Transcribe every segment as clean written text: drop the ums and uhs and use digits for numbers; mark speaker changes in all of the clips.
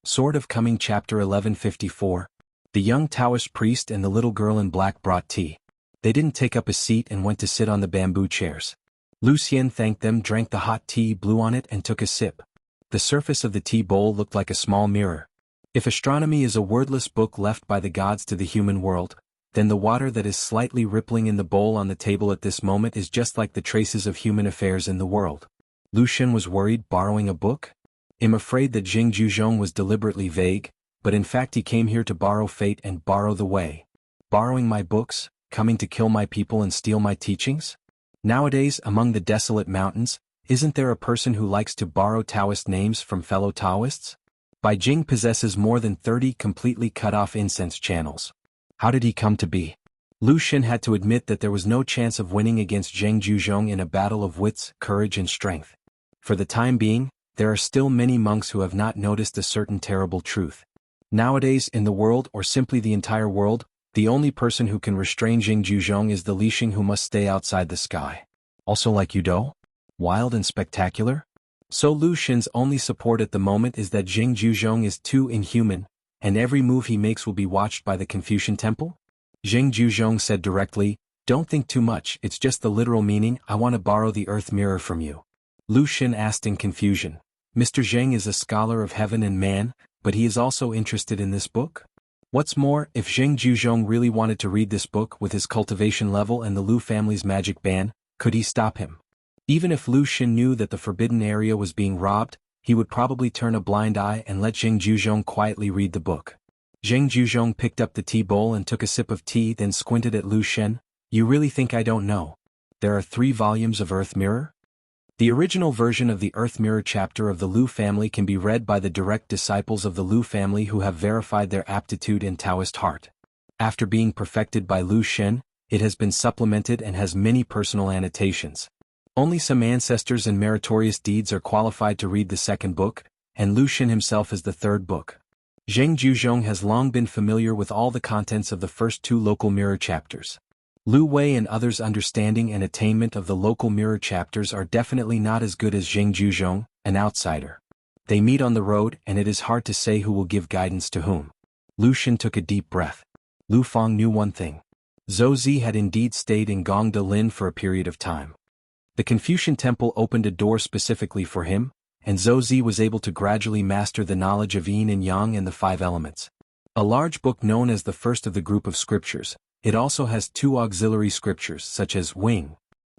Speaker 1: Sword of Coming Chapter 1154. The young Taoist priest and the little girl in black brought tea. They didn't take up a seat and went to sit on the bamboo chairs. Lu Xian thanked them, drank the hot tea, blew on it and took a sip. The surface of the tea bowl looked like a small mirror. If astronomy is a wordless book left by the gods to the human world, then the water that is slightly rippling in the bowl on the table at this moment is just like the traces of human affairs in the world. Lu Xian was worried, borrowing a book? I'm afraid that Jing Juzhong was deliberately vague, but in fact he came here to borrow fate and borrow the way. Borrowing my books, coming to kill my people and steal my teachings? Nowadays, among the desolate mountains, isn't there a person who likes to borrow Taoist names from fellow Taoists? Bai Jing possesses more than 30 completely cut-off incense channels. How did he come to be? Lu Xian had to admit that there was no chance of winning against Jing Juzhong in a battle of wits, courage and strength. For the time being, there are still many monks who have not noticed a certain terrible truth. Nowadays in the world, or simply the entire world, the only person who can restrain Jing Juzhong is the Lixing, who must stay outside the sky. Also like Yudo? Wild and spectacular? So Lu Xian's only support at the moment is that Jing Juzhong is too inhuman, and every move he makes will be watched by the Confucian temple? Jing Juzhong said directly, "Don't think too much, it's just the literal meaning. I want to borrow the earth mirror from you." Lu Xian asked in confusion. Mr. Zheng is a scholar of heaven and man, but he is also interested in this book? What's more, if Jing Juzhong really wanted to read this book with his cultivation level and the Lu family's magic ban, could he stop him? Even if Lu Xian knew that the forbidden area was being robbed, he would probably turn a blind eye and let Jing Juzhong quietly read the book. Jing Juzhong picked up the tea bowl and took a sip of tea, then squinted at Lu Xian. "You really think I don't know? There are 3 volumes of Earth Mirror?" The original version of the Earth Mirror chapter of the Lu family can be read by the direct disciples of the Lu family who have verified their aptitude in Taoist heart. After being perfected by Lu Xian, it has been supplemented and has many personal annotations. Only some ancestors and meritorious deeds are qualified to read the second book, and Lu Xian himself is the third book. Jing Juzhong has long been familiar with all the contents of the first 2 local mirror chapters. Lu Wei and others' understanding and attainment of the local mirror chapters are definitely not as good as Jing Juzhong, an outsider. They meet on the road and it is hard to say who will give guidance to whom. Lu Xian took a deep breath. Lu Fang knew one thing. Zhou Zi had indeed stayed in Gongda Lin for a period of time. The Confucian temple opened a door specifically for him, and Zhou Zi was able to gradually master the knowledge of yin and yang and the 5 elements. A large book known as the first of the group of scriptures. It also has 2 auxiliary scriptures such as Wing.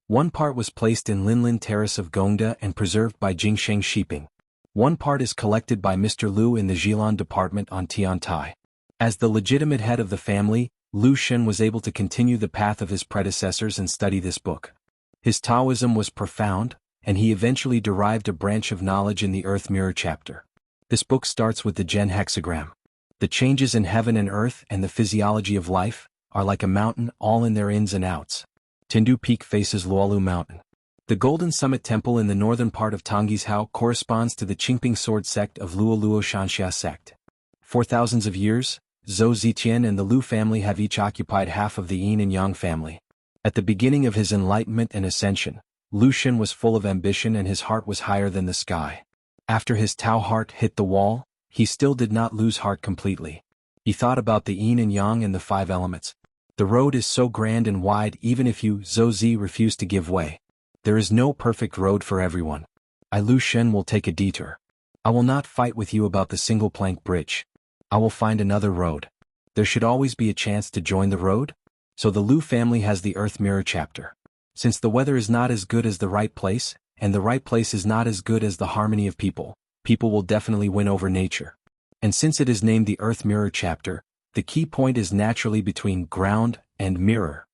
Speaker 1: One part was placed in Linlin Terrace of Gongda and preserved by Jingsheng Shiping. One part is collected by Mr. Lu in the Jilan department on Tiantai. As the legitimate head of the family, Lu Xian was able to continue the path of his predecessors and study this book. His Taoism was profound, and he eventually derived a branch of knowledge in the Earth Mirror chapter. This book starts with the Gen hexagram. The changes in heaven and earth and the physiology of life are like a mountain, all in their ins and outs. Tindu Peak faces Luolu Mountain. The Golden Summit Temple in the northern part of Tonggishao corresponds to the Qingping sword sect of Luoluo Xianxia sect. For thousands of years, Zhou Zitian and the Lu family have each occupied half of the Yin and Yang family. At the beginning of his enlightenment and ascension, Lu Xian was full of ambition and his heart was higher than the sky. After his Tao heart hit the wall, he still did not lose heart completely. He thought about the Yin and Yang and the 5 elements. The road is so grand and wide even if you, Zhou Zi, refuse to give way. There is no perfect road for everyone. I, Lu Xian, will take a detour. I will not fight with you about the single plank bridge. I will find another road. There should always be a chance to join the road. So the Lu family has the Earth Mirror chapter. Since the weather is not as good as the right place, and the right place is not as good as the harmony of people, people will definitely win over nature. And since it is named the Earth Mirror chapter, the key point is naturally between ground and mirror.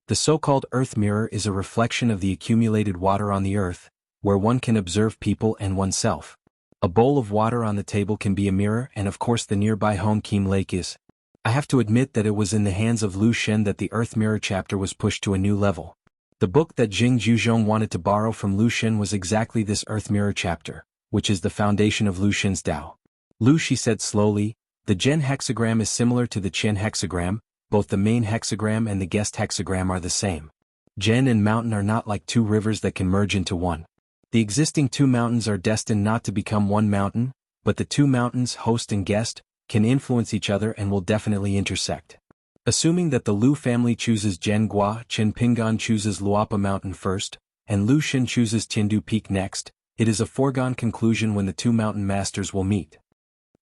Speaker 1: The so-called Earth Mirror is a reflection of the accumulated water on the earth, where one can observe people and oneself. A bowl of water on the table can be a mirror, and of course the nearby Hong Kim Lake is. I have to admit that it was in the hands of Lu Xian that the Earth Mirror chapter was pushed to a new level. The book that Jing Juzhong wanted to borrow from Lu Xian was exactly this Earth Mirror chapter, which is the foundation of Lu Xian's Tao. Lu, she said slowly, the Gen hexagram is similar to the Qian hexagram. Both the main hexagram and the guest hexagram are the same. Gen and mountain are not like 2 rivers that can merge into one. The existing 2 mountains are destined not to become one mountain, but the two mountains, host and guest, can influence each other and will definitely intersect. Assuming that the Lu family chooses Jianghu, Chen Pingan chooses Luapa Mountain first, and Lu Xin chooses Tiandu Peak next, it is a foregone conclusion when the two mountain masters will meet.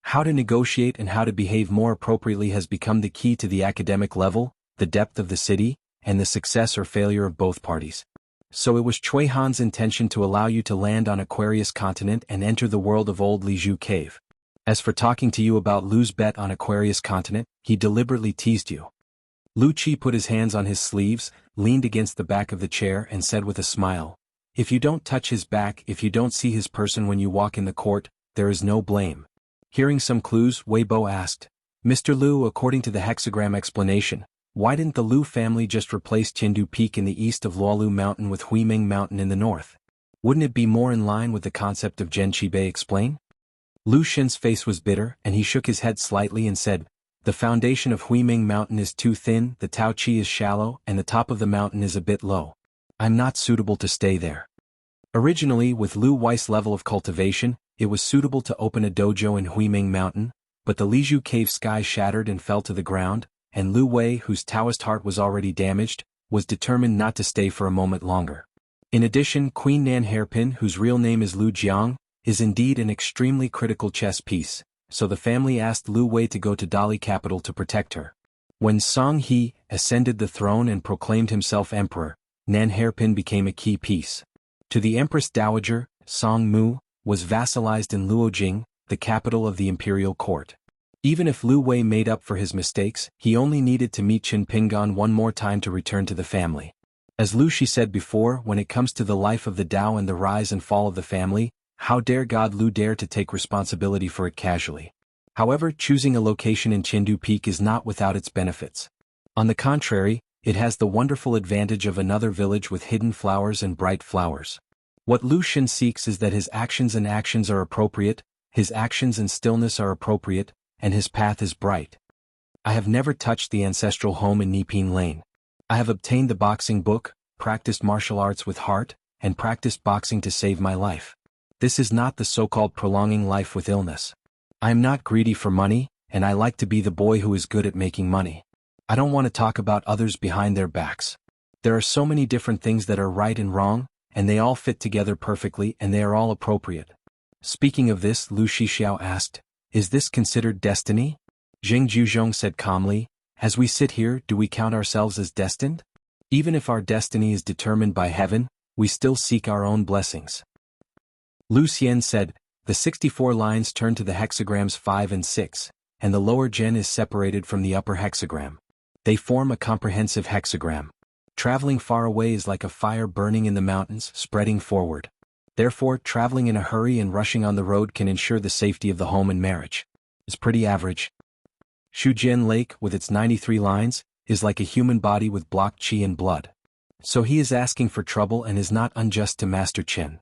Speaker 1: How to negotiate and how to behave more appropriately has become the key to the academic level, the depth of the city, and the success or failure of both parties. So it was Cui Han's intention to allow you to land on Aquarius continent and enter the world of Old Liju Cave. As for talking to you about Lu's bet on Aquarius continent, he deliberately teased you. Lu Qi put his hands on his sleeves, leaned against the back of the chair and said with a smile, "If you don't touch his back, if you don't see his person when you walk in the court, there is no blame." Hearing some clues, Weibo asked, "Mr. Lu, according to the hexagram explanation, why didn't the Lu family just replace Tiandu Peak in the east of Luolu Mountain with Huiming Mountain in the north? Wouldn't it be more in line with the concept of Zhenqibei explain?" Lu Xin's face was bitter, and he shook his head slightly and said, "The foundation of Huiming Mountain is too thin, the Tao Qi is shallow, and the top of the mountain is a bit low. I'm not suitable to stay there." Originally, with Lu Wei's level of cultivation, it was suitable to open a dojo in Huiming Mountain, but the Liju Cave sky shattered and fell to the ground, and Lu Wei, whose Taoist heart was already damaged, was determined not to stay for a moment longer. In addition, Queen Nan Hairpin, whose real name is Lu Jiang, is indeed an extremely critical chess piece, so the family asked Lu Wei to go to Dali capital to protect her. When Song He ascended the throne and proclaimed himself emperor, Nan Hairpin became a key piece. To the Empress Dowager, Song Mu was vassalized in Luojing, the capital of the imperial court. Even if Lu Wei made up for his mistakes, he only needed to meet Qin Pingan one more time to return to the family. As Lu Shi said before, when it comes to the life of the Dao and the rise and fall of the family, how dare God Lu dare to take responsibility for it casually. However, choosing a location in Tiandu Peak is not without its benefits. On the contrary, it has the wonderful advantage of another village with hidden flowers and bright flowers. What Lu Xin seeks is that his actions and actions are appropriate, his actions and stillness are appropriate, and his path is bright. I have never touched the ancestral home in Nipin Lane. I have obtained the boxing book, practiced martial arts with heart, and practiced boxing to save my life. This is not the so-called prolonging life with illness. I am not greedy for money, and I like to be the boy who is good at making money. I don't want to talk about others behind their backs. There are so many different things that are right and wrong, and they all fit together perfectly and they are all appropriate. Speaking of this, Lu Shixiao asked, "Is this considered destiny?" Zheng Juzhong said calmly, "As we sit here, do we count ourselves as destined? Even if our destiny is determined by heaven, we still seek our own blessings." Lu Xian said, "The 64 lines turn to the hexagrams 5 and 6, and the lower gen is separated from the upper hexagram. They form a comprehensive hexagram. Traveling far away is like a fire burning in the mountains, spreading forward. Therefore, traveling in a hurry and rushing on the road can ensure the safety of the home and marriage. It's pretty average. Shujian Lake, with its 93 lines, is like a human body with blocked qi and blood. So he is asking for trouble and is not unjust to Master Chen."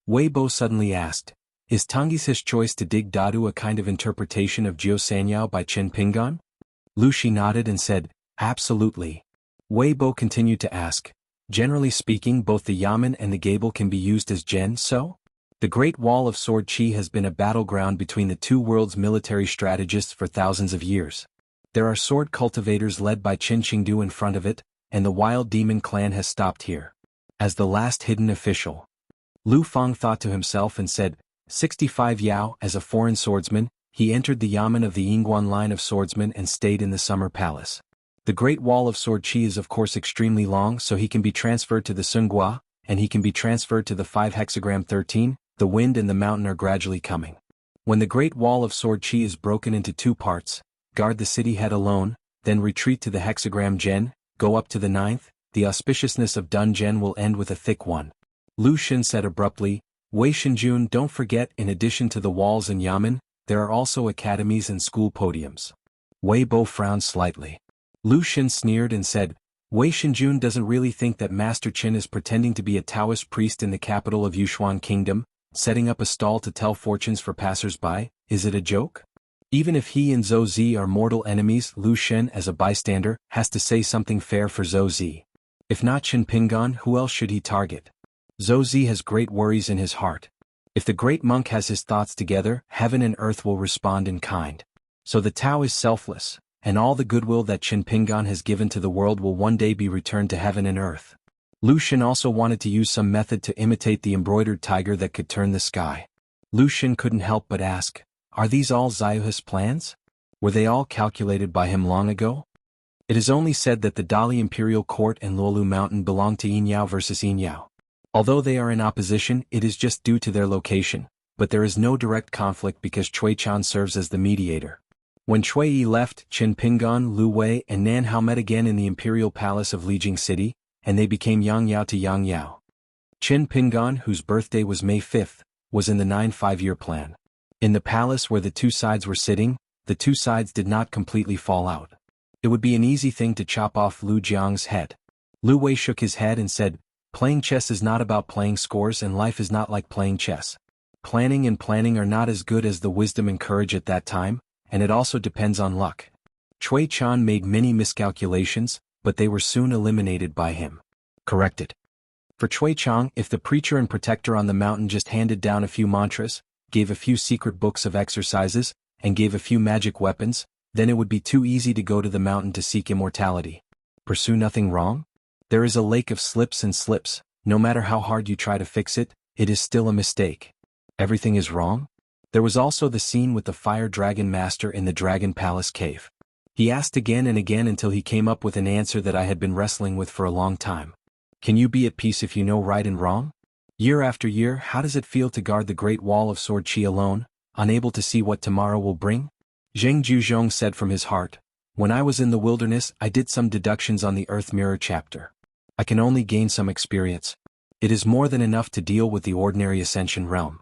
Speaker 1: Weibo suddenly asked, "Is Tangisi's choice to dig Dadu a kind of interpretation of Jiu Sanyao by Chen Pingan?" Lu Shi nodded and said, "Absolutely." Weibo continued to ask, "Generally speaking, both the yamen and the gable can be used as gen, so? The Great Wall of Sword Qi has been a battleground between the two worlds' military strategists for thousands of years. There are sword cultivators led by Qin Qingdu in front of it, and the wild demon clan has stopped here. As the last hidden official." Lu Fang thought to himself and said, 65 Yao. As a foreign swordsman, he entered the yamen of the Yingguan line of swordsmen and stayed in the summer palace. The Great Wall of Sword Qi is of course extremely long, so he can be transferred to the Sunghua, and he can be transferred to the 5 hexagram 13, the wind and the mountain are gradually coming. When the Great Wall of Sword Qi is broken into 2 parts, guard the city head alone, then retreat to the hexagram gen, go up to the 9th, the auspiciousness of Dun Gen will end with a thick one. Lu Xin said abruptly, "Wei Shinjun, don't forget, in addition to the walls and yamen, there are also academies and school podiums." Wei Bo frowned slightly. Lu Xin sneered and said, "Wei Shinjun doesn't really think that Master Qin is pretending to be a Taoist priest in the capital of Yushuan Kingdom, setting up a stall to tell fortunes for passers-by? Is it a joke?" Even if he and Zhou Zi are mortal enemies, Lu Shen, as a bystander, has to say something fair for Zhou Zi. If not Qin Pingan, who else should he target? Zhou Zi has great worries in his heart. If the great monk has his thoughts together, heaven and earth will respond in kind. So the Tao is selfless, and all the goodwill that Qin Pingan has given to the world will one day be returned to heaven and earth. Lu Xun also wanted to use some method to imitate the embroidered tiger that could turn the sky. Lu Xun couldn't help but ask, are these all Xiaohu's plans? Were they all calculated by him long ago? It is only said that the Dali Imperial Court and Luolu Mountain belong to Yinyao versus Yinyao. Although they are in opposition, it is just due to their location, but there is no direct conflict because Cui Chan serves as the mediator. When Cui Yi left, Qin Pingan, Lu Wei and Nan Hao met again in the Imperial Palace of Lijing City, and they became Yang Yao to Yang Yao. Qin Pingan, whose birthday was May 5th, was in the 9 5-year plan. In the palace where the two sides were sitting, the two sides did not completely fall out. It would be an easy thing to chop off Lu Jiang's head. Lu Wei shook his head and said, playing chess is not about playing scores and life is not like playing chess. Planning and planning are not as good as the wisdom and courage at that time, and it also depends on luck. Cui Chan made many miscalculations, but they were soon eliminated by him. Corrected. For Cui Chang, if the preacher and protector on the mountain just handed down a few mantras, gave a few secret books of exercises, and gave a few magic weapons, then it would be too easy to go to the mountain to seek immortality. Pursue nothing wrong? There is a lake of slips and slips, no matter how hard you try to fix it, it is still a mistake. Everything is wrong? There was also the scene with the fire dragon master in the Dragon Palace cave. He asked again and again until he came up with an answer that I had been wrestling with for a long time. Can you be at peace if you know right and wrong? Year after year, how does it feel to guard the Great Wall of Sword Qi alone, unable to see what tomorrow will bring? Zheng Juzhong said from his heart, when I was in the wilderness, I did some deductions on the Earth Mirror chapter. I can only gain some experience. It is more than enough to deal with the ordinary Ascension realm.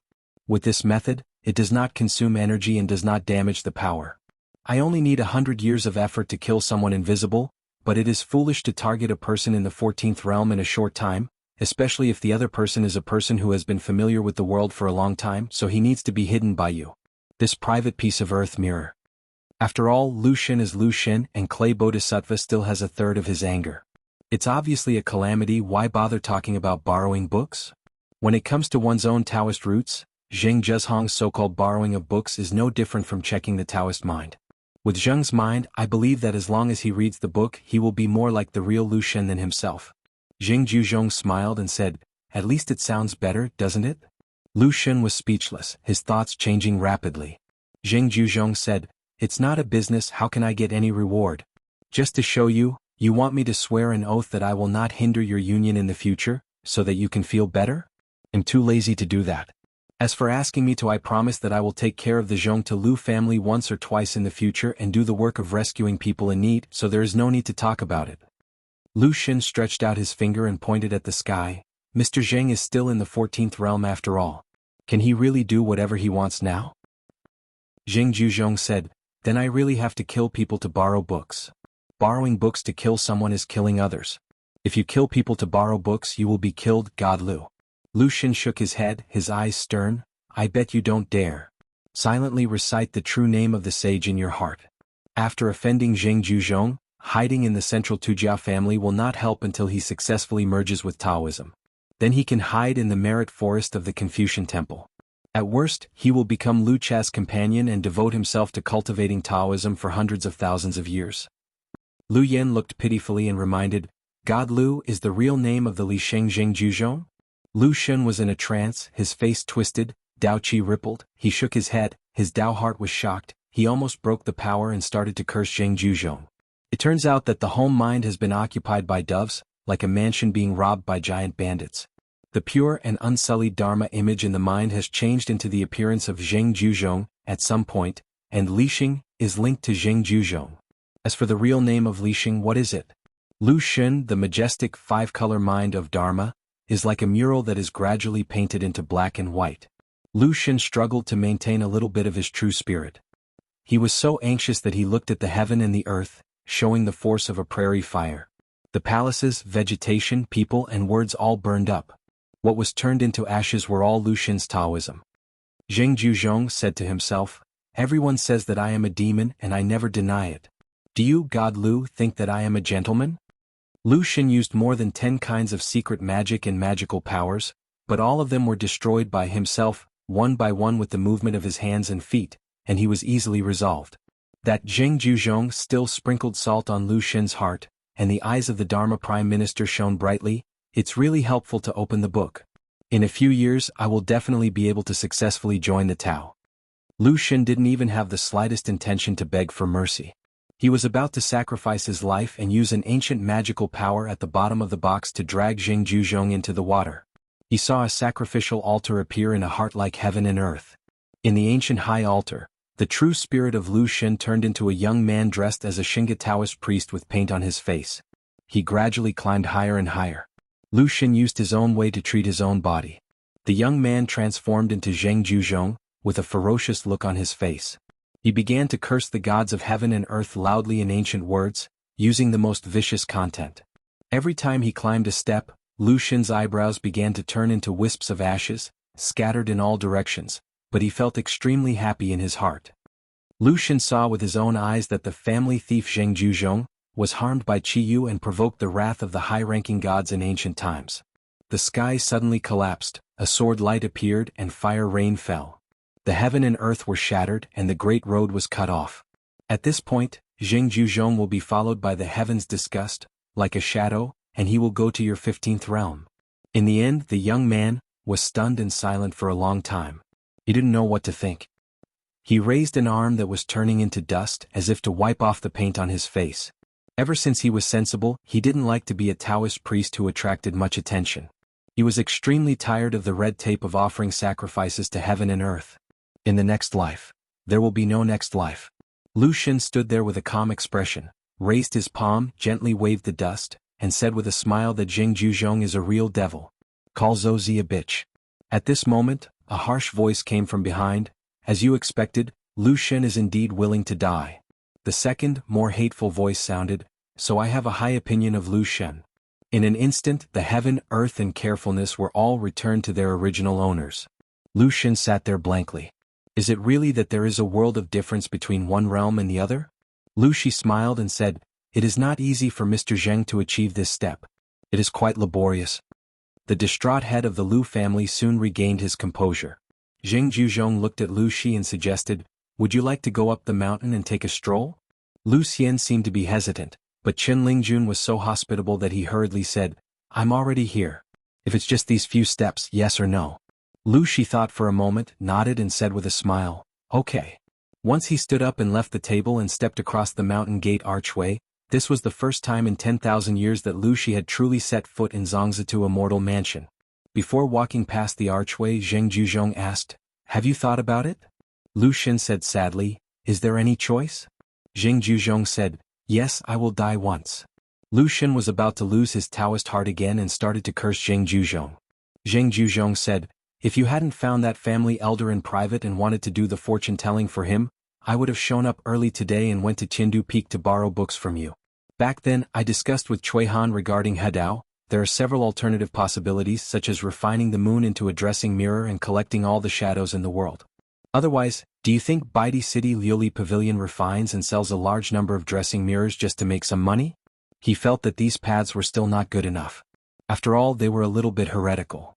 Speaker 1: With this method, it does not consume energy and does not damage the power. I only need 100 years of effort to kill someone invisible, but it is foolish to target a person in the 14th realm in a short time, especially if the other person is a person who has been familiar with the world for a long time, so he needs to be hidden by you. This private piece of Earth Mirror. After all, Lu Xun is Lu Xun and Clay Bodhisattva still has a third of his anger. It's obviously a calamity, why bother talking about borrowing books? When it comes to one's own Taoist roots, Zheng Zhezhong's so-called borrowing of books is no different from checking the Taoist mind. With Zheng's mind, I believe that as long as he reads the book, he will be more like the real Lu Xun than himself. Zheng Juzhong smiled and said, at least it sounds better, doesn't it? Lu Xun was speechless, his thoughts changing rapidly. Zheng Juzhong said, it's not a business, how can I get any reward? Just to show you, you want me to swear an oath that I will not hinder your union in the future, so that you can feel better? I'm too lazy to do that. As for asking me to, I promise that I will take care of the Zhong to Lu family once or twice in the future and do the work of rescuing people in need, so there is no need to talk about it. Lu Xun stretched out his finger and pointed at the sky. Mr. Zheng is still in the 14th realm after all. Can he really do whatever he wants now? Zheng Juzhong said, then I really have to kill people to borrow books. Borrowing books to kill someone is killing others. If you kill people to borrow books, you will be killed, God Lu. Lu Xun shook his head, his eyes stern. I bet you don't dare. Silently recite the true name of the sage in your heart. After offending Zheng Juzhong, hiding in the central Tujia family will not help until he successfully merges with Taoism. Then he can hide in the Merit Forest of the Confucian Temple. At worst, he will become Lu Cha's companion and devote himself to cultivating Taoism for hundreds of thousands of years. Lu Yen looked pitifully and reminded, God Lu is the real name of the Li Sheng Zheng Juzhong? Lu Xun was in a trance, his face twisted, Dao Qi rippled, he shook his head, his Dao heart was shocked, he almost broke the power and started to curse Zheng Juzhong. It turns out that the home mind has been occupied by doves, like a mansion being robbed by giant bandits. The pure and unsullied Dharma image in the mind has changed into the appearance of Zheng Juzhong at some point, and Li Xing is linked to Zheng Juzhong. As for the real name of Li Xing, what is it? Lu Xun, the majestic five-color mind of Dharma, is like a mural that is gradually painted into black and white. Lu Xun struggled to maintain a little bit of his true spirit. He was so anxious that he looked at the heaven and the earth, showing the force of a prairie fire. The palaces, vegetation, people and words all burned up. What was turned into ashes were all Lu Xun's Taoism. Zheng Juzhong said to himself, everyone says that I am a demon and I never deny it. Do you, God Lu, think that I am a gentleman? Lu Xun used more than 10 kinds of secret magic and magical powers, but all of them were destroyed by himself, one by one with the movement of his hands and feet, and he was easily resolved. That jianghu still sprinkled salt on Lu Xun's heart, and the eyes of the Dharma Prime Minister shone brightly. It's really helpful to open the book. In a few years I will definitely be able to successfully join the Tao. Lu Xun didn't even have the slightest intention to beg for mercy. He was about to sacrifice his life and use an ancient magical power at the bottom of the box to drag jianghu into the water. He saw a sacrificial altar appear in a heart like heaven and earth. In the ancient high altar, the true spirit of Lu Xun turned into a young man dressed as a Xinga Taoist priest with paint on his face. He gradually climbed higher and higher. Lu Xun used his own way to treat his own body. The young man transformed into jianghu with a ferocious look on his face. He began to curse the gods of heaven and earth loudly in ancient words, using the most vicious content. Every time he climbed a step, Lu Xun's eyebrows began to turn into wisps of ashes, scattered in all directions, but he felt extremely happy in his heart. Lu Xun saw with his own eyes that the family thief jianghu was harmed by Qiyu and provoked the wrath of the high-ranking gods in ancient times. The sky suddenly collapsed, a sword light appeared and fire rain fell. The heaven and earth were shattered and the great road was cut off. At this point, jianghu will be followed by the heavens disgust, like a shadow, and he will go to your 15th realm. In the end, the young man was stunned and silent for a long time. He didn't know what to think. He raised an arm that was turning into dust as if to wipe off the paint on his face. Ever since he was sensible, he didn't like to be a Taoist priest who attracted much attention. He was extremely tired of the red tape of offering sacrifices to heaven and earth. In the next life, there will be no next life. Lu Xun stood there with a calm expression, raised his palm, gently waved the dust, and said with a smile that jianghu is a real devil. Call Zozi a bitch. At this moment, a harsh voice came from behind. As you expected, Lu Xun is indeed willing to die. The second, more hateful voice sounded, so I have a high opinion of Lu Xun. In an instant, the heaven, earth and carefulness were all returned to their original owners. Lu Xun sat there blankly. Is it really that there is a world of difference between one realm and the other? Lu Xi smiled and said, it is not easy for Mr. Zheng to achieve this step. It is quite laborious. The distraught head of the Lu family soon regained his composure. Jianghu looked at Lu Xi and suggested, would you like to go up the mountain and take a stroll? Lu Xian seemed to be hesitant, but Chen Lingjun was so hospitable that he hurriedly said, I'm already here. If it's just these few steps, yes or no? Lu Xi thought for a moment, nodded and said with a smile, okay. Once he stood up and left the table and stepped across the mountain gate archway. This was the first time in 10,000 years that Lu Xi had truly set foot in Zhongzitu Immortal Mansion. Before walking past the archway, Jianghu asked, have you thought about it? Lu Xun said sadly, is there any choice? Jianghu said, yes, I will die once. Lu Xun was about to lose his Taoist heart again and started to curse Jianghu. Jianghu said, if you hadn't found that family elder in private and wanted to do the fortune-telling for him, I would have shown up early today and went to Qindu Peak to borrow books from you. Back then, I discussed with Xuanhuan regarding Hedao. There are several alternative possibilities such as refining the moon into a dressing mirror and collecting all the shadows in the world. Otherwise, do you think Baidi City Liuli Pavilion refines and sells a large number of dressing mirrors just to make some money? He felt that these paths were still not good enough. After all, they were a little bit heretical.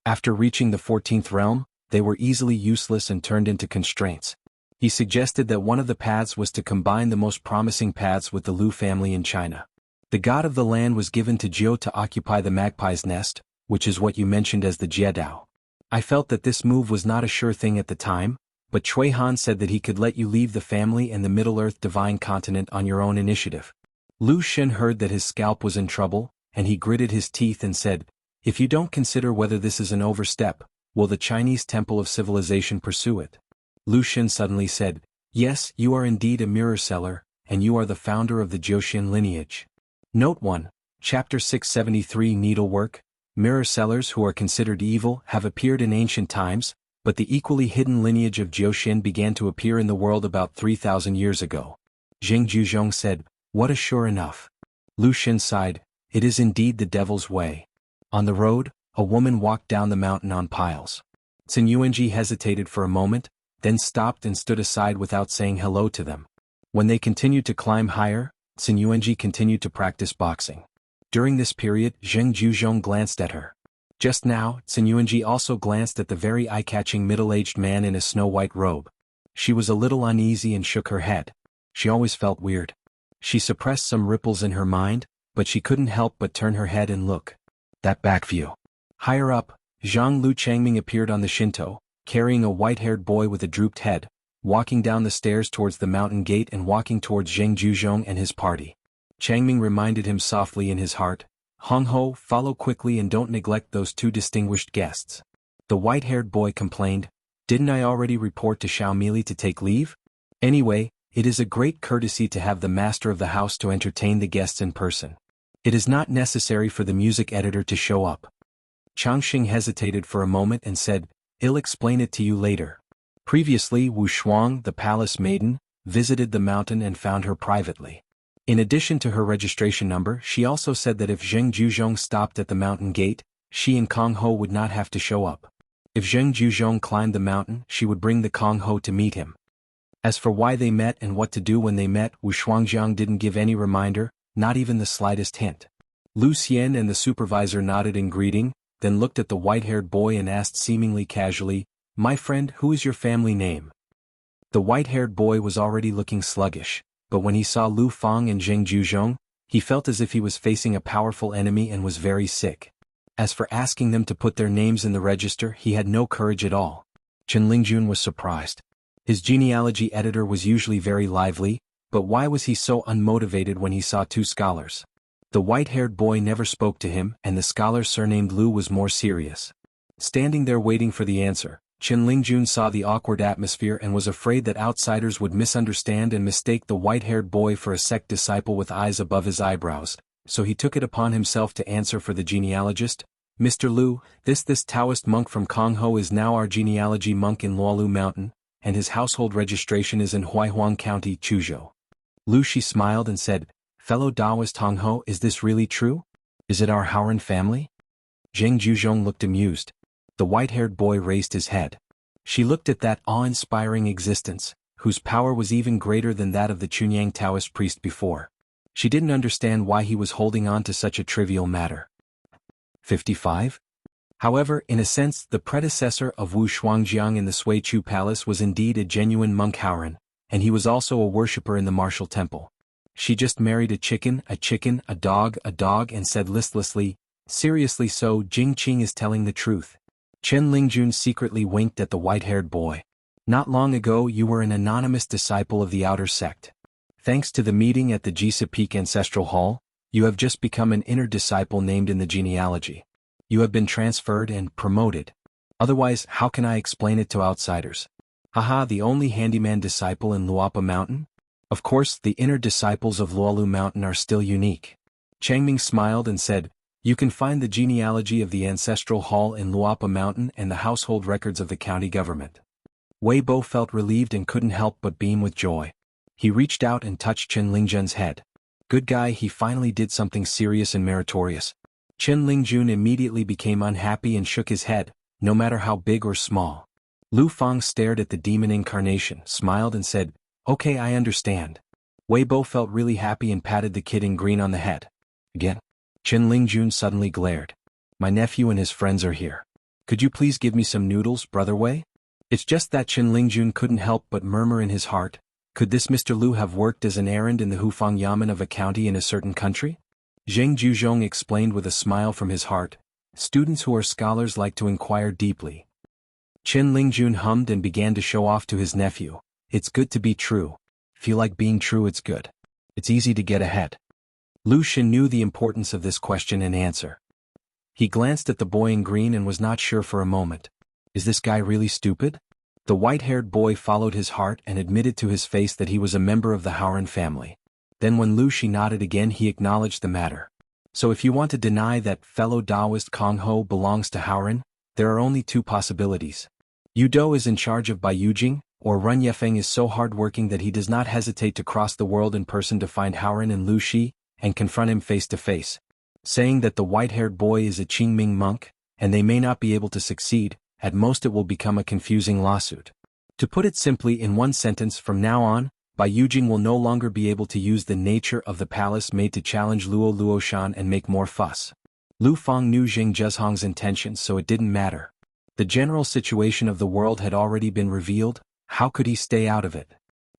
Speaker 1: After reaching the 14th realm, they were easily useless and turned into constraints. He suggested that one of the paths was to combine the most promising paths with the Lu family in China. The god of the land was given to Jiao to occupy the magpie's nest, which is what you mentioned as the Jiedao. I felt that this move was not a sure thing at the time, but Xuanhuan said that he could let you leave the family and the Middle-earth divine continent on your own initiative. Lu Xun heard that his scalp was in trouble, and he gritted his teeth and said, if you don't consider whether this is an overstep, will the Chinese Temple of Civilization pursue it? Lu Xun suddenly said, yes, you are indeed a mirror seller, and you are the founder of the Jiuxian lineage. Note 1, Chapter 673 Needlework. Mirror sellers who are considered evil have appeared in ancient times, but the equally hidden lineage of Jiuxian began to appear in the world about 3,000 years ago. Jianghu said, what a sure enough. Lu Xun sighed, it is indeed the devil's way. On the road, a woman walked down the mountain on piles. Xuanhuan hesitated for a moment, then stopped and stood aside without saying hello to them. When they continued to climb higher, Xuanhuan continued to practice boxing. During this period, Jianghu glanced at her. Just now, Xuanhuan also glanced at the very eye-catching middle-aged man in a snow-white robe. She was a little uneasy and shook her head. She always felt weird. She suppressed some ripples in her mind, but she couldn't help but turn her head and look. That back view. Higher up, Zhang Lu Changming appeared on the Shinto, carrying a white-haired boy with a drooped head, walking down the stairs towards the mountain gate and walking towards Zheng Juzhong and his party. Changming reminded him softly in his heart, "Hong Ho, follow quickly and don't neglect those two distinguished guests." The white-haired boy complained, "Didn't I already report to Xiaomili to take leave? Anyway, it is a great courtesy to have the master of the house to entertain the guests in person. It is not necessary for the music editor to show up." Changxing hesitated for a moment and said, "I'll explain it to you later." Previously, Wu Shuang, the palace maiden, visited the mountain and found her privately. In addition to her registration number, she also said that if Zheng Juzhong stopped at the mountain gate, she and Kong Ho would not have to show up. If Zheng Juzhong climbed the mountain, she would bring the Kong Ho to meet him. As for why they met and what to do when they met, Wu Shuangjiang didn't give any reminder, not even the slightest hint. Lu Xian and the supervisor nodded in greeting, then looked at the white-haired boy and asked seemingly casually, "My friend, who is your family name?" The white-haired boy was already looking sluggish, but when he saw Lu Fang and Zheng Juzhong, he felt as if he was facing a powerful enemy and was very sick. As for asking them to put their names in the register, he had no courage at all. Chen Lingjun was surprised. His genealogy editor was usually very lively, but why was he so unmotivated when he saw two scholars? The white-haired boy never spoke to him, and the scholar surnamed Lu was more serious. Standing there waiting for the answer, Chen Lingjun saw the awkward atmosphere and was afraid that outsiders would misunderstand and mistake the white-haired boy for a sect disciple with eyes above his eyebrows, so he took it upon himself to answer for the genealogist, "Mr. Lu, this Taoist monk from Kong Ho is now our genealogy monk in Luolu Mountain, and his household registration is in Huaihuan County, Chuzhou." Lu Shi smiled and said, "Fellow Taoist Hong Ho, is this really true? Is it our Haoran family?" Zheng Juzhong looked amused. The white-haired boy raised his head. She looked at that awe-inspiring existence, whose power was even greater than that of the Chunyang Taoist priest before. She didn't understand why he was holding on to such a trivial matter. 55? However, in a sense, the predecessor of Wu Shuangjiang in the Suichu Palace was indeed a genuine monk Haoran, and he was also a worshipper in the martial temple. She just married a chicken, a dog, and said listlessly, "Seriously, so Jing Qing is telling the truth." Chen Lingjun secretly winked at the white-haired boy. "Not long ago you were an anonymous disciple of the outer sect. Thanks to the meeting at the Jisa Peak Ancestral Hall, you have just become an inner disciple named in the genealogy. You have been transferred and promoted. Otherwise, how can I explain it to outsiders? Haha, the only handyman disciple in Luapa Mountain? Of course, the inner disciples of Luolu Mountain are still unique." Changming smiled and said, "You can find the genealogy of the ancestral hall in Luapa Mountain and the household records of the county government." Wei Bo felt relieved and couldn't help but beam with joy. He reached out and touched Chen Lingjun's head. Good guy, he finally did something serious and meritorious. Chen Lingjun immediately became unhappy and shook his head, no matter how big or small. Lu Fang stared at the demon incarnation, smiled and said, "Okay, I understand." Wei Bo felt really happy and patted the kid in green on the head. Again. Chen Lingjun suddenly glared. "My nephew and his friends are here. Could you please give me some noodles, Brother Wei?" It's just that Chen Lingjun couldn't help but murmur in his heart, could this Mr. Lu have worked as an errand in the Hufang Yamen of a county in a certain country? Zheng Juzhong explained with a smile from his heart, "Students who are scholars like to inquire deeply." Chen Lingjun hummed and began to show off to his nephew, "It's good to be true. Feel like being true, it's good. It's easy to get ahead." Lu Shin knew the importance of this question and answer. He glanced at the boy in green and was not sure for a moment. Is this guy really stupid? The white-haired boy followed his heart and admitted to his face that he was a member of the Haoran family. Then when Lu Shi nodded again, he acknowledged the matter. So if you want to deny that fellow Taoist Kong Ho belongs to Haoran, there are only two possibilities. Yu Do is in charge of Bai Yujing, or Run Yefeng is so hardworking that he does not hesitate to cross the world in person to find Haoran and Lu Shi, and confront him face to face. Saying that the white-haired boy is a Qingming monk, and they may not be able to succeed, at most it will become a confusing lawsuit. To put it simply in one sentence, from now on, Bai Yujing will no longer be able to use the nature of the palace made to challenge Luo Luoshan and make more fuss. Lu Feng knew Jing Zhezhong's intentions, so it didn't matter. The general situation of the world had already been revealed. How could he stay out of it?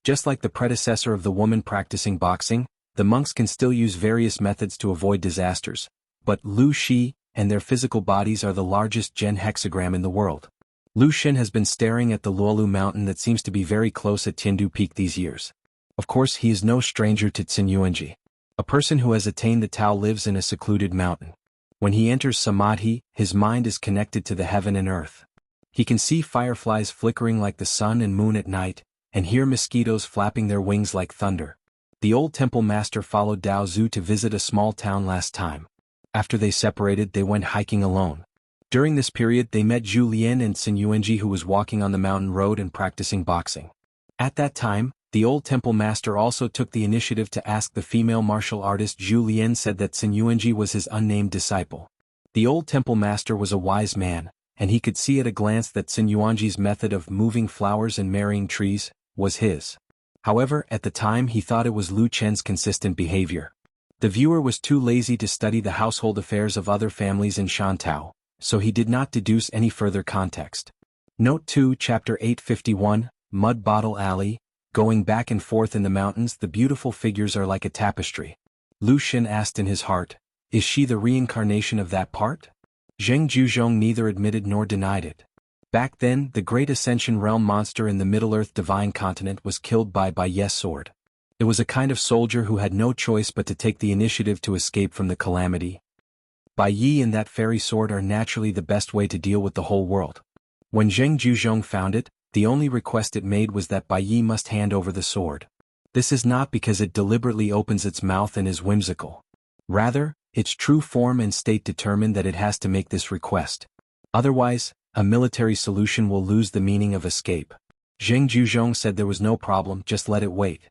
Speaker 1: Just like the predecessor of the woman practicing boxing, the monks can still use various methods to avoid disasters, but Lu Shi and their physical bodies are the largest gen hexagram in the world. Lu Xun has been staring at the Luolu mountain that seems to be very close at Tiandu Peak these years. Of course, he is no stranger to Xinyuanji. A person who has attained the Tao lives in a secluded mountain. When he enters Samadhi, his mind is connected to the heaven and earth. He can see fireflies flickering like the sun and moon at night, and hear mosquitoes flapping their wings like thunder. The old temple master followed Dao Zhu to visit a small town last time. After they separated, they went hiking alone. During this period, they met Zhu Lian and Xinyuanji, who was walking on the mountain road and practicing boxing. At that time, the old temple master also took the initiative to ask the female martial artist. Zhu Lian said that Xinyuanji was his unnamed disciple. The old temple master was a wise man, and he could see at a glance that Xinyuanji's method of moving flowers and marrying trees was his. However, at the time he thought it was Lu Chen's consistent behavior. The viewer was too lazy to study the household affairs of other families in Shantao, so he did not deduce any further context. Note 2, Chapter 851, Mud Bottle Alley. Going back and forth in the mountains, the beautiful figures are like a tapestry. Lu Xun asked in his heart, is she the reincarnation of that part? Zheng Zhuzhong neither admitted nor denied it. Back then, the great Ascension Realm monster in the Middle-earth Divine Continent was killed by Ye's sword. It was a kind of soldier who had no choice but to take the initiative to escape from the calamity. Bai Yi and that fairy sword are naturally the best way to deal with the whole world. When Zheng Zhuzhong found it, the only request it made was that Bai Yi must hand over the sword. This is not because it deliberately opens its mouth and is whimsical. Rather, its true form and state determine that it has to make this request. Otherwise, a military solution will lose the meaning of escape. Zheng Zhuzhong said there was no problem, just let it wait.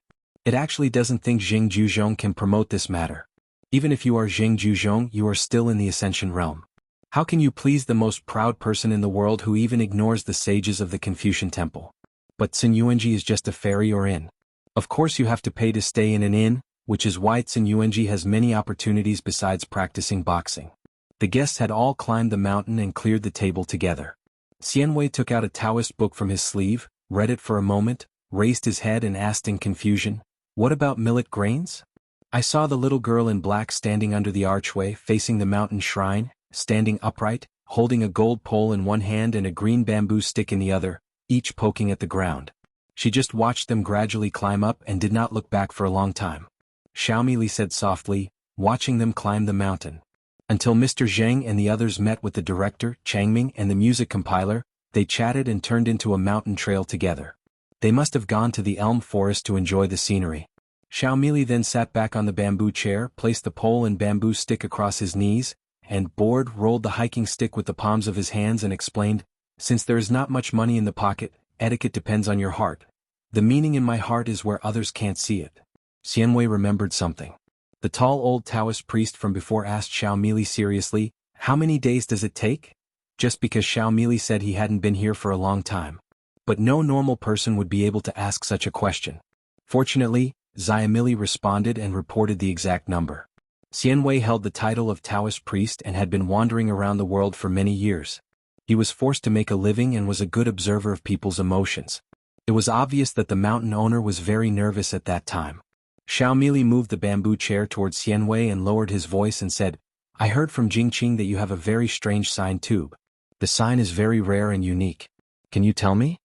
Speaker 1: It actually doesn't think Zheng Zhuzhong can promote this matter. Even if you are Zheng Zhuzhong, you are still in the Ascension Realm. How can you please the most proud person in the world who even ignores the sages of the Confucian Temple? But Xinyuanji is just a ferry or inn. Of course you have to pay to stay in an inn, which is why Xinyuanji has many opportunities besides practicing boxing. The guests had all climbed the mountain and cleared the table together. Xianwei took out a Taoist book from his sleeve, read it for a moment, raised his head and asked in confusion, "What about millet grains?" I saw the little girl in black standing under the archway facing the mountain shrine, standing upright, holding a gold pole in one hand and a green bamboo stick in the other, each poking at the ground. She just watched them gradually climb up and did not look back for a long time. Xiaomi Li said softly, watching them climb the mountain. Until Mr. Zheng and the others met with the director, Changming, and the music compiler, they chatted and turned into a mountain trail together. They must have gone to the elm forest to enjoy the scenery. Xiaomi Li then sat back on the bamboo chair, placed the pole and bamboo stick across his knees, and bored rolled the hiking stick with the palms of his hands and explained, "Since there is not much money in the pocket, etiquette depends on your heart. The meaning in my heart is where others can't see it." Xianwei remembered something. The tall old Taoist priest from before asked Xiaomi Li seriously, "How many days does it take?" Just because Xiaomi Li said he hadn't been here for a long time. But no normal person would be able to ask such a question. Fortunately, Xiaomi responded and reported the exact number. Xianwei held the title of Taoist priest and had been wandering around the world for many years. He was forced to make a living and was a good observer of people's emotions. It was obvious that the mountain owner was very nervous at that time. Xiaomi moved the bamboo chair towards Xianwei and lowered his voice and said, "I heard from Jingqing that you have a very strange sign tube. The sign is very rare and unique. Can you tell me?"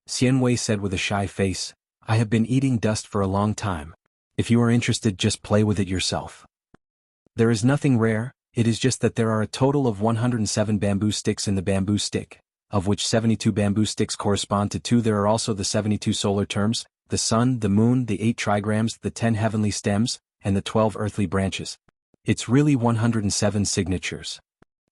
Speaker 1: Xianwei said with a shy face, "I have been eating dust for a long time. If you are interested, just play with it yourself. There is nothing rare, it is just that there are a total of 107 bamboo sticks in the bamboo stick, of which 72 bamboo sticks correspond to 2. There are also the 72 solar terms, the sun, the moon, the 8 trigrams, the 10 heavenly stems, and the 12 earthly branches. It's really 107 signatures."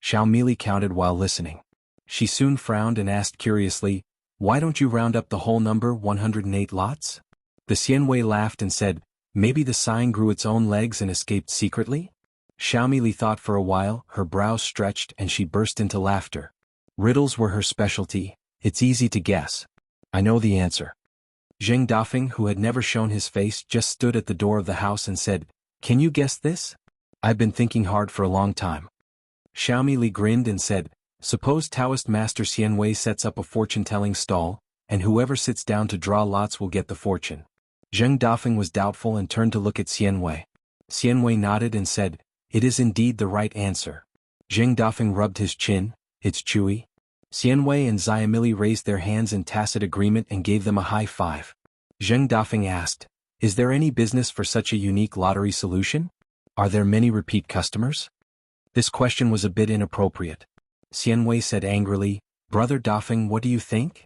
Speaker 1: Xiaomi counted while listening. She soon frowned and asked curiously, "Why don't you round up the whole number 108 lots?" The Xianwei laughed and said, "Maybe the sign grew its own legs and escaped secretly?" Xiaomi thought for a while, her brows stretched and she burst into laughter. Riddles were her specialty, it's easy to guess. I know the answer. Zheng Dafeng, who had never shown his face, just stood at the door of the house and said, "Can you guess this? I've been thinking hard for a long time." Xiaomi Li grinned and said, suppose Taoist Master Xianwei sets up a fortune-telling stall, and whoever sits down to draw lots will get the fortune. Zheng Dafeng was doubtful and turned to look at Xianwei. Xianwei nodded and said, it is indeed the right answer. Zheng Dafeng rubbed his chin, it's chewy. Xianwei and Xiaomili raised their hands in tacit agreement and gave them a high five. Zheng Dafeng asked, is there any business for such a unique lottery solution? Are there many repeat customers? This question was a bit inappropriate. Xianwei said angrily, Brother Dafeng, what do you think?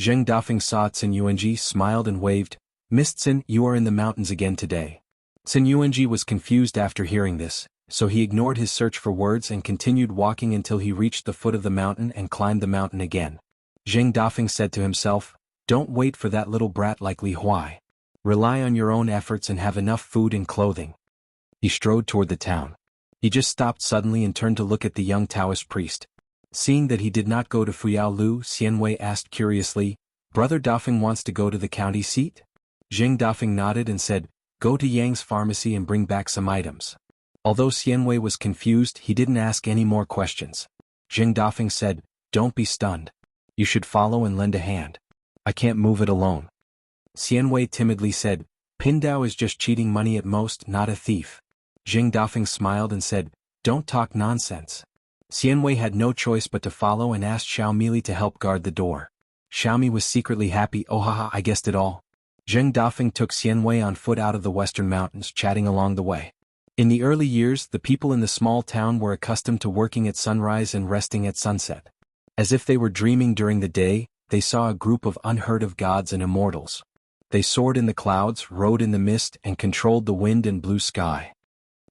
Speaker 1: Zheng Dafeng saw Cin Yuanji, smiled and waved, Miss Cin, you are in the mountains again today. Cin Yuanji was confused after hearing this, so he ignored his search for words and continued walking until he reached the foot of the mountain and climbed the mountain again. Zheng Dafeng said to himself, don't wait for that little brat like Li Huai. Rely on your own efforts and have enough food and clothing. He strode toward the town. He just stopped suddenly and turned to look at the young Taoist priest. Seeing that he did not go to Fuyao Lu, Xianwei asked curiously, Brother Dafeng wants to go to the county seat? Zheng Dafeng nodded and said, go to Yang's pharmacy and bring back some items. Although Xianwei was confused, he didn't ask any more questions. Zheng Dafeng said, don't be stunned. You should follow and lend a hand. I can't move it alone. Xianwei timidly said, Pindao is just cheating money at most, not a thief. Zheng Dafeng smiled and said, don't talk nonsense. Xianwei had no choice but to follow and asked Xiaomili to help guard the door. Xiaomi was secretly happy, oh haha, I guessed it all. Zheng Dafeng took Xianwei on foot out of the western mountains, chatting along the way. In the early years, the people in the small town were accustomed to working at sunrise and resting at sunset. As if they were dreaming during the day, they saw a group of unheard-of gods and immortals. They soared in the clouds, rode in the mist, and controlled the wind and blue sky.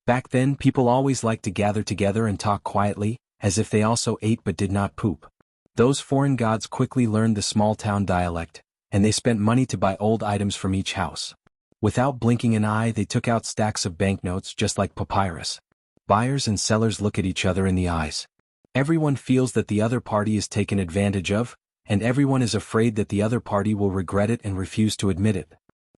Speaker 1: Back then, people always liked to gather together and talk quietly, as if they also ate but did not poop. Those foreign gods quickly learned the small-town dialect, and they spent money to buy old items from each house. Without blinking an eye, they took out stacks of banknotes just like papyrus. Buyers and sellers look at each other in the eyes. Everyone feels that the other party is taken advantage of, and everyone is afraid that the other party will regret it and refuse to admit it.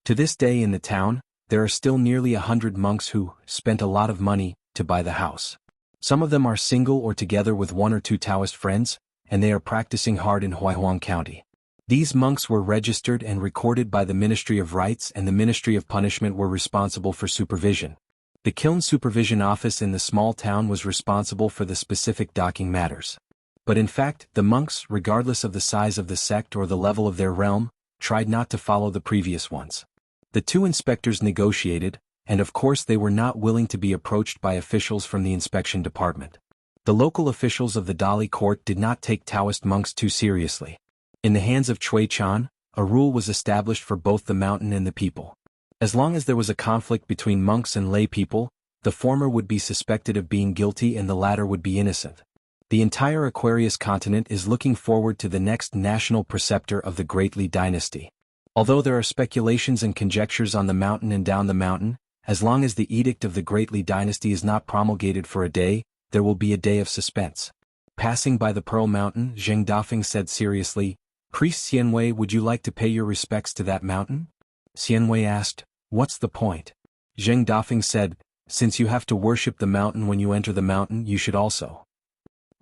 Speaker 1: To this day in the town, there are still nearly 100 monks who spent a lot of money to buy the house. Some of them are single or together with one or two Taoist friends, and they are practicing hard in Xuanhuan County. These monks were registered and recorded by the Ministry of Rights, and the Ministry of Punishment were responsible for supervision. The Kiln Supervision Office in the small town was responsible for the specific docking matters. But in fact, the monks, regardless of the size of the sect or the level of their realm, tried not to follow the previous ones. The two inspectors negotiated, and of course they were not willing to be approached by officials from the inspection department. The local officials of the Dali court did not take Taoist monks too seriously. In the hands of Cui Chan, a rule was established for both the mountain and the people. As long as there was a conflict between monks and lay people, the former would be suspected of being guilty and the latter would be innocent. The entire Aquarius continent is looking forward to the next national preceptor of the Great Li dynasty. Although there are speculations and conjectures on the mountain and down the mountain, as long as the edict of the Great Li dynasty is not promulgated for a day, there will be a day of suspense. Passing by the Pearl Mountain, Zheng Dafeng said seriously, Priest Xianwei, would you like to pay your respects to that mountain? Xianwei asked, what's the point? Zheng Dafeng said, since you have to worship the mountain when you enter the mountain, you should also.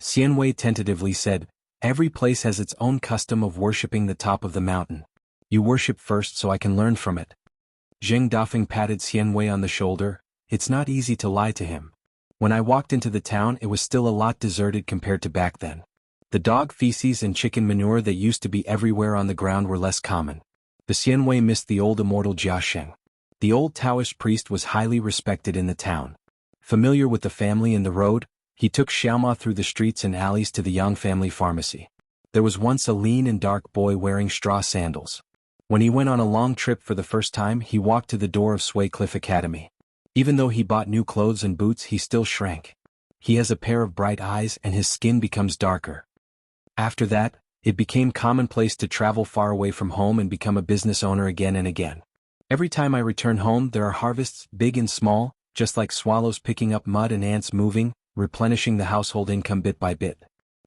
Speaker 1: Xianwei tentatively said, every place has its own custom of worshipping the top of the mountain. You worship first so I can learn from it. Zheng Dafeng patted Xianwei on the shoulder. It's not easy to lie to him. When I walked into the town, it was still a lot deserted compared to back then. The dog feces and chicken manure that used to be everywhere on the ground were less common. The Xianwei missed the old immortal Jiasheng. The old Taoist priest was highly respected in the town. Familiar with the family and the road, he took Xiaoma through the streets and alleys to the Yang family pharmacy. There was once a lean and dark boy wearing straw sandals. When he went on a long trip for the first time, he walked to the door of Sway Cliff Academy. Even though he bought new clothes and boots, he still shrank. He has a pair of bright eyes and his skin becomes darker. After that, it became commonplace to travel far away from home and become a business owner again and again. Every time I return home, there are harvests, big and small, just like swallows picking up mud and ants moving, replenishing the household income bit by bit.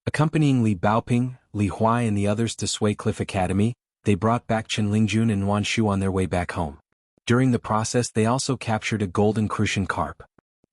Speaker 1: Accompanying Li Baoping, Li Huai and the others to Sway Cliff Academy, they brought back Chen Lingjun and Wan Shu on their way back home. During the process they also captured a golden crucian carp.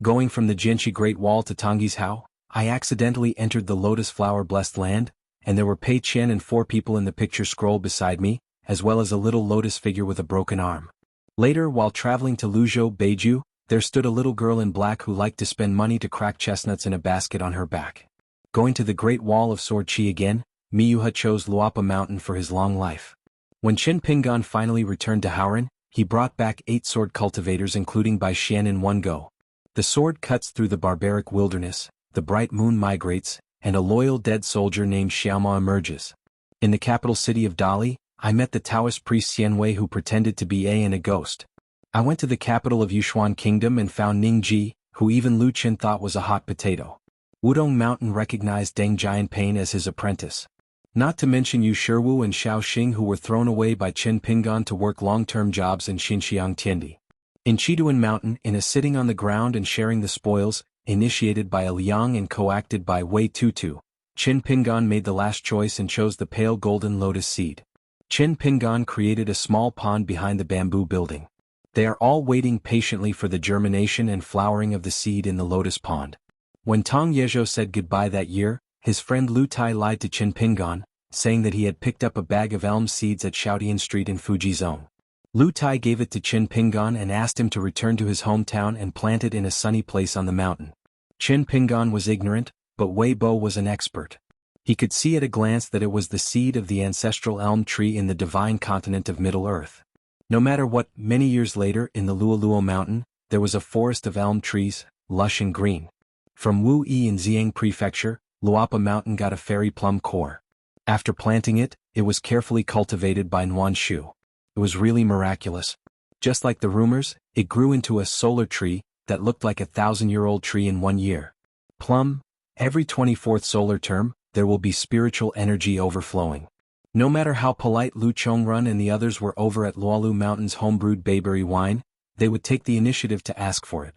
Speaker 1: Going from the Jianxi Great Wall to Tongyi's Hao, I accidentally entered the lotus flower-blessed land, and there were Pei Qian and 4 people in the picture scroll beside me, as well as a little lotus figure with a broken arm. Later, while traveling to Luzhou, Beiju, there stood a little girl in black who liked to spend money to crack chestnuts in a basket on her back. Going to the Great Wall of Sword Qi again, Miyuha chose Luapa Mountain for his long life. When Qin Pingan finally returned to Hauran, he brought back 8 sword cultivators including Bai Xian in one go. The sword cuts through the barbaric wilderness, the bright moon migrates, and a loyal dead soldier named Xiaoma emerges. In the capital city of Dali, I met the Taoist priest Xianwei who pretended to be a ghost. I went to the capital of Yuxuan Kingdom and found Ningji, who even Lu Qin thought was a hot potato. Wudong Mountain recognized Deng Jianpain as his apprentice. Not to mention Yu Shiwu and Xiao Xing who were thrown away by Qin Pingan to work long-term jobs in Xinxiang Tiendi. In Chiduan Mountain, in a sitting on the ground and sharing the spoils, initiated by a Liang and co-acted by Wei Tutu, Qin Pingan made the last choice and chose the pale golden lotus seed. Qin Pingan created a small pond behind the bamboo building. They are all waiting patiently for the germination and flowering of the seed in the lotus pond. When Tong Yezhou said goodbye that year, his friend Lu Tai lied to Qin Pingan, saying that he had picked up a bag of elm seeds at Shaotian Street in Fuji Zone. Lu Tai gave it to Qin Pingan and asked him to return to his hometown and plant it in a sunny place on the mountain. Qin Pingan was ignorant, but Wei Bo was an expert. He could see at a glance that it was the seed of the ancestral elm tree in the divine continent of Middle-earth. No matter what, many years later in the Luoluo Mountain, there was a forest of elm trees, lush and green. From Wu Yi in Xiang Prefecture, Luapa Mountain got a fairy plum core. After planting it, it was carefully cultivated by Nuan Shu. It was really miraculous. Just like the rumors, it grew into a solar tree that looked like a 1,000-year-old tree in 1 year. Plum, every 24th solar term, there will be spiritual energy overflowing. No matter how polite Lu Chongrun and the others were over at Lualu Mountain's homebrewed bayberry wine, they would take the initiative to ask for it.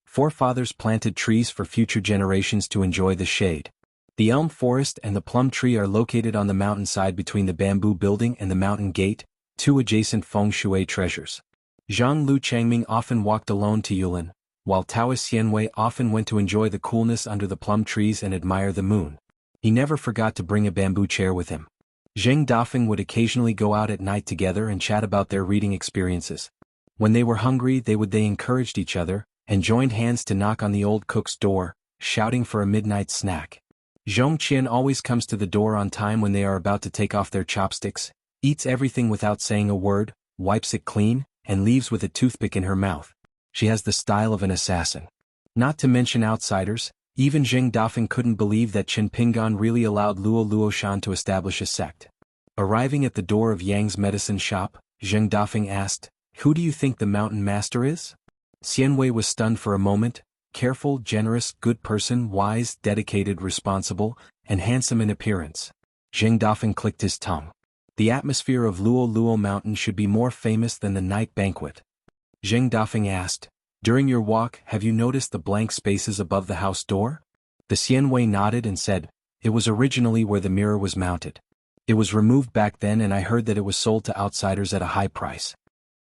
Speaker 1: Forefathers planted trees for future generations to enjoy the shade. The elm forest and the plum tree are located on the mountainside between the bamboo building and the mountain gate, 2 adjacent feng shui treasures. Zhang Lu Changming often walked alone to Yulin, while Taoist Xianwei often went to enjoy the coolness under the plum trees and admire the moon. He never forgot to bring a bamboo chair with him. Zheng Dafeng would occasionally go out at night together and chat about their reading experiences. When they were hungry they encouraged each other, and joined hands to knock on the old cook's door, shouting for a midnight snack. Zhong Qian always comes to the door on time when they are about to take off their chopsticks, eats everything without saying a word, wipes it clean, and leaves with a toothpick in her mouth. She has the style of an assassin. Not to mention outsiders, even Zheng Dafeng couldn't believe that Qin Pingan really allowed Luo Luoshan to establish a sect. Arriving at the door of Yang's medicine shop, Zheng Dafeng asked, "Who do you think the mountain master is?" Xianwei was stunned for a moment. Careful, generous, good person, wise, dedicated, responsible, and handsome in appearance. Zheng Dafeng clicked his tongue. The atmosphere of Luo Luo Mountain should be more famous than the night banquet. Zheng Dafeng asked, "During your walk, have you noticed the blank spaces above the house door?" The Xianwei nodded and said, "It was originally where the mirror was mounted. It was removed back then and I heard that it was sold to outsiders at a high price."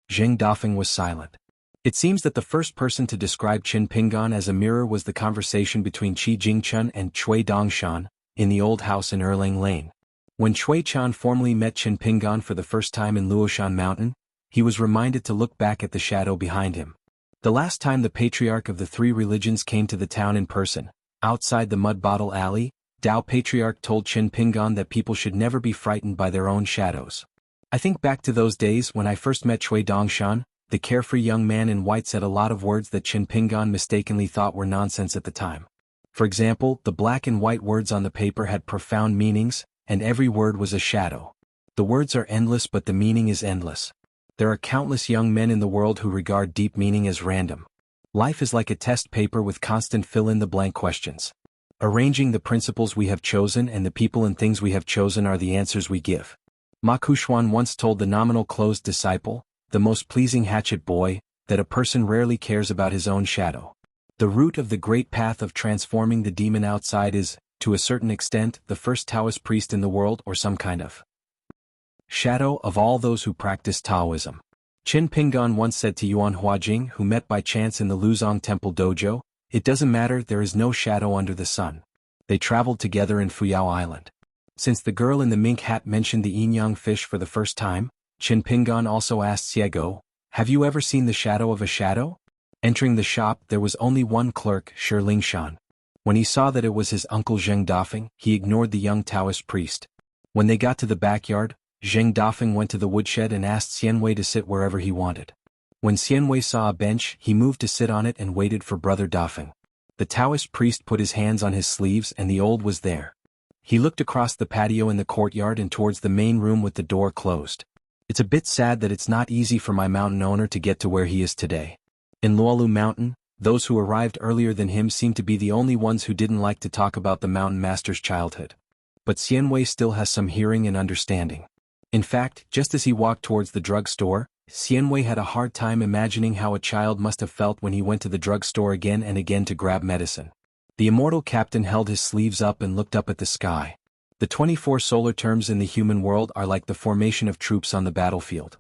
Speaker 1: Zheng Dafeng was silent. It seems that the first person to describe Qin Pingan as a mirror was the conversation between Qi Jingchun and Cui Dongshan, in the old house in Erlang Lane. When Cui Chan formally met Qin Pingan for the first time in Luoshan Mountain, he was reminded to look back at the shadow behind him. The last time the patriarch of the 3 religions came to the town in person, outside the Mud Bottle Alley, Dao Patriarch told Qin Pingan that people should never be frightened by their own shadows. I think back to those days when I first met Cui Dongshan. The carefree young man in white said a lot of words that Qin Pingan mistakenly thought were nonsense at the time. For example, the black and white words on the paper had profound meanings, and every word was a shadow. The words are endless but the meaning is endless. There are countless young men in the world who regard deep meaning as random. Life is like a test paper with constant fill-in-the-blank questions. Arranging the principles we have chosen and the people and things we have chosen are the answers we give. Ma Kuxuan once told the nominal closed disciple, the most pleasing hatchet boy, that a person rarely cares about his own shadow. The root of the great path of transforming the demon outside is, to a certain extent, the first Taoist priest in the world or some kind of shadow of all those who practice Taoism. Qin Pingan once said to Yuan Huajing, who met by chance in the Luzong Temple dojo, It doesn't matter, there is no shadow under the sun. They traveled together in Fuyao Island. Since the girl in the mink hat mentioned the yin-yang fish for the first time, Qin Pingan also asked Xiego, "Have you ever seen the shadow of a shadow?" Entering the shop, there was only one clerk, Shi Lingshan. When he saw that it was his uncle Zheng Dafeng, he ignored the young Taoist priest. When they got to the backyard, Zheng Dafeng went to the woodshed and asked Xianwei to sit wherever he wanted. When Xianwei saw a bench, he moved to sit on it and waited for brother Dafeng. The Taoist priest put his hands on his sleeves and the old was there. He looked across the patio in the courtyard and towards the main room with the door closed. It's a bit sad that it's not easy for my mountain owner to get to where he is today. In Luolu Mountain, those who arrived earlier than him seemed to be the only ones who didn't like to talk about the mountain master's childhood. But Xianwei still has some hearing and understanding. In fact, just as he walked towards the drugstore, Xianwei had a hard time imagining how a child must have felt when he went to the drugstore again and again to grab medicine. The immortal captain held his sleeves up and looked up at the sky. The 24 solar terms in the human world are like the formation of troops on the battlefield.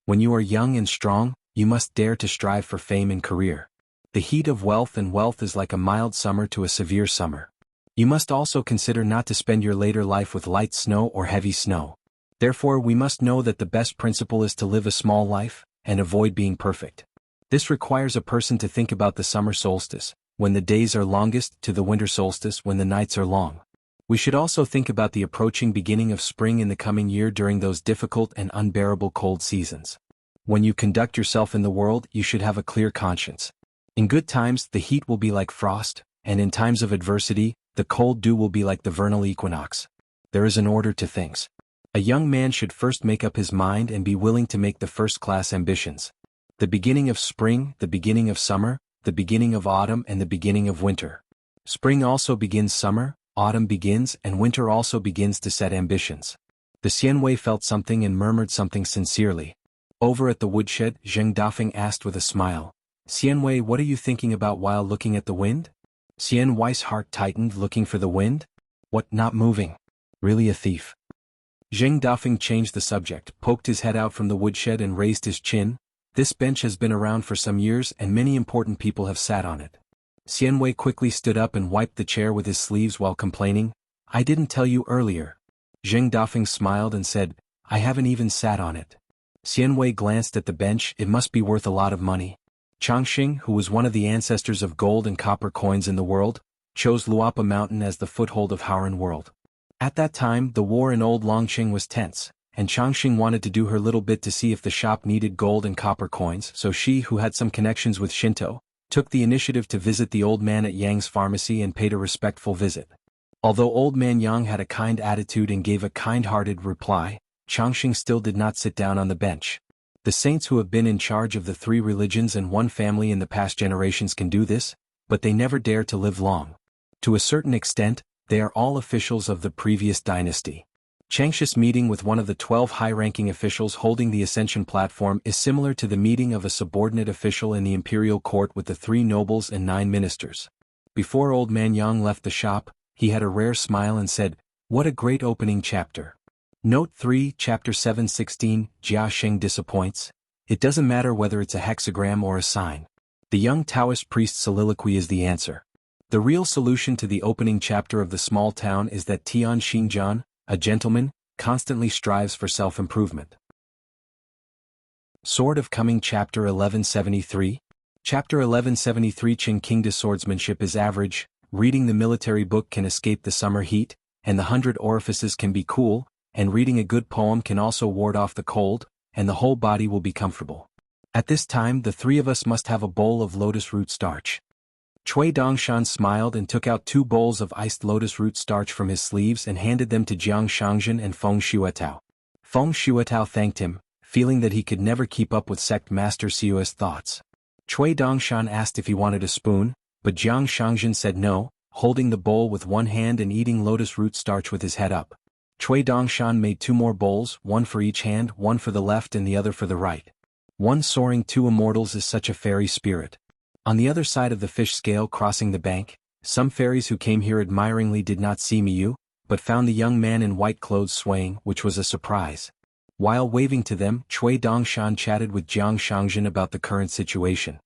Speaker 1: When you are young and strong, you must dare to strive for fame and career. The heat of wealth and wealth is like a mild summer to a severe summer. You must also consider not to spend your later life with light snow or heavy snow. Therefore we must know that the best principle is to live a small life, and avoid being perfect. This requires a person to think about the summer solstice, when the days are longest, to the winter solstice when the nights are long. We should also think about the approaching beginning of spring in the coming year during those difficult and unbearable cold seasons. When you conduct yourself in the world, you should have a clear conscience. In good times, the heat will be like frost, and in times of adversity, the cold dew will be like the vernal equinox. There is an order to things. A young man should first make up his mind and be willing to make the first-class ambitions. The beginning of spring, the beginning of summer, the beginning of autumn and the beginning of winter. Spring also begins summer, autumn begins and winter also begins to set ambitions. The Xianwei felt something and murmured something sincerely. Over at the woodshed, Zheng Dafeng asked with a smile, "Xianwei, what are you thinking about while looking at the wind?" Xianwei's heart tightened, looking for the wind? What, not moving? Really a thief? Zheng Dafeng changed the subject, poked his head out from the woodshed and raised his chin. "This bench has been around for some years and many important people have sat on it." Xianwei quickly stood up and wiped the chair with his sleeves while complaining, "I didn't tell you earlier." Zheng Dafeng smiled and said, "I haven't even sat on it." Xianwei glanced at the bench. "It must be worth a lot of money." Changxing, who was one of the ancestors of gold and copper coins in the world, chose Luapa Mountain as the foothold of Howran world. At that time, the war in Old Longqing was tense, and Changxing wanted to do her little bit to see if the shop needed gold and copper coins, so she, who had some connections with Shinto, took the initiative to visit the old man at Yang's pharmacy and paid a respectful visit. Although old man Yang had a kind attitude and gave a kind-hearted reply, Changxing still did not sit down on the bench. The saints who have been in charge of the 3 religions and 1 family in the past generations can do this, but they never dare to live long. To a certain extent, they are all officials of the previous dynasty. Changxi's meeting with one of the 12 high-ranking officials holding the ascension platform is similar to the meeting of a subordinate official in the imperial court with the 3 nobles and 9 ministers. Before old man Yang left the shop, he had a rare smile and said, "What a great opening chapter." Note 3, Chapter 7:16, Jia Sheng disappoints. It doesn't matter whether it's a hexagram or a sign. The young Taoist priest's soliloquy is the answer. The real solution to the opening chapter of the small town is that Tian Xinjian, a gentleman, constantly strives for self-improvement. Sword of Coming Chapter 1173. Chapter 1173 Qin Qingda swordsmanship is average, reading the military book can escape the summer heat, and the 100 orifices can be cool, and reading a good poem can also ward off the cold, and the whole body will be comfortable. At this time the 3 of us must have a bowl of lotus root starch. Cui Dongshan smiled and took out 2 bowls of iced lotus root starch from his sleeves and handed them to Jiang Shangzhen and Feng Shuetao. Feng Shuetao thanked him, feeling that he could never keep up with sect master Xiu's thoughts. Cui Dongshan asked if he wanted a spoon, but Jiang Shangzhen said no, holding the bowl with one hand and eating lotus root starch with his head up. Cui Dongshan made 2 more bowls, one for each hand, one for the left and the other for the right. One soaring 2 immortals is such a fairy spirit. On the other side of the fish scale crossing the bank, some fairies who came here admiringly did not see Miyu, but found the young man in white clothes swaying, which was a surprise. While waving to them, Cui Dongshan chatted with Jiang Shangzhen about the current situation.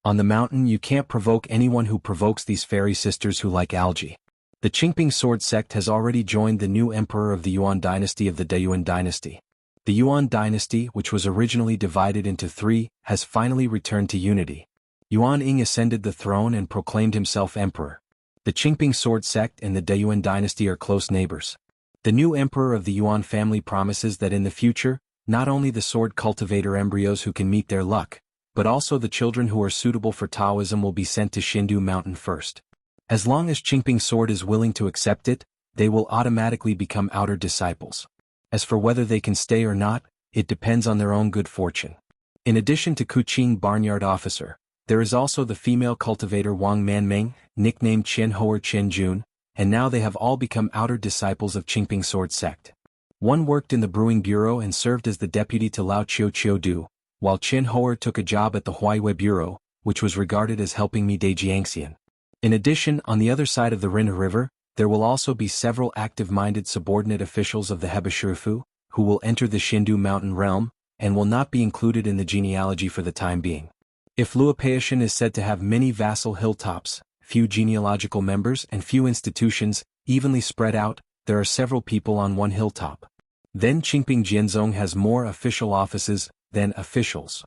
Speaker 1: On the mountain you can't provoke anyone who provokes these fairy sisters who like algae. The Qingping sword sect has already joined the new emperor of the Yuan dynasty of the Deyuan dynasty. The Yuan dynasty, which was originally divided into three, has finally returned to unity. Yuan Ying ascended the throne and proclaimed himself emperor. The Qingping sword sect and the Deyuan dynasty are close neighbors. The new emperor of the Yuan family promises that in the future, not only the sword cultivator embryos who can meet their luck, but also the children who are suitable for Taoism will be sent to Xindu Mountain first. As long as Qingping sword is willing to accept it, they will automatically become outer disciples. As for whether they can stay or not, it depends on their own good fortune. In addition to Kuqing barnyard officer, there is also the female cultivator Wang Manming, nicknamed Qianhu or Qianjun, and now they have all become outer disciples of Qingping sword sect. One worked in the brewing bureau and served as the deputy to Lao Qiu Du, while Qianhu took a job at the Huaiyue bureau, which was regarded as helping Midai Jiangxian. In addition, on the other side of the Rin River, there will also be several active-minded subordinate officials of the Hebeshifu, who will enter the Xindu mountain realm, and will not be included in the genealogy for the time being. If Luopeishan is said to have many vassal hilltops, few genealogical members and few institutions, evenly spread out, there are several people on one hilltop. Then Qingping Jianzong has more official offices than officials.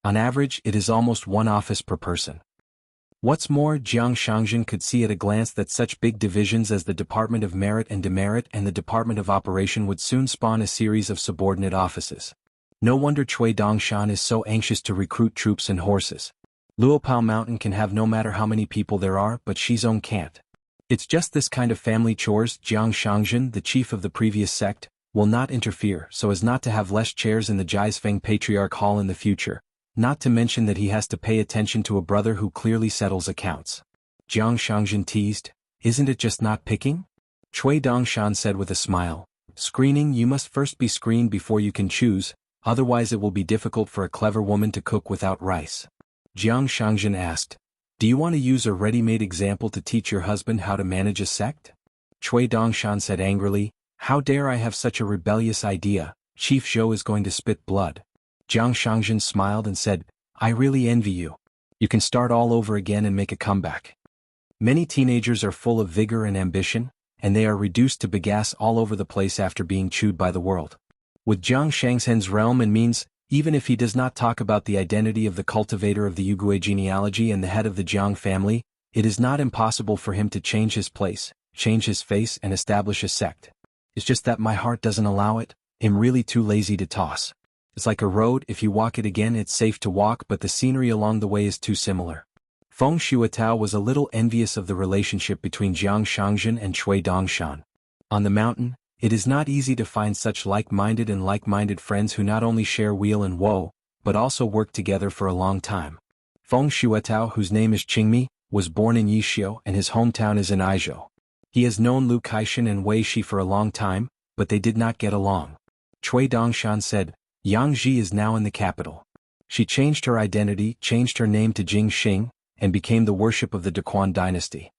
Speaker 1: On average, it is almost one office per person. What's more, Jiang Shangzhen could see at a glance that such big divisions as the Department of Merit and Demerit and the Department of Operation would soon spawn a series of subordinate offices. No wonder Cui Dongshan is so anxious to recruit troops and horses. Luopao Mountain can have no matter how many people there are, but Shizong can't. It's just this kind of family chores. Jiang Shangzhen, the chief of the previous sect, will not interfere so as not to have less chairs in the Jiaisfeng Patriarch Hall in the future. Not to mention that he has to pay attention to a brother who clearly settles accounts. Jiang Shangzhen teased, "Isn't it just not picking?" Cui Dongshan said with a smile, "Screening, you must first be screened before you can choose, otherwise it will be difficult for a clever woman to cook without rice." Jiang Shangzhen asked, "Do you want to use a ready-made example to teach your husband how to manage a sect?" Cui Dongshan said angrily, "How dare I have such a rebellious idea? Chief Zhou is going to spit blood." Jiang Shangzhen smiled and said, "I really envy you. You can start all over again and make a comeback." Many teenagers are full of vigor and ambition, and they are reduced to bagasse all over the place after being chewed by the world. With Jiang Shangzhen's realm and means, even if he does not talk about the identity of the cultivator of the Yugui genealogy and the head of the Jiang family, it is not impossible for him to change his place, change his face and establish a sect. It's just that my heart doesn't allow it. I'm really too lazy to toss. It's like a road, if you walk it again it's safe to walk, but the scenery along the way is too similar. Feng Shuatao was a little envious of the relationship between Jiang Shangzhen and Cui Dongshan. On the mountain, it is not easy to find such like-minded friends who not only share weal and woe, but also work together for a long time. Feng Shuatao, whose name is Qingmi, was born in Yixiu and his hometown is in Aizhou. He has known Lu Kaishan and Wei Shi for a long time, but they did not get along. Cui Dongshan said, "Yangji is now in the capital. She changed her identity, changed her name to Jingxing, and became the worship of the Dequan dynasty."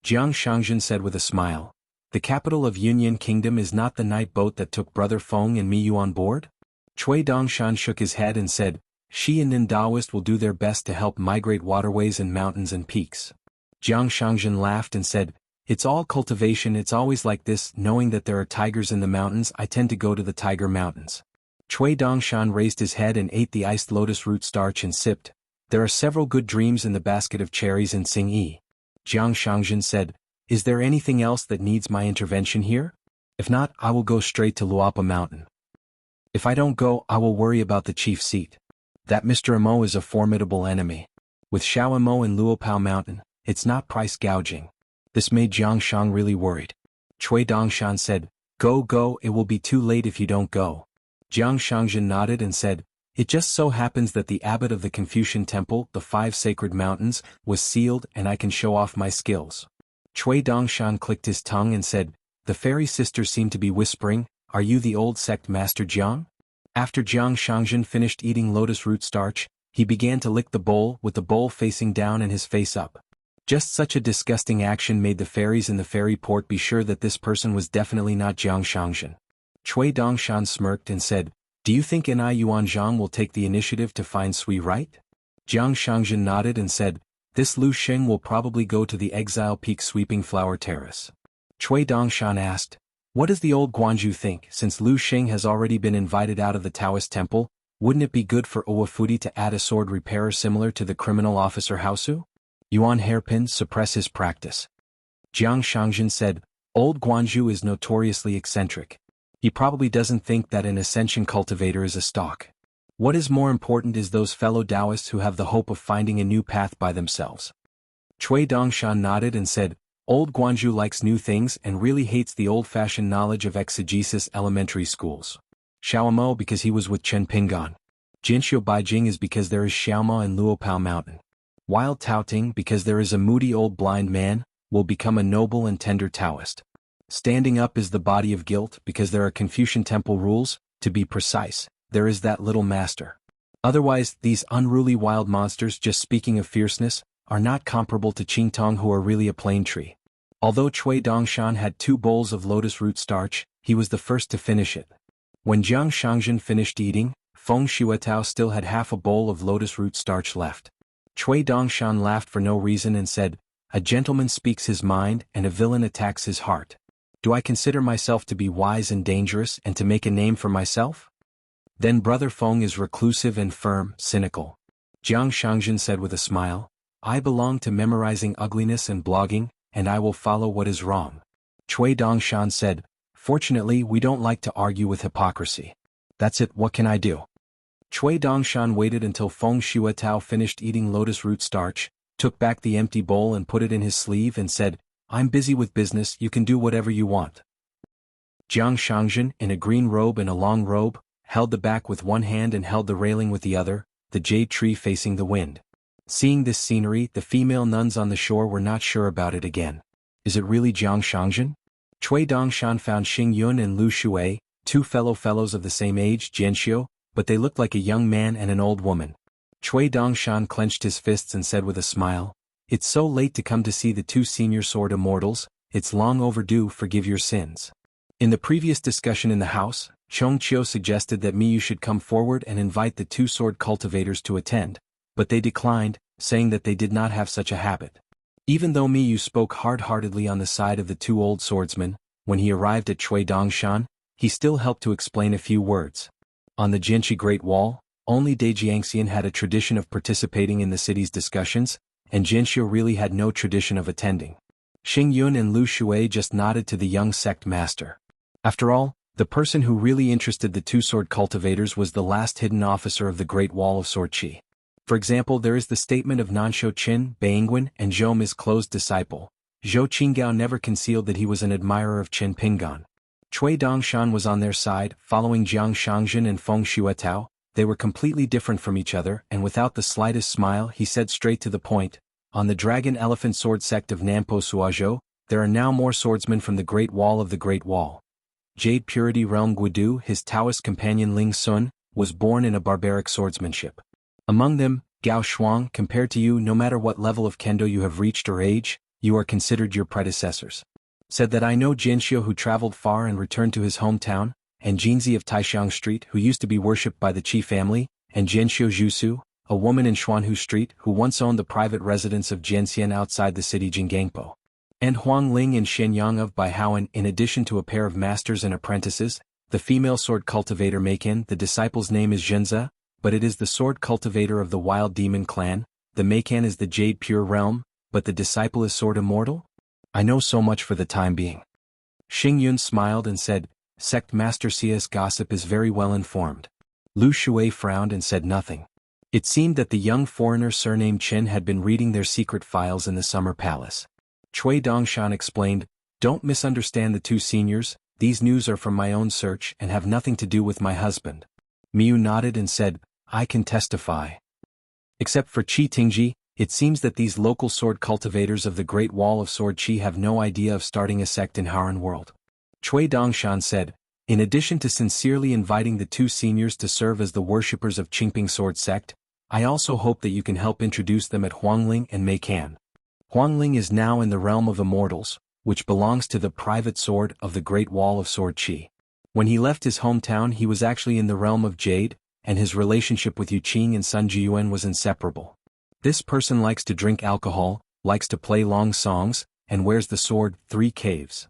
Speaker 1: Jiang Shangzhen said with a smile, "The capital of Yunyan Kingdom is not the night boat that took Brother Feng and Miyu on board?" Cui Dongshan shook his head and said, "She and Nin Daoist will do their best to help migrate waterways and mountains and peaks." Jiang Shangzhen laughed and said, "It's all cultivation, it's always like this, knowing that there are tigers in the mountains I tend to go to the Tiger Mountains." Cui Dongshan raised his head and ate the iced lotus root starch and sipped, "There are several good dreams in the basket of cherries in Xingyi." Jiang Shangzhen said, "Is there anything else that needs my intervention here? If not, I will go straight to Luapa Mountain. If I don't go, I will worry about the chief seat. That Mr. Imo is a formidable enemy. With Xiao Imo and Luopao Mountain, it's not price gouging." This made Jiang Shang really worried. Cui Dongshan said, Go, it will be too late if you don't go." Jiang Shangzhen nodded and said, "It just so happens that the abbot of the Confucian Temple, the 5 sacred mountains, was sealed and I can show off my skills." Cui Dongshan clicked his tongue and said, "The fairy sisters seem to be whispering, are you the old sect master Jiang?" After Jiang Shangzhen finished eating lotus root starch, he began to lick the bowl with the bowl facing down and his face up. Just such a disgusting action made the fairies in the fairy port be sure that this person was definitely not Jiang Shangzhen. Cui Dongshan smirked and said, "Do you think Ni Yuanzhang will take the initiative to find Sui right?" Xianxia nodded and said, "This Lu Xing will probably go to the Exile Peak Sweeping Flower Terrace." Cui Dongshan asked, "What does the old Guanju think? Since Lu Xing has already been invited out of the Taoist temple, wouldn't it be good for Owafuti to add a sword repairer similar to the criminal officer Haosu? Yuan hairpin suppress his practice." Jiang Shangjin said, "Old Guanju is notoriously eccentric. He probably doesn't think that an ascension cultivator is a stock. What is more important is those fellow Taoists who have the hope of finding a new path by themselves." Cui Dongshan nodded and said, "Old Guanju likes new things and really hates the old-fashioned knowledge of exegesis elementary schools. Xiaomo because he was with Chen Pingan. Jinxiu Beijing is because there is Xiaomo and Luopao Mountain. Wild Taoting because there is a moody old blind man, will become a noble and tender Taoist. Standing up is the body of guilt because there are Confucian temple rules, to be precise, there is that little master. Otherwise, these unruly wild monsters, just speaking of fierceness, are not comparable to Qingtong, who are really a plain tree." Although Cui Dongshan had 2 bowls of lotus root starch, he was the first to finish it. When Jiang Shangjin finished eating, Feng Shuetao still had half a bowl of lotus root starch left. Cui Dongshan laughed for no reason and said, "A gentleman speaks his mind and a villain attacks his heart. Do I consider myself to be wise and dangerous and to make a name for myself? Then Brother Feng is reclusive and firm, cynical." Jiang Shangjin said with a smile, "I belong to memorizing ugliness and blogging, and I will follow what is wrong." Cui Dongshan said, "Fortunately we don't like to argue with hypocrisy. That's it, what can I do?" Cui Dongshan waited until Feng Shuetao finished eating lotus root starch, took back the empty bowl and put it in his sleeve and said, "I'm busy with business, you can do whatever you want." Jiang Shangjin, in a green robe and a long robe, held the back with one hand and held the railing with the other, the jade tree facing the wind. Seeing this scenery, the female nuns on the shore were not sure about it again. Is it really Jiang Shangjin? Cui Dongshan found Xing Yun and Lu Shui, 2 fellows of the same age, Jianxiu, but they looked like a young man and an old woman. Cui Dongshan clenched his fists and said with a smile, "It's so late to come to see the 2 senior sword immortals, it's long overdue, forgive your sins." In the previous discussion in the house, Chongqiu suggested that Miyu should come forward and invite the 2 sword cultivators to attend, but they declined, saying that they did not have such a habit. Even though Miyu spoke hard-heartedly on the side of the 2 old swordsmen, when he arrived at Cui Dongshan, he still helped to explain a few words. On the Jinshi Great Wall, only Dajiangxian had a tradition of participating in the city's discussions, and Jianxiu really had no tradition of attending. Xing Yun and Lu Shui just nodded to the young sect master. After all, the person who really interested the 2 sword cultivators was the last hidden officer of the Great Wall of Sword Qi. For example, there is the statement of Nansho Qin, Beingwen, and Zhou Mi's close disciple. Zhou Qingao never concealed that he was an admirer of Chen Pingan. Cui Dongshan was on their side, following Jiang Shangjin and Feng Shuetao. They were completely different from each other, and without the slightest smile he said straight to the point, "On the Dragon Elephant Sword sect of Nampo Suazhou, there are now more swordsmen from the Great Wall of the Great Wall. Jade Purity Realm Guidu, his Taoist companion Ling Sun, was born in a barbaric swordsmanship. Among them, Gao Shuang, compared to you, no matter what level of kendo you have reached or age, you are considered your predecessors. Said that I know Jianxiu, who traveled far and returned to his hometown, and Jinzi of Taishiang Street, who used to be worshipped by the Qi family, and Jianxiu Zhusu, a woman in Xuanhu Street who once owned the private residence of Jianxian outside the city Jingangpo. And Huang Ling and Shenyang of Baihaoan, in addition to a pair of masters and apprentices, the female sword cultivator Meikan, the disciple's name is Zhenze, but it is the sword cultivator of the Wild Demon clan, the Meikan is the Jade Pure Realm, but the disciple is Sword Immortal? I know so much for the time being." Xing Yun smiled and said, "Sect Master CS gossip is very well informed." Lu Shui frowned and said nothing. It seemed that the young foreigner surnamed Chen had been reading their secret files in the summer palace. Cui Dongshan explained, "Don't misunderstand the 2 seniors, these news are from my own search and have nothing to do with my husband." Miyu nodded and said, "I can testify." Except for Qi Tingji, it seems that these local sword cultivators of the Great Wall of Sword Qi have no idea of starting a sect in Haran World. Cui Dongshan said, "In addition to sincerely inviting the 2 seniors to serve as the worshippers of Qingping Sword Sect, I also hope that you can help introduce them at Huangling and Meikan. Huangling is now in the realm of immortals, which belongs to the private sword of the Great Wall of Sword Qi. When he left his hometown he was actually in the realm of Jade, and his relationship with Yu Qing and Sun Jiyuan was inseparable. This person likes to drink alcohol, likes to play long songs, and wears the sword, 3 caves.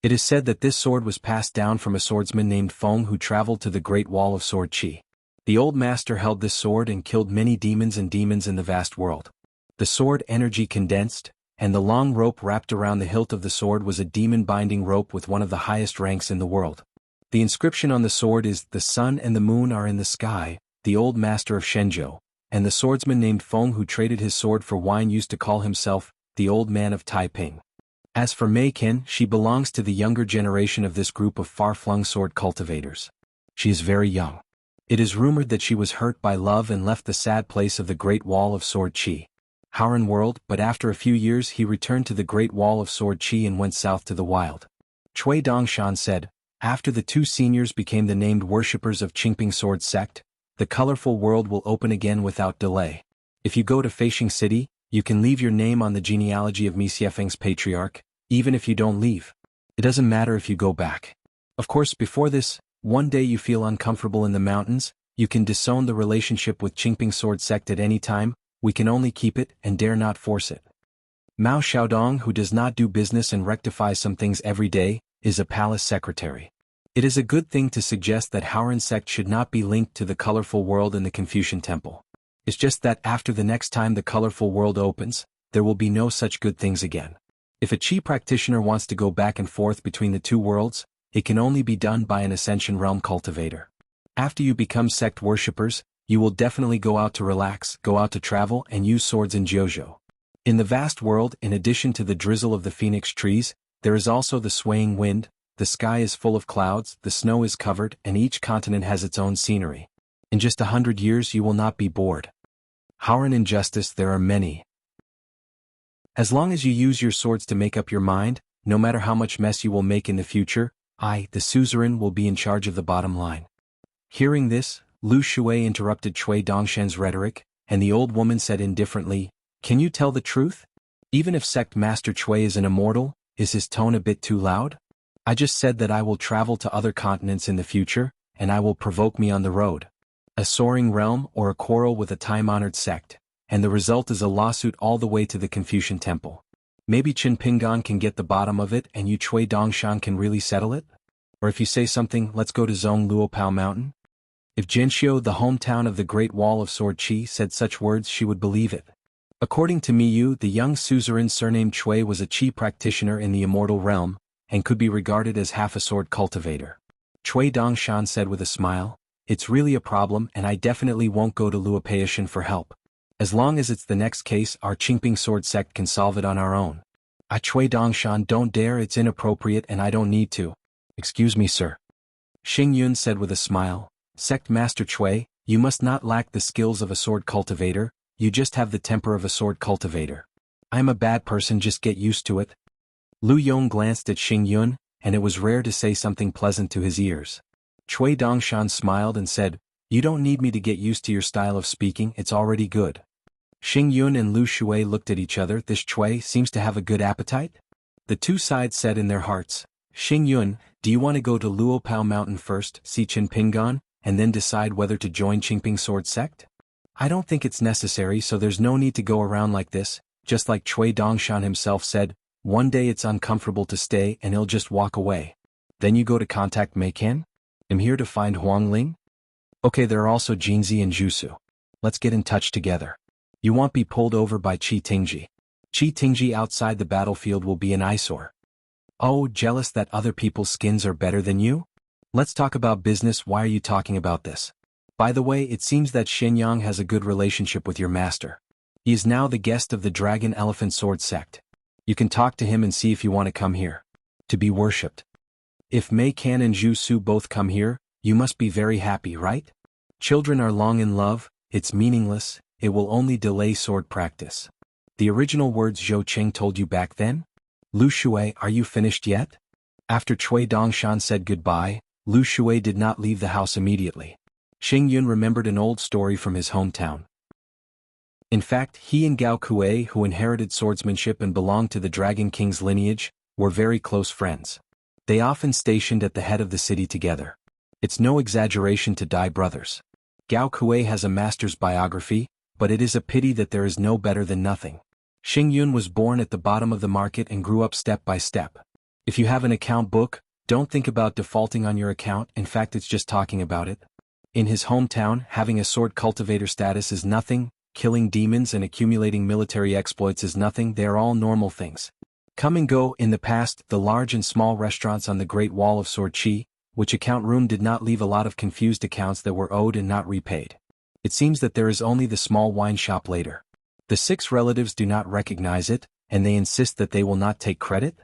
Speaker 1: It is said that this sword was passed down from a swordsman named Feng who traveled to the Great Wall of Sword Qi. The old master held this sword and killed many demons in the vast world. The sword energy condensed, and the long rope wrapped around the hilt of the sword was a demon-binding rope with one of the highest ranks in the world. The inscription on the sword is, "The sun and the moon are in the sky," the old master of Shenzhou, and the swordsman named Feng who traded his sword for wine used to call himself, the old man of Taiping. As for Mei Qin, she belongs to the younger generation of this group of far-flung sword cultivators. She is very young. It is rumored that she was hurt by love and left the sad place of the Great Wall of Sword Qi, World, but after a few years he returned to the Great Wall of Sword Qi and went south to the wild. Cui Dongshan said, after the 2 seniors became the named worshippers of Qingping Sword Sect, the colorful world will open again without delay. If you go to Feishing City, you can leave your name on the genealogy of Xiefeng's patriarch, even if you don't leave. It doesn't matter if you go back. Of course, before this, one day you feel uncomfortable in the mountains, you can disown the relationship with Qingping Sword Sect at any time, we can only keep it and dare not force it. Mao Xiaodong, who does not do business and rectifies some things every day, is a palace secretary. It is a good thing to suggest that Haoran sect should not be linked to the colorful world in the Confucian temple. It's just that after the next time the colorful world opens, there will be no such good things again. If a Qi practitioner wants to go back and forth between the 2 worlds, it can only be done by an Ascension Realm cultivator. After you become sect worshippers, you will definitely go out to relax, go out to travel and use swords in Jiuzhou. In the vast world, in addition to the drizzle of the phoenix trees, there is also the swaying wind, the sky is full of clouds, the snow is covered, and each continent has its own scenery. In just 100 years you will not be bored. Haoran injustice there are many. As long as you use your swords to make up your mind, no matter how much mess you will make in the future, I, the suzerain, will be in charge of the bottom line. Hearing this, Lu Shui interrupted Cui Dongshan's rhetoric, and the old woman said indifferently, "Can you tell the truth? Even if Sect Master Cui is an immortal, is his tone a bit too loud? I just said that I will travel to other continents in the future, and I will provoke me on the road. A soaring realm or a quarrel with a time-honored sect, and the result is a lawsuit all the way to the Confucian temple. Maybe Qin Pingan can get the bottom of it and you Cui Dongshan can really settle it? Or if you say something, let's go to Zhong Luopao Mountain?" If Jianxiu, the hometown of the Great Wall of Sword Qi, said such words, she would believe it. According to Miyu, the young suzerain surnamed Cui was a Qi practitioner in the immortal realm, and could be regarded as half a sword cultivator. Cui Dongshan said with a smile, "It's really a problem and I definitely won't go to Luopeishan for help. As long as it's the next case, our Qingping sword sect can solve it on our own. I Cui Dongshan don't dare, it's inappropriate and I don't need to." "Excuse me, sir." Xingyun said with a smile, "Sect Master Cui, you must not lack the skills of a sword cultivator, you just have the temper of a sword cultivator. I'm a bad person, just get used to it." Lu Yong glanced at Xingyun, and it was rare to say something pleasant to his ears. Cui Dongshan smiled and said, "You don't need me to get used to your style of speaking, it's already good." Xingyun and Lu Shui looked at each other. This Cui seems to have a good appetite? The 2 sides said in their hearts, "Xingyun, do you want to go to Luopao Mountain first, see Qin Pingan, and then decide whether to join Qingping Sword Sect?" "I don't think it's necessary, so there's no need to go around like this," just like Cui Dongshan himself said, "One day it's uncomfortable to stay and he'll just walk away. Then you go to contact Mei Qian? I'm here to find Huang Ling? Okay, there are also Jingzi and Jusu. Let's get in touch together. You won't be pulled over by Qi Tingji. Qi Tingji outside the battlefield will be an eyesore. Oh, jealous that other people's skins are better than you? Let's talk about business. Why are you talking about this? By the way, it seems that Shenyang has a good relationship with your master. He is now the guest of the Dragon Elephant Sword Sect. You can talk to him and see if you want to come here. To be worshipped. If Mei Qian and Zhu Su both come here, you must be very happy, right? Children are long in love, it's meaningless, it will only delay sword practice. The original words Zhou Qing told you back then? Lu Shui, are you finished yet? After Cui Dongshan said goodbye, Lu Shui did not leave the house immediately. Xingyun remembered an old story from his hometown. In fact, he and Gao Kuei, who inherited swordsmanship and belonged to the Dragon King's lineage, were very close friends. They often stationed at the head of the city together. It's no exaggeration to die brothers. Gao Kuei has a master's biography, but it is a pity that there is no better than nothing. Xingyun was born at the bottom of the market and grew up step by step. If you have an account book, don't think about defaulting on your account, in fact it's just talking about it. In his hometown, having a sword cultivator status is nothing, killing demons and accumulating military exploits is nothing, they are all normal things. Come and go. In the past, the large and small restaurants on the Great Wall of Swordchi, which account room did not leave a lot of confused accounts that were owed and not repaid. It seems that there is only the small wine shop later. The 6 relatives do not recognize it, and they insist that they will not take credit.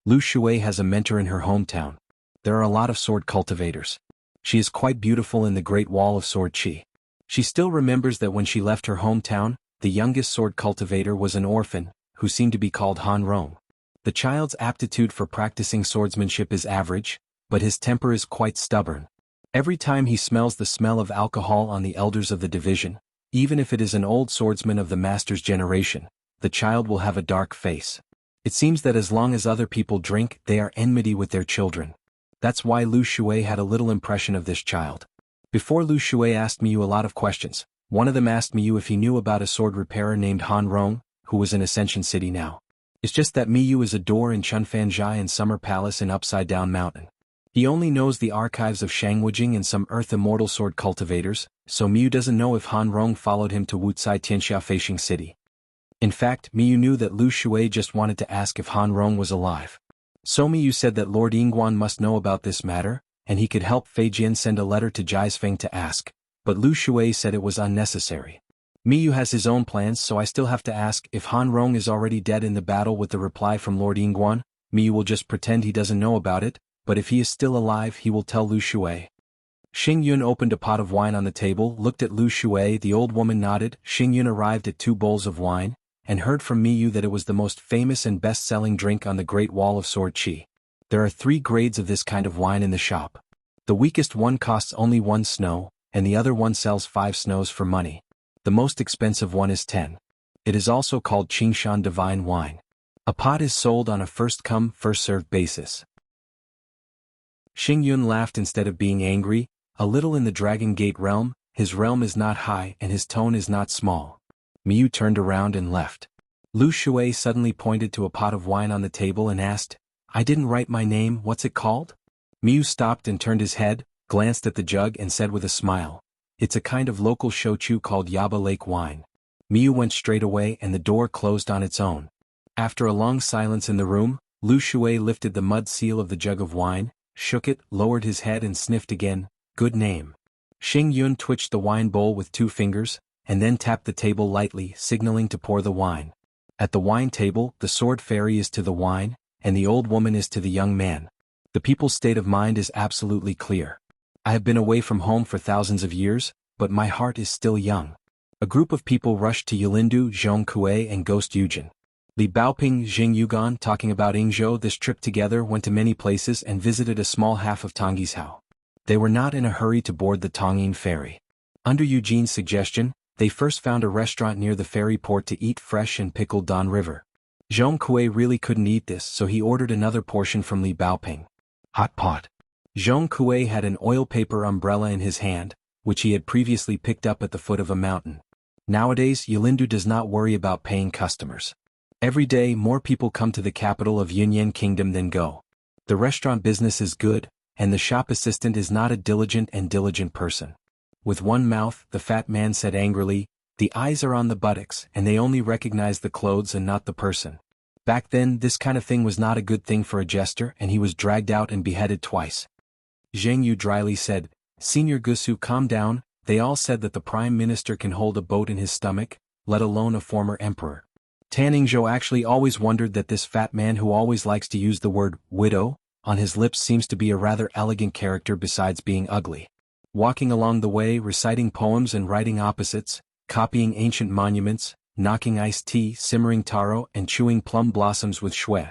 Speaker 1: Lu Shui has a mentor in her hometown. There are a lot of sword cultivators. She is quite beautiful in the Great Wall of Swordchi. She still remembers that when she left her hometown, the youngest sword cultivator was an orphan, who seemed to be called Han Rong. The child's aptitude for practicing swordsmanship is average, but his temper is quite stubborn. Every time he smells the smell of alcohol on the elders of the division, even if it is an old swordsman of the master's generation, the child will have a dark face. It seems that as long as other people drink, they are enmity with their children. That's why Lu Shui had a little impression of this child. Before Lu Shui asked Miyu a lot of questions. One of them asked Miyu if he knew about a sword repairer named Han Rong, who was in Ascension City now. It's just that Miyu is a door in Chunfanzhai and Summer Palace in Upside Down Mountain. He only knows the archives of Shangwujing and some Earth Immortal sword cultivators, so Miyu doesn't know if Han Rong followed him to Wuxia Tianxia Feishing City. In fact, Miyu knew that Lu Shui just wanted to ask if Han Rong was alive. So Miyu said that Lord Yingguan must know about this matter, and he could help Fei Jian send a letter to Jiaisfeng to ask, but Lu Shui said it was unnecessary. Miyu has his own plans, so I still have to ask if Han Rong is already dead in the battle. With the reply from Lord Yingguan, Miyu will just pretend he doesn't know about it, but if he is still alive he will tell Lu Shui. Xingyun opened a pot of wine on the table, looked at Lu Shui. The old woman nodded. Xingyun arrived at 2 bowls of wine, and heard from Miyu that it was the most famous and best-selling drink on the Great Wall of Swordchi. There are 3 grades of this kind of wine in the shop. The weakest one costs only 1 snow, and the other one sells 5 snows for money. The most expensive one is 10. It is also called Qingshan Divine Wine. A pot is sold on a first-come, first-served basis. Xingyun laughed instead of being angry. A little in the Dragon Gate realm, his realm is not high and his tone is not small. Miyu turned around and left. Lu Shui suddenly pointed to a pot of wine on the table and asked, "I didn't write my name, what's it called?" Miyu stopped and turned his head, glanced at the jug and said with a smile, "It's a kind of local shochu called Yaba Lake wine." Miyu went straight away and the door closed on its own. After a long silence in the room, Lu Shui lifted the mud seal of the jug of wine, shook it, lowered his head and sniffed again. "Good name." Xingyun twitched the wine bowl with 2 fingers, and then tapped the table lightly, signaling to pour the wine. At the wine table, the sword fairy is to the wine, and the old woman is to the young man. The people's state of mind is absolutely clear. I have been away from home for thousands of years, but my heart is still young. A group of people rushed to Yilindu, Zhongkue and Ghost Yujin. Li Baoping, Jing Yugan talking about Ingzhou. This trip together went to many places and visited a small half of Tongyi's Hao. They were not in a hurry to board the Tongyin ferry. Under Eugene's suggestion, they first found a restaurant near the ferry port to eat fresh and pickled Don River. Zhongkue really couldn't eat this, so he ordered another portion from Li Baoping. Hot pot. Zhongkue had an oil paper umbrella in his hand, which he had previously picked up at the foot of a mountain. Nowadays, Yilindu does not worry about paying customers. Every day more people come to the capital of Yunyan Kingdom than go. The restaurant business is good, and the shop assistant is not a diligent person. With one mouth, the fat man said angrily, "The eyes are on the buttocks and they only recognize the clothes and not the person." Back then, this kind of thing was not a good thing for a jester and he was dragged out and beheaded twice. Zheng Yu dryly said, "Senior Gusu, calm down. They all said that the prime minister can hold a boat in his stomach, let alone a former emperor." Tan Ningzhou actually always wondered that this fat man who always likes to use the word widow on his lips seems to be a rather elegant character besides being ugly. Walking along the way, reciting poems and writing opposites, copying ancient monuments, knocking iced tea, simmering taro, and chewing plum blossoms with shui.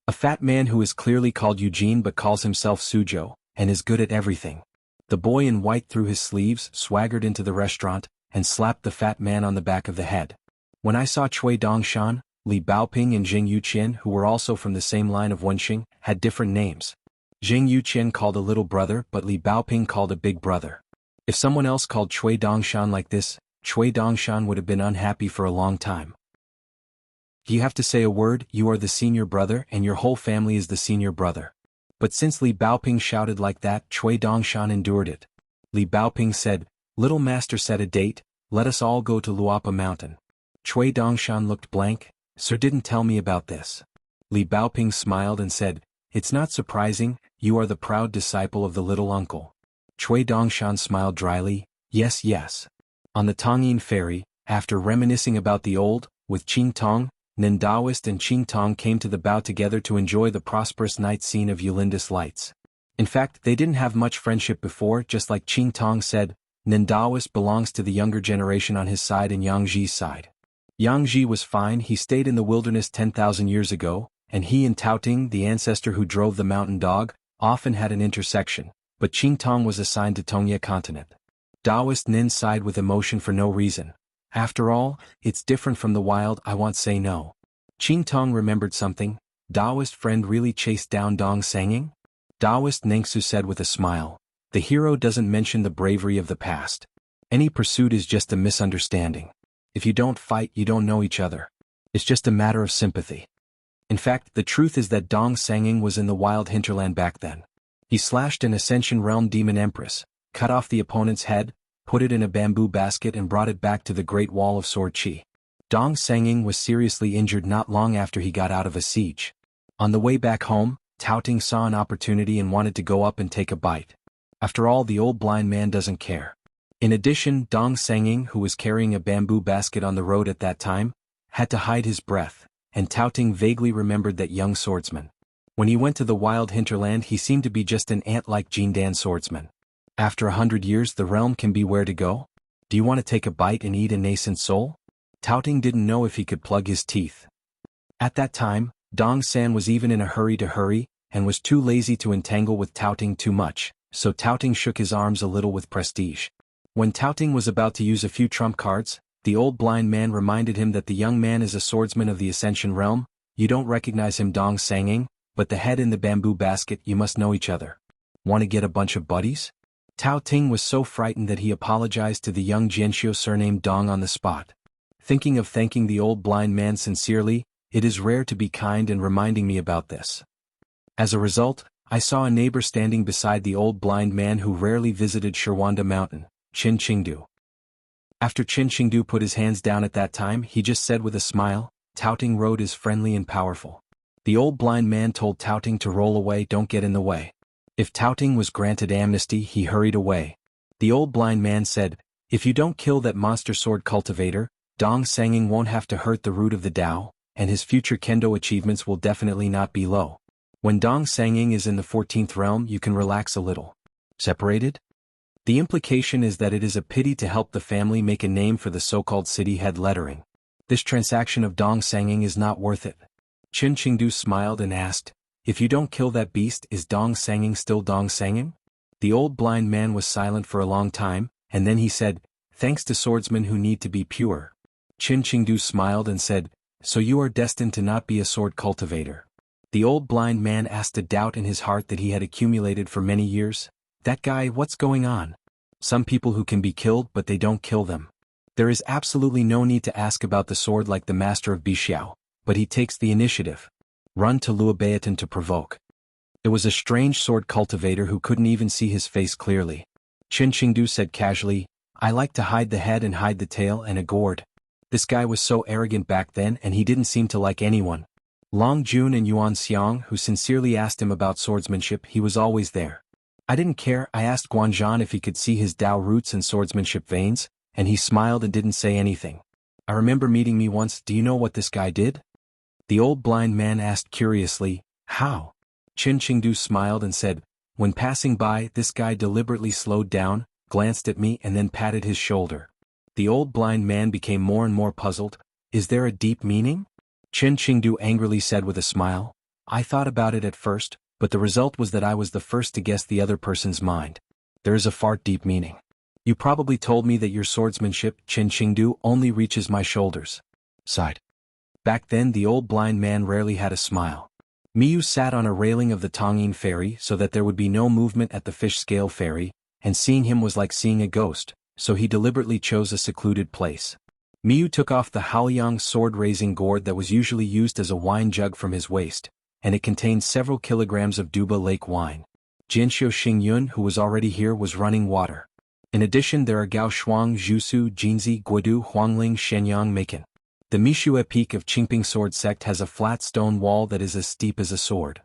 Speaker 1: A fat man who is clearly called Eugene but calls himself Suzhou, and is good at everything. The boy in white threw his sleeves, swaggered into the restaurant, and slapped the fat man on the back of the head. When I saw Cui Dongshan, Li Baoping and Jing Yuqian, who were also from the same line of Wenxing, had different names. Jing Yuqian called a little brother but Li Baoping called a big brother. If someone else called Cui Dongshan like this, Cui Dongshan would have been unhappy for a long time. You have to say a word, you are the senior brother and your whole family is the senior brother. But since Li Baoping shouted like that, Cui Dongshan endured it. Li Baoping said, "Little master set a date, let us all go to Luapa Mountain." Cui Dongshan looked blank. "Sir didn't tell me about this." Li Baoping smiled and said, "It's not surprising, you are the proud disciple of the little uncle." Cui Dongshan smiled dryly, "Yes, yes." On the Tongyin ferry, after reminiscing about the old, with Qing Tong, Nin Daoist and Qing Tong came to the bow together to enjoy the prosperous night scene of Ulindis lights. In fact, they didn't have much friendship before, just like Qing Tong said, Nin Daoist belongs to the younger generation on his side and Yangji's side. Yangji was fine, he stayed in the wilderness 10,000 years ago, and he and Taoting, the ancestor who drove the mountain dog, often had an intersection, but Qing Tong was assigned to Tongye continent. Daoist Nin sighed with emotion for no reason. After all, it's different from the wild, I won't say no. Qing Tong remembered something. Daoist friend really chased down Dong Sanging? Daoist Ningsu said with a smile. The hero doesn't mention the bravery of the past. Any pursuit is just a misunderstanding. If you don't fight, you don't know each other. It's just a matter of sympathy. In fact, the truth is that Dong Sanging was in the wild hinterland back then. He slashed an Ascension Realm demon empress, cut off the opponent's head, put it in a bamboo basket and brought it back to the Great Wall of Sword Qi. Dong Sanging was seriously injured not long after he got out of a siege. On the way back home, Taoting saw an opportunity and wanted to go up and take a bite. After all, the old blind man doesn't care. In addition, Dong Sanging, who was carrying a bamboo basket on the road at that time, had to hide his breath, and Taoting vaguely remembered that young swordsman. When he went to the wild hinterland, he seemed to be just an ant-like Jindan swordsman. After 100 years, the realm can be where to go? Do you want to take a bite and eat a nascent soul? Taoting didn't know if he could plug his teeth. At that time, Dong San was even in a hurry, and was too lazy to entangle with Taoting too much, so Taoting shook his arms a little with prestige. When Taoting was about to use a few trump cards, the old blind man reminded him that the young man is a swordsman of the Ascension Realm. You don't recognize him, Dong Sanging, but the head in the bamboo basket, you must know each other. Want to get a bunch of buddies? Taoting was so frightened that he apologized to the young Jianxia surnamed Dong on the spot. Thinking of thanking the old blind man sincerely, it is rare to be kind and reminding me about this. As a result, I saw a neighbor standing beside the old blind man who rarely visited Shirwanda Mountain, Qin Qingdu. After Qin Qingdu put his hands down at that time, he just said with a smile, Taoting Road is friendly and powerful. The old blind man told Taoting to roll away, don't get in the way. If Taoting was granted amnesty, he hurried away. The old blind man said, if you don't kill that monster sword cultivator, Dong Sanging won't have to hurt the root of the Tao, and his future kendo achievements will definitely not be low. When Dong Sanging is in the 14th realm, you can relax a little. Separated? The implication is that it is a pity to help the family make a name for the so-called city head lettering. This transaction of Dong Sanging is not worth it. Qin Qingdu smiled and asked, if you don't kill that beast, is Dong Sanging still Dong Sanging? The old blind man was silent for a long time, and then he said, thanks to swordsmen who need to be pure. Qin Qingdu smiled and said, so you are destined to not be a sword cultivator. The old blind man asked a doubt in his heart that he had accumulated for many years. That guy, what's going on? Some people who can be killed but they don't kill them. There is absolutely no need to ask about the sword like the master of Bixiao, but he takes the initiative. Run to Luobaetan to provoke. It was a strange sword cultivator who couldn't even see his face clearly. Qin Qingdu said casually, I like to hide the head and hide the tail and a gourd. This guy was so arrogant back then and he didn't seem to like anyone. Long Jun and Yuan Xiang who sincerely asked him about swordsmanship, he was always there. I didn't care, I asked Guanzhan if he could see his Tao roots and swordsmanship veins, and he smiled and didn't say anything. I remember meeting me once, do you know what this guy did? The old blind man asked curiously, how? Qin Qingdu smiled and said, when passing by, this guy deliberately slowed down, glanced at me and then patted his shoulder. The old blind man became more and more puzzled. Is there a deep meaning? Qin Qingdu angrily said with a smile, I thought about it at first, but the result was that I was the first to guess the other person's mind. There is a far deep meaning. You probably told me that your swordsmanship, Qin Qingdu, only reaches my shoulders. Sighed. Back then the old blind man rarely had a smile. Miyu sat on a railing of the Tongyin ferry so that there would be no movement at the fish scale ferry, and seeing him was like seeing a ghost, so he deliberately chose a secluded place. Miyu took off the haoyang sword-raising gourd that was usually used as a wine jug from his waist, and it contained several kilograms of Duba Lake wine. Jianxiu Xingyun, who was already here, was running water. In addition, there are Gao Shuang, Zhusu, Jinzi, Guodu, Huangling, Shenyang, Makin. The Mishue Peak of Qingping Sword Sect has a flat stone wall that is as steep as a sword.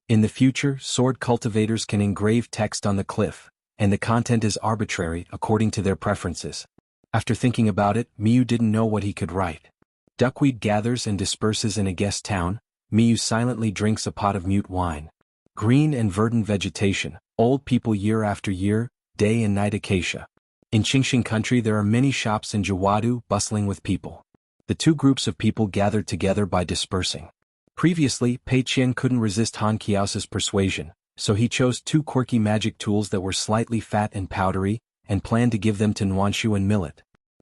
Speaker 1: In the future, sword cultivators can engrave text on the cliff, and the content is arbitrary according to their preferences. After thinking about it, Miyu didn't know what he could write. Duckweed gathers and disperses in a guest town. Miyu silently drinks a pot of mute wine. Green and verdant vegetation, old people year after year, day and night acacia. In Qingxing country there are many shops in Jiwadu bustling with people. The two groups of people gathered together by dispersing. Previously, Pei Qian couldn't resist Han Qiao's persuasion, so he chose two quirky magic tools that were slightly fat and powdery, and planned to give them to Nuanshu and Millet.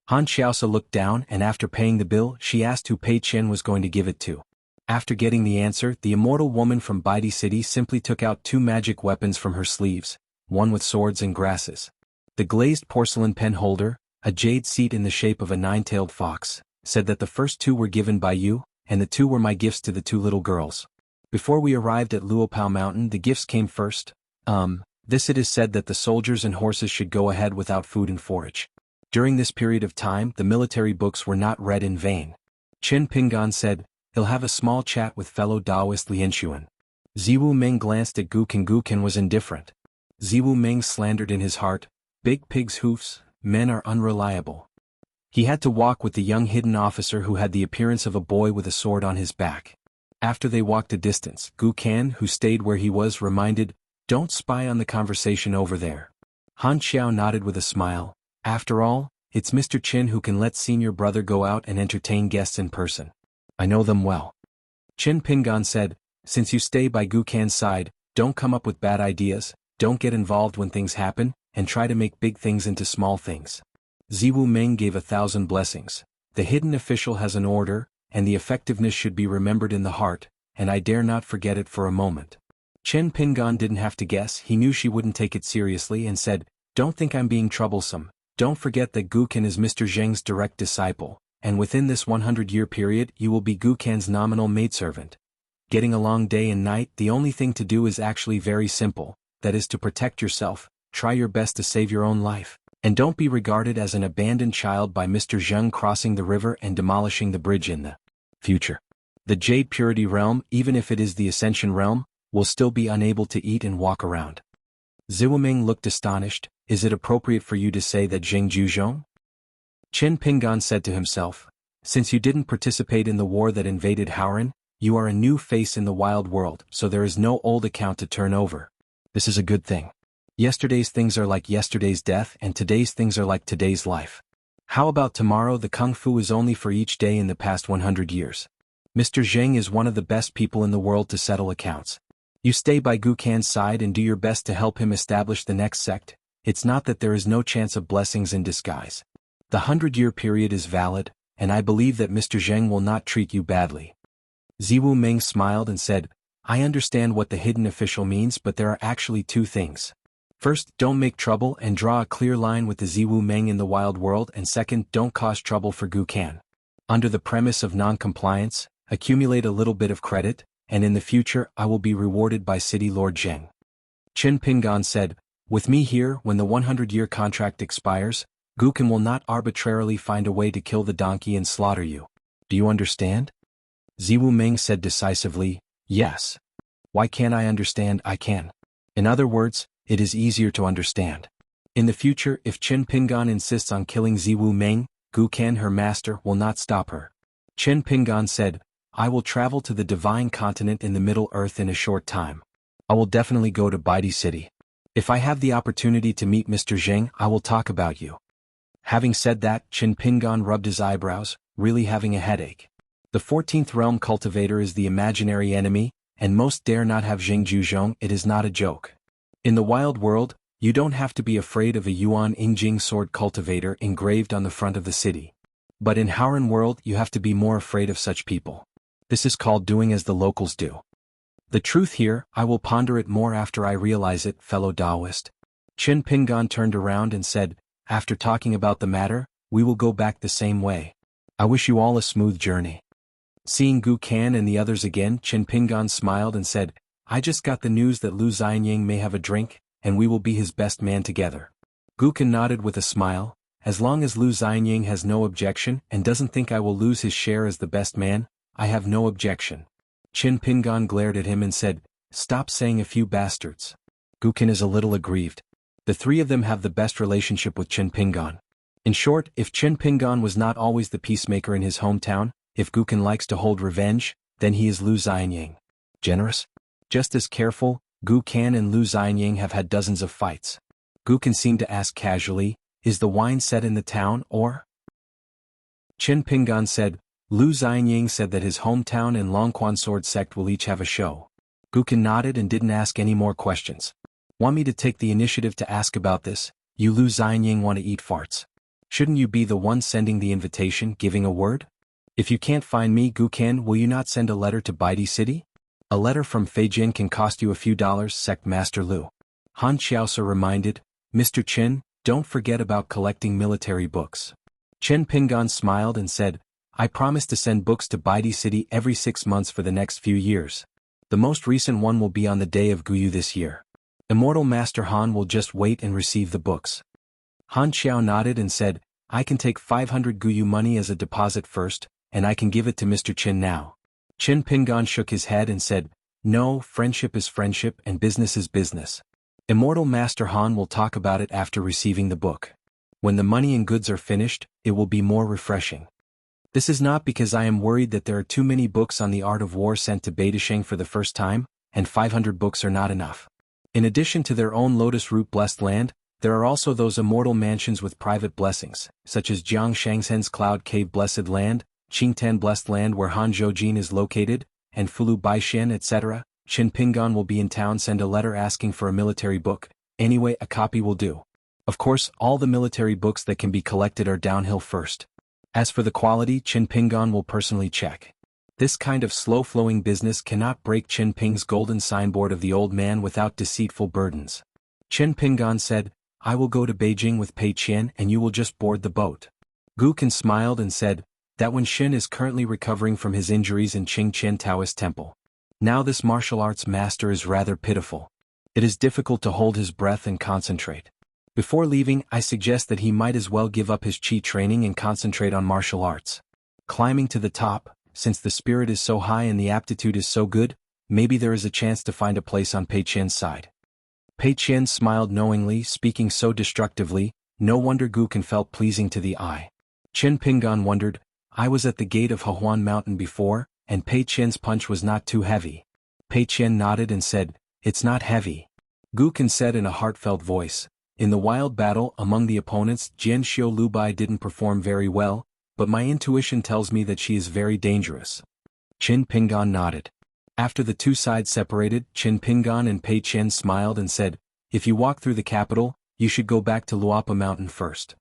Speaker 1: Han Qiaosa looked down, and after paying the bill, she asked who Pei Qian was going to give it to. After getting the answer, the immortal woman from Baidi City simply took out two magic weapons from her sleeves, one with swords and grasses. The glazed porcelain pen holder, a jade seat in the shape of a nine-tailed fox, said that the first two were given by you, and the two were my gifts to the two little girls. Before we arrived at Luopao Mountain, the gifts came first. This it is said that the soldiers and horses should go ahead without food and forage. During this period of time, the military books were not read in vain. Qin Pingan said, "He'll have a small chat with fellow Taoist Lianshuan." Ziwu Meng glanced at Gukan was indifferent. Ziwu Meng slandered in his heart, "Big pig's hoofs, men are unreliable." He had to walk with the young hidden officer who had the appearance of a boy with a sword on his back. After they walked a distance, Gukan, who stayed where he was, reminded, "Don't spy on the conversation over there." Han Xiao nodded with a smile. After all, it's Mr. Qin who can let senior brother go out and entertain guests in person. I know them well. Qin Pingan said, "Since you stay by Gukan's side, don't come up with bad ideas, don't get involved when things happen, and try to make big things into small things." Ziwu Meng gave 1,000 blessings. The hidden official has an order, and the effectiveness should be remembered in the heart, and I dare not forget it for a moment. Chen Pingan didn't have to guess, he knew she wouldn't take it seriously and said, "Don't think I'm being troublesome. Don't forget that Gukan is Mr. Zheng's direct disciple, and within this 100-year period you will be Gukan's nominal maidservant. Getting along day and night, the only thing to do is actually very simple, that is to protect yourself, try your best to save your own life, and don't be regarded as an abandoned child by Mr. Zheng crossing the river and demolishing the bridge in the future. The Jade Purity realm, even if it is the Ascension realm, will still be unable to eat and walk around." Ziwuming looked astonished. "Is it appropriate for you to say that Zheng Juzhong?" Chen Pingan said to himself, "Since you didn't participate in the war that invaded Hauran, you are a new face in the wild world, so there is no old account to turn over. This is a good thing. Yesterday's things are like yesterday's death, and today's things are like today's life. How about tomorrow? The Kung Fu is only for each day in the past 100 years. Mr. Zheng is one of the best people in the world to settle accounts. You stay by Gukan's side and do your best to help him establish the next sect. It's not that there is no chance of blessings in disguise. The 100-year period is valid, and I believe that Mr. Zheng will not treat you badly." Ziwu Meng smiled and said, "I understand what the hidden official means, but there are actually two things. First, don't make trouble and draw a clear line with the Ziwu Meng in the wild world, and second, don't cause trouble for Gukan. Under the premise of non-compliance, accumulate a little bit of credit, and in the future I will be rewarded by City Lord Zheng." Chen Pingan said, "With me here, when the 100-year contract expires, Gukan will not arbitrarily find a way to kill the donkey and slaughter you. Do you understand?" Ziwu Meng said decisively, "Yes. Why can't I understand? I can. In other words, it is easier to understand. In the future, if Chen Pingan insists on killing Ziwu Meng, Gukan, her master, will not stop her." Chen Pingan said, "I will travel to the divine continent in the Middle Earth in a short time. I will definitely go to Baidi City. If I have the opportunity to meet Mr. Zheng, I will talk about you." Having said that, Chen Pingan rubbed his eyebrows, really having a headache. The 14th realm cultivator is the imaginary enemy, and most dare not have Zheng Juzhong. It is not a joke. In the wild world, you don't have to be afraid of a Yuan Ingjing sword cultivator engraved on the front of the city. But in Hauran world, you have to be more afraid of such people. This is called doing as the locals do. The truth here, I will ponder it more after I realize it, fellow Taoist." Chen Pingan turned around and said, After talking about the matter, we will go back the same way. I wish you all a smooth journey. Seeing Gu Kan and the others again, Qin Pingan smiled and said, I just got the news that Lu Xianying may have a drink, and we will be his best man together. Gu Kan nodded with a smile. As long as Lu Xianying has no objection and doesn't think I will lose his share as the best man, I have no objection. Qin Pingan glared at him and said, Stop saying a few bastards. Gu Kan is a little aggrieved. The three of them have the best relationship with Qin Pingan. In short, if Qin Pingan was not always the peacemaker in his hometown, if Gu Kan likes to hold revenge, then he is Lu Xianying. Generous? Just as careful, Gu Kan and Lu Xianying have had dozens of fights. Gu Kan seemed to ask casually, Is the wine set in the town, or? Qin Pingan said, Lu Xianying said that his hometown and Longquan sword sect will each have a show. Gu Kan nodded and didn't ask any more questions. Want me to take the initiative to ask about this? You Lu Xianying want to eat farts. Shouldn't you be the one sending the invitation, giving a word? If you can't find me, Gu Kan, will you not send a letter to Baidi City? A letter from Feijin can cost you a few dollars, Sect Master Lu. Han Xiaosa reminded, Mr. Qin, don't forget about collecting military books. Qin Pingan smiled and said, I promise to send books to Baidi City every 6 months for the next few years. The most recent one will be on the day of Guyu this year. Immortal Master Han will just wait and receive the books. Han Xiao nodded and said, I can take 500 Guyu money as a deposit first, and I can give it to Mr. Qin now. Qin Pingan shook his head and said, No, friendship is friendship and business is business. Immortal Master Han will talk about it after receiving the book. When the money and goods are finished, it will be more refreshing. This is not because I am worried that there are too many books on the art of war sent to Beidasheng for the first time, and 500 books are not enough. In addition to their own lotus root blessed land, there are also those immortal mansions with private blessings, such as Jiang Shangzhen's Cloud Cave Blessed Land, Qingtan Blessed Land where Han Zhoujin is located, and Fulu Baishan etc. Qin Pingan will be in town. Send a letter asking for a military book. Anyway, a copy will do. Of course, all the military books that can be collected are downhill first. As for the quality, Qin Pingan will personally check. This kind of slow-flowing business cannot break Qin Ping's golden signboard of the old man without deceitful burdens. Qin Pingan said, I will go to Beijing with Pei Qian and you will just board the boat. Gu Kan smiled and said, that when Xin is currently recovering from his injuries in Qingqian Taoist Temple. Now this martial arts master is rather pitiful. It is difficult to hold his breath and concentrate. Before leaving, I suggest that he might as well give up his Qi training and concentrate on martial arts. Climbing to the top, since the spirit is so high and the aptitude is so good, maybe there is a chance to find a place on Pei Qian's side. Pei Qian smiled knowingly, speaking so destructively, no wonder Gu Kan felt pleasing to the eye. Qin Pingan wondered, I was at the gate of Xuanhuan Mountain before, and Pei Qian's punch was not too heavy. Pei Qian nodded and said, it's not heavy. Gu Kan said in a heartfelt voice, in the wild battle among the opponents, Jianxiu Lubai didn't perform very well, but my intuition tells me that she is very dangerous. Qin Pingan nodded. After the two sides separated, Qin Pingan and Pei Qian smiled and said, if you walk through the capital, you should go back to Luapa Mountain first.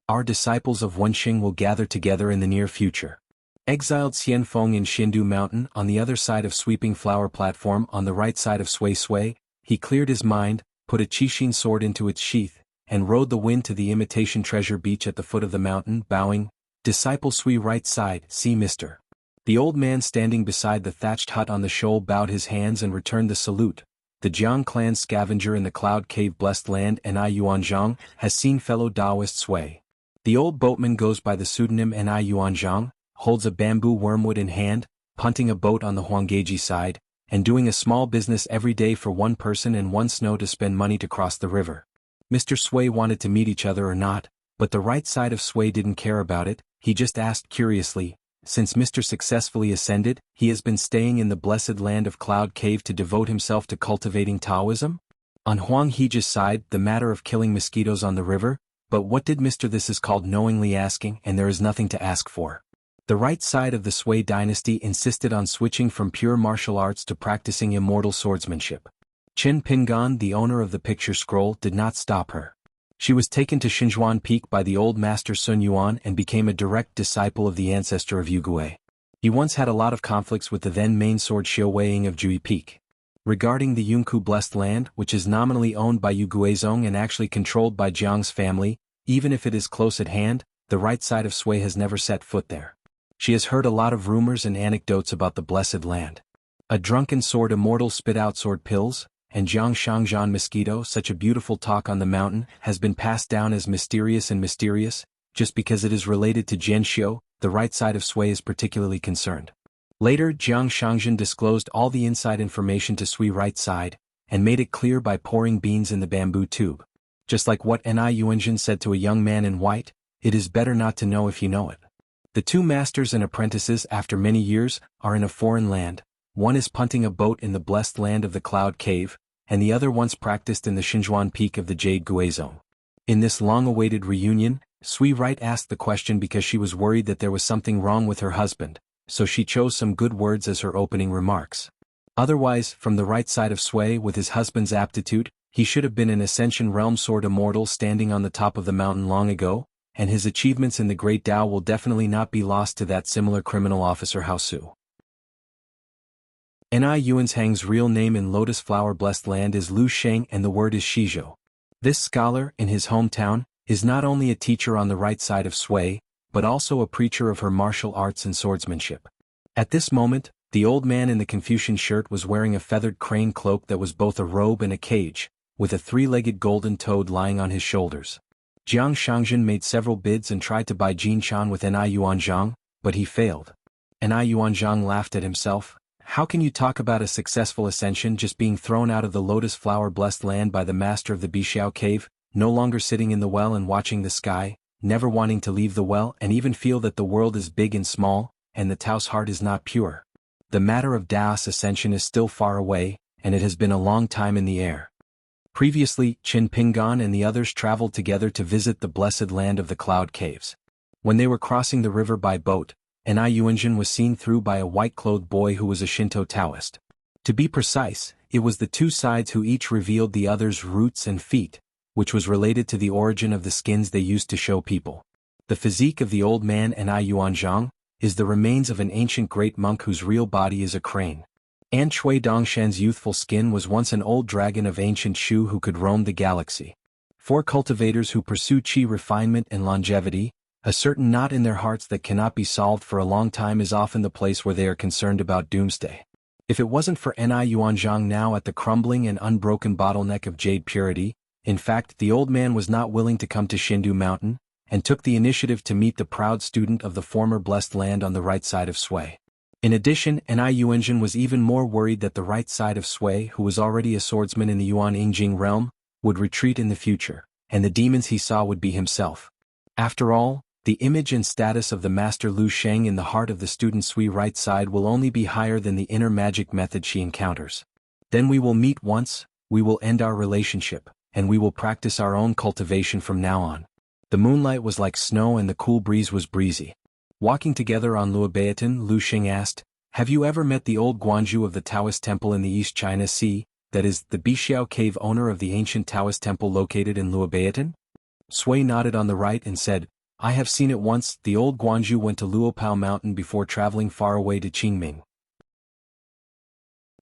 Speaker 1: Our disciples of Wenxing will gather together in the near future. Exiled Xianfeng in Xindu Mountain on the other side of Sweeping Flower Platform on the right side of Sui Sui, he cleared his mind, put a Qixin sword into its sheath, and rode the wind to the imitation treasure beach at the foot of the mountain, bowing, Disciple Sui right side, see Mr. The old man standing beside the thatched hut on the shoal bowed his hands and returned the salute. The Jiang clan scavenger in the Cloud Cave Blessed Land Ni Yuanzhang has seen fellow Taoist Sui. The old boatman goes by the pseudonym Ni Yuanzhang, holds a bamboo wormwood in hand, punting a boat on the Huanggeji side, and doing a small business every day for one person and one snow to spend money to cross the river. Mr. Sui wanted to meet each other or not, but the right side of Sui didn't care about it. He just asked curiously, since Mr. successfully ascended, he has been staying in the blessed land of Cloud Cave to devote himself to cultivating Taoism? On Huang Heji's side, the matter of killing mosquitoes on the river, but what did Mr. This is called knowingly asking, and there is nothing to ask for. The right side of the Sui dynasty insisted on switching from pure martial arts to practicing immortal swordsmanship. Qin Pingan, the owner of the picture scroll, did not stop her. She was taken to Xinhuan Peak by the old master Sun Yuan and became a direct disciple of the ancestor of Yu Gui. He once had a lot of conflicts with the then main sword Xiu Weiying of Jui Peak. Regarding the Yunku Blessed Land, which is nominally owned by Yu Guizhong and actually controlled by Jiang's family, even if it is close at hand, the right side of Sui has never set foot there. She has heard a lot of rumors and anecdotes about the Blessed Land. A drunken sword immortal spit out sword pills, and Jiang Shangzhan mosquito, such a beautiful talk on the mountain, has been passed down as mysterious, just because it is related to Jianxiu, the right side of Sui is particularly concerned. Later, Jiang Shangzhan disclosed all the inside information to Sui right side, and made it clear by pouring beans in the bamboo tube. Just like what Ni Yuanzhen said to a young man in white, it is better not to know if you know it. The two masters and apprentices, after many years, are in a foreign land. One is punting a boat in the blessed land of the Cloud Cave, and the other once practiced in the Xuanhuan peak of the Jade Guizhong. In this long-awaited reunion, Sui Right asked the question because she was worried that there was something wrong with her husband, so she chose some good words as her opening remarks. Otherwise, from the right side of Sui, with his husband's aptitude, he should have been an Ascension Realm Sword Immortal standing on the top of the mountain long ago, and his achievements in the Great Tao will definitely not be lost to that similar criminal officer Hao Su. Ni Yuanzhang's real name in Lotus Flower Blessed Land is Lu Sheng, and the word is Shizhou. This scholar, in his hometown, is not only a teacher on the right side of Sui, but also a preacher of her martial arts and swordsmanship. At this moment, the old man in the Confucian shirt was wearing a feathered crane cloak that was both a robe and a cage, with a three-legged golden toad lying on his shoulders. Jiang Shangzhen made several bids and tried to buy Jin Chan with Ni Yuanzhang, but he failed. Ni Yuanzhang laughed at himself. How can you talk about a successful ascension just being thrown out of the Lotus Flower Blessed Land by the master of the Bixiao Cave, no longer sitting in the well and watching the sky, never wanting to leave the well and even feel that the world is big and small, and the Tao's heart is not pure? The matter of Dao's ascension is still far away, and it has been a long time in the air. Previously, Qin Pingan and the others traveled together to visit the blessed land of the Cloud Caves. When they were crossing the river by boat, Ni Yuanzhen was seen through by a white-clothed boy who was a Shinto Taoist. To be precise, it was the two sides who each revealed the other's roots and feet, which was related to the origin of the skins they used to show people. The physique of the old man Ni Yuanzhang is the remains of an ancient great monk whose real body is a crane. An Chui Dongshan's youthful skin was once an old dragon of ancient Shu who could roam the galaxy. For cultivators who pursue qi refinement and longevity, a certain knot in their hearts that cannot be solved for a long time is often the place where they are concerned about doomsday. If it wasn't for Ni Yuanzhang now at the crumbling and unbroken bottleneck of jade purity, in fact the old man was not willing to come to Shindu Mountain, and took the initiative to meet the proud student of the former blessed land on the right side of Sui. In addition, Ni Yuanzhen was even more worried that the right side of Sui, who was already a swordsman in the Yuan Yingjing realm, would retreat in the future, and the demons he saw would be himself. After all, the image and status of the master Lu Sheng in the heart of the student Sui right side will only be higher than the inner magic method she encounters. Then we will meet once, we will end our relationship, and we will practice our own cultivation from now on. The moonlight was like snow and the cool breeze was breezy. Walking together on Luobaotan, Lu Sheng asked, "Have you ever met the old Guanju of the Taoist temple in the East China Sea, that is, the Bixiao Cave owner of the ancient Taoist temple located in Luobaotan?" Sui nodded on the right and said, "I have seen it once. The old Guanju went to Luopao Mountain before traveling far away to Qingming.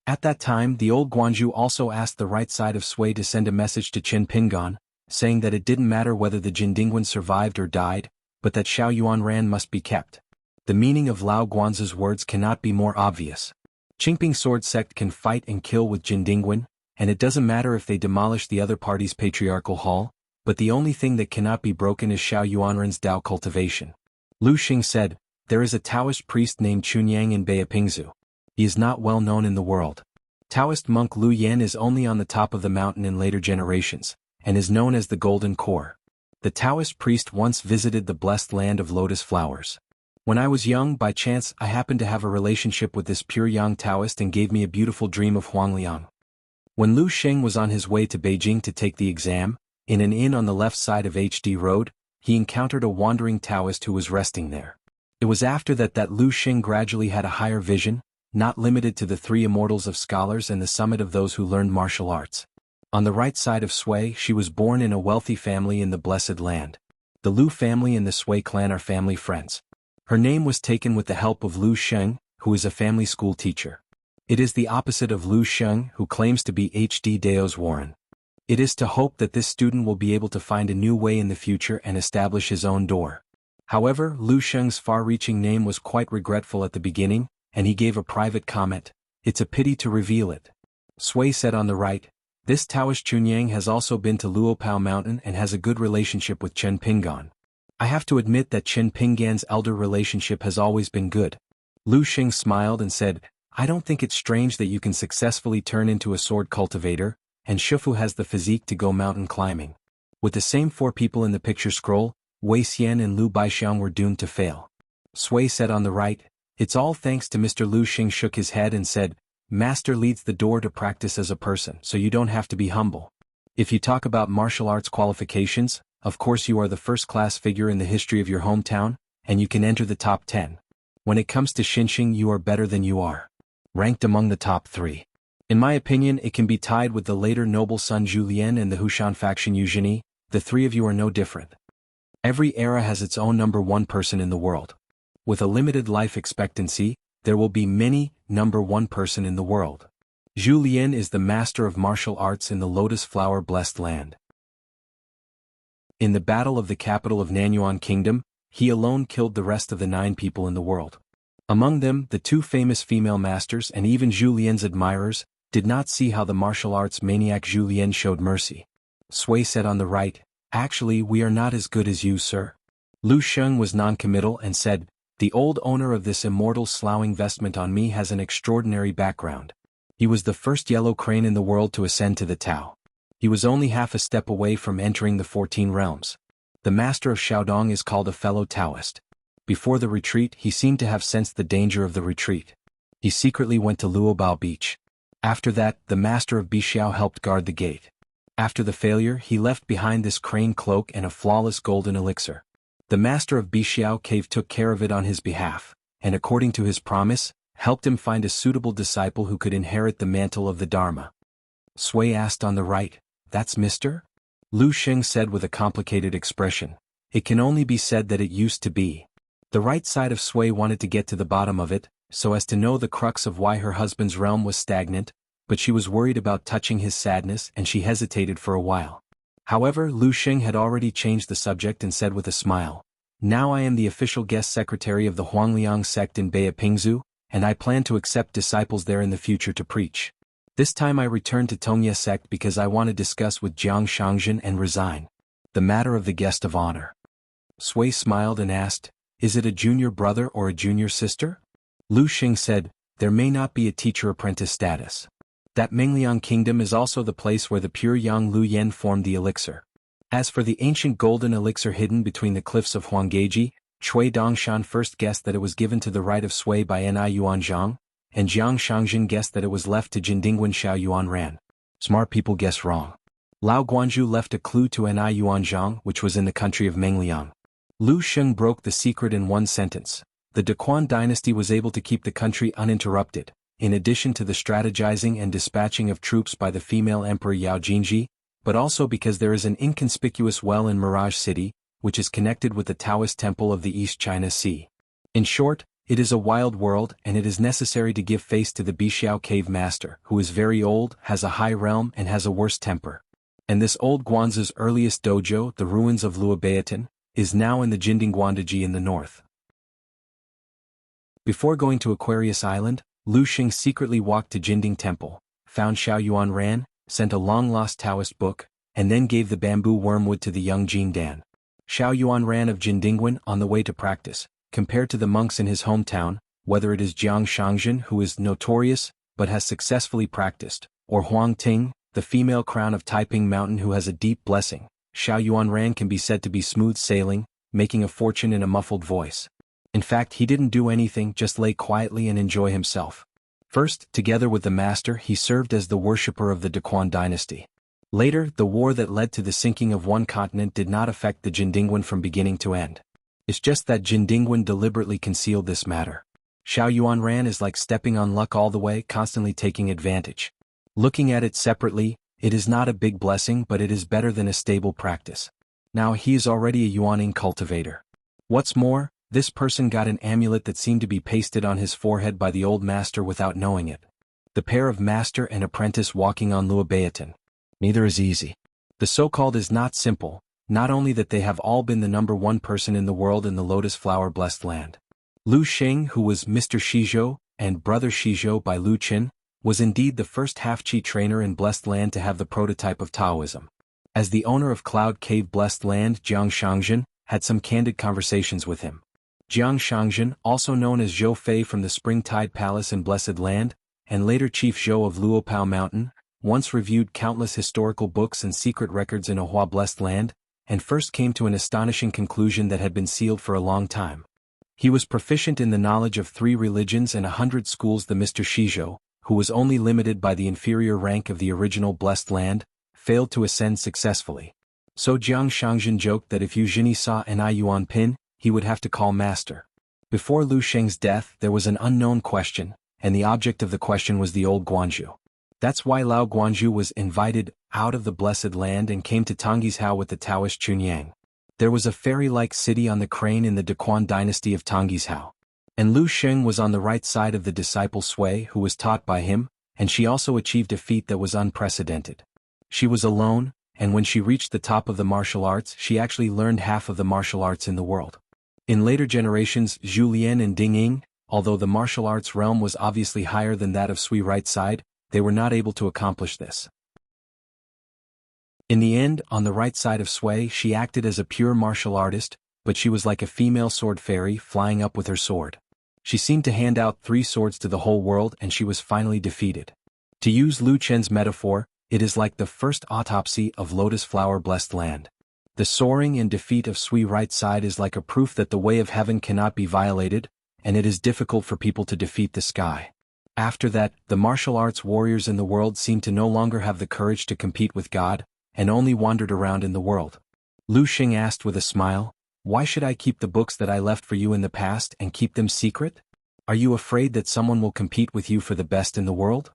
Speaker 1: At that time the old Guanju also asked the right side of Sui to send a message to Qin Pingan, saying that it didn't matter whether the Jindingwan survived or died, but that xuanhuan must be kept. The meaning of Lao Guanza's words cannot be more obvious. Qingping sword sect can fight and kill with Jindingwan, and it doesn't matter if they demolish the other party's patriarchal hall, but the only thing that cannot be broken is xuanhuan's Tao cultivation." Lu Xing said, "There is a Taoist priest named Chunyang in Beipingzu. He is not well known in the world. Taoist monk Lu Yan is only on the top of the mountain in later generations, and is known as the Golden Core. The Taoist priest once visited the blessed land of lotus flowers. When I was young, by chance, I happened to have a relationship with this pure young Taoist and gave me a beautiful dream of Huangliang." When Lu Sheng was on his way to Beijing to take the exam, in an inn on the left side of HD Road, he encountered a wandering Taoist who was resting there. It was after that Lu Sheng gradually had a higher vision, not limited to the three immortals of scholars and the summit of those who learned martial arts. On the right side of Sui, she was born in a wealthy family in the blessed land. The Lu family and the Sui clan are family friends. Her name was taken with the help of Lu Sheng, who is a family school teacher. It is the opposite of Lu Sheng, who claims to be H.D. Dao's Warren. It is to hope that this student will be able to find a new way in the future and establish his own door. However, Lu Sheng's far-reaching name was quite regretful at the beginning, and he gave a private comment, "It's a pity to reveal it." Sui said on the right, "This Taoist Chunyang has also been to Luopao Mountain and has a good relationship with Chen Pingan. I have to admit that Chen Pingan's elder relationship has always been good." Lu Sheng smiled and said, "I don't think it's strange that you can successfully turn into a sword cultivator, and Shifu has the physique to go mountain climbing." With the same 4 people in the picture scroll, Wei Xian and Lu Baixiang were doomed to fail. Sui said on the right, "It's all thanks to Mr. Lu Xing," shook his head and said, "Master leads the door to practice as a person, so you don't have to be humble. If you talk about martial arts qualifications, of course you are the first-class figure in the history of your hometown, and you can enter the top 10. When it comes to Xinxing, you are better than you are ranked among the top 3. In my opinion, it can be tied with the later noble son Zhu Lian and the Hushan faction Eugenie. The 3 of you are no different. Every era has its own number 1 person in the world. With a limited life expectancy, there will be many number 1 person in the world. Zhu Lian is the master of martial arts in the Lotus Flower Blessed Land. In the battle of the capital of Nanyuan Kingdom, he alone killed the rest of the 9 people in the world. Among them, the 2 famous female masters and even Zhu Lian's admirers did not see how the martial arts maniac Zhu Lian showed mercy. Sui said on the right, "Actually, we are not as good as you, sir." Lu Sheng was non-committal and said, "The old owner of this immortal sloughing vestment on me has an extraordinary background. He was the first yellow crane in the world to ascend to the Tao. He was only half a step away from entering the 14 realms. The master of Shaodong is called a fellow Taoist. Before the retreat, he seemed to have sensed the danger of the retreat. He secretly went to Luobao Beach. After that, the master of Bixiao helped guard the gate. After the failure, he left behind this crane cloak and a flawless golden elixir. The master of Bixiao Cave took care of it on his behalf, and according to his promise, helped him find a suitable disciple who could inherit the mantle of the Dharma." Sui asked on the right, "That's Mr.?" Lu Sheng said with a complicated expression, "It can only be said that it used to be." The right side of Sui wanted to get to the bottom of it, so as to know the crux of why her husband's realm was stagnant, but she was worried about touching his sadness and she hesitated for a while. However, Lu Sheng had already changed the subject and said with a smile, "Now I am the official guest secretary of the Huangliang sect in Beipingzu, and I plan to accept disciples there in the future to preach. This time I return to Tongye sect because I want to discuss with Jiang Shangzhen and resign the matter of the guest of honor." Sui smiled and asked, "Is it a junior brother or a junior sister?" Lu Xing said, "There may not be a teacher-apprentice status. That Mengliang kingdom is also the place where the pure Yang Lu Yen formed the elixir. As for the ancient golden elixir hidden between the cliffs of Huanggeji, Chui Dongshan first guessed that it was given to the right of Sui by Ni Yuanzhang, and Jiang Shangzhen guessed that it was left to Jindingwen Xiaoyuanran. Smart people guess wrong. Lao Guanzhu left a clue to Ni Yuanzhang, which was in the country of Mengliang. Lu Sheng broke the secret in one sentence. The Dequan dynasty was able to keep the country uninterrupted, in addition to the strategizing and dispatching of troops by the female emperor Yao Jinji, but also because there is an inconspicuous well in Mirage City, which is connected with the Taoist temple of the East China Sea. In short, it is a wild world and it is necessary to give face to the Bixiao cave master, who is very old, has a high realm and has a worse temper. And this old Guanzu's earliest dojo, the ruins of Luobeatan, is now in the Jindingguandaji in the north. Before going to Aquarius Island, Lu Xing secretly walked to Jinding Temple, found Xuanhuan, sent a long-lost Taoist book, and then gave the bamboo wormwood to the young Jin Dan. Xuanhuan of Jindingwen on the way to practice, compared to the monks in his hometown, whether it is Jiang Shangzhen who is notorious, but has successfully practiced, or Huang Ting, the female crown of Taiping Mountain who has a deep blessing, Xuanhuan can be said to be smooth sailing, making a fortune in a muffled voice. In fact, he didn't do anything, just lay quietly and enjoy himself. First, together with the master, he served as the worshipper of the Dequan dynasty. Later, the war that led to the sinking of one continent did not affect the Jindingwen from beginning to end. It's just that Jindingwen deliberately concealed this matter. Xuanhuan is like stepping on luck all the way, constantly taking advantage. Looking at it separately, it is not a big blessing, but it is better than a stable practice. Now he is already a Yuaning cultivator. What's more, this person got an amulet that seemed to be pasted on his forehead by the old master without knowing it. The pair of master and apprentice walking on Luobeatan. Neither is easy. The so-called is not simple, not only that they have all been the number one person in the world in the lotus flower blessed land. Lu Xing, who was Mr. Shizhou, and brother Shizhou by Lu Qin, was indeed the first half-chi trainer in blessed land to have the prototype of Taoism. As the owner of Cloud Cave blessed land, Jiang Shangzhen, had some candid conversations with him. Jiang Shangzhen, also known as Zhou Fei from the Springtide Palace in Blessed Land, and later Chief Zhou of Luopao Mountain, once reviewed countless historical books and secret records in Ahua blessed land, and first came to an astonishing conclusion that had been sealed for a long time. He was proficient in the knowledge of 3 religions and 100 schools. The Mr. Shizhou, who was only limited by the inferior rank of the original blessed land, failed to ascend successfully. So Jiang Shangzhen joked that if Yu Zhini saw an Yuan pin, he would have to call master. Before Lu Sheng's death there was an unknown question, and the object of the question was the old Guanzhou. That's why Lao Guanzhou was invited out of the blessed land and came to Tonghizhao with the Taoist Chunyang. There was a fairy-like city on the crane in the Dequan dynasty of Tonghizhao. And Lu Sheng was on the right side of the disciple Sui who was taught by him, and she also achieved a feat that was unprecedented. She was alone, and when she reached the top of the martial arts she actually learned half of the martial arts in the world. In later generations Zhu Lian and Ding Ying, although the martial arts realm was obviously higher than that of Sui right side, they were not able to accomplish this. In the end, on the right side of Sui she acted as a pure martial artist, but she was like a female sword fairy flying up with her sword. She seemed to hand out 3 swords to the whole world and she was finally defeated. To use Lu Chen's metaphor, it is like the first autopsy of lotus flower blessed land. The soaring and defeat of Sui right side is like a proof that the way of heaven cannot be violated, and it is difficult for people to defeat the sky. After that, the martial arts warriors in the world seemed to no longer have the courage to compete with God, and only wandered around in the world. Lu Xing asked with a smile, "Why should I keep the books that I left for you in the past and keep them secret? Are you afraid that someone will compete with you for the best in the world?"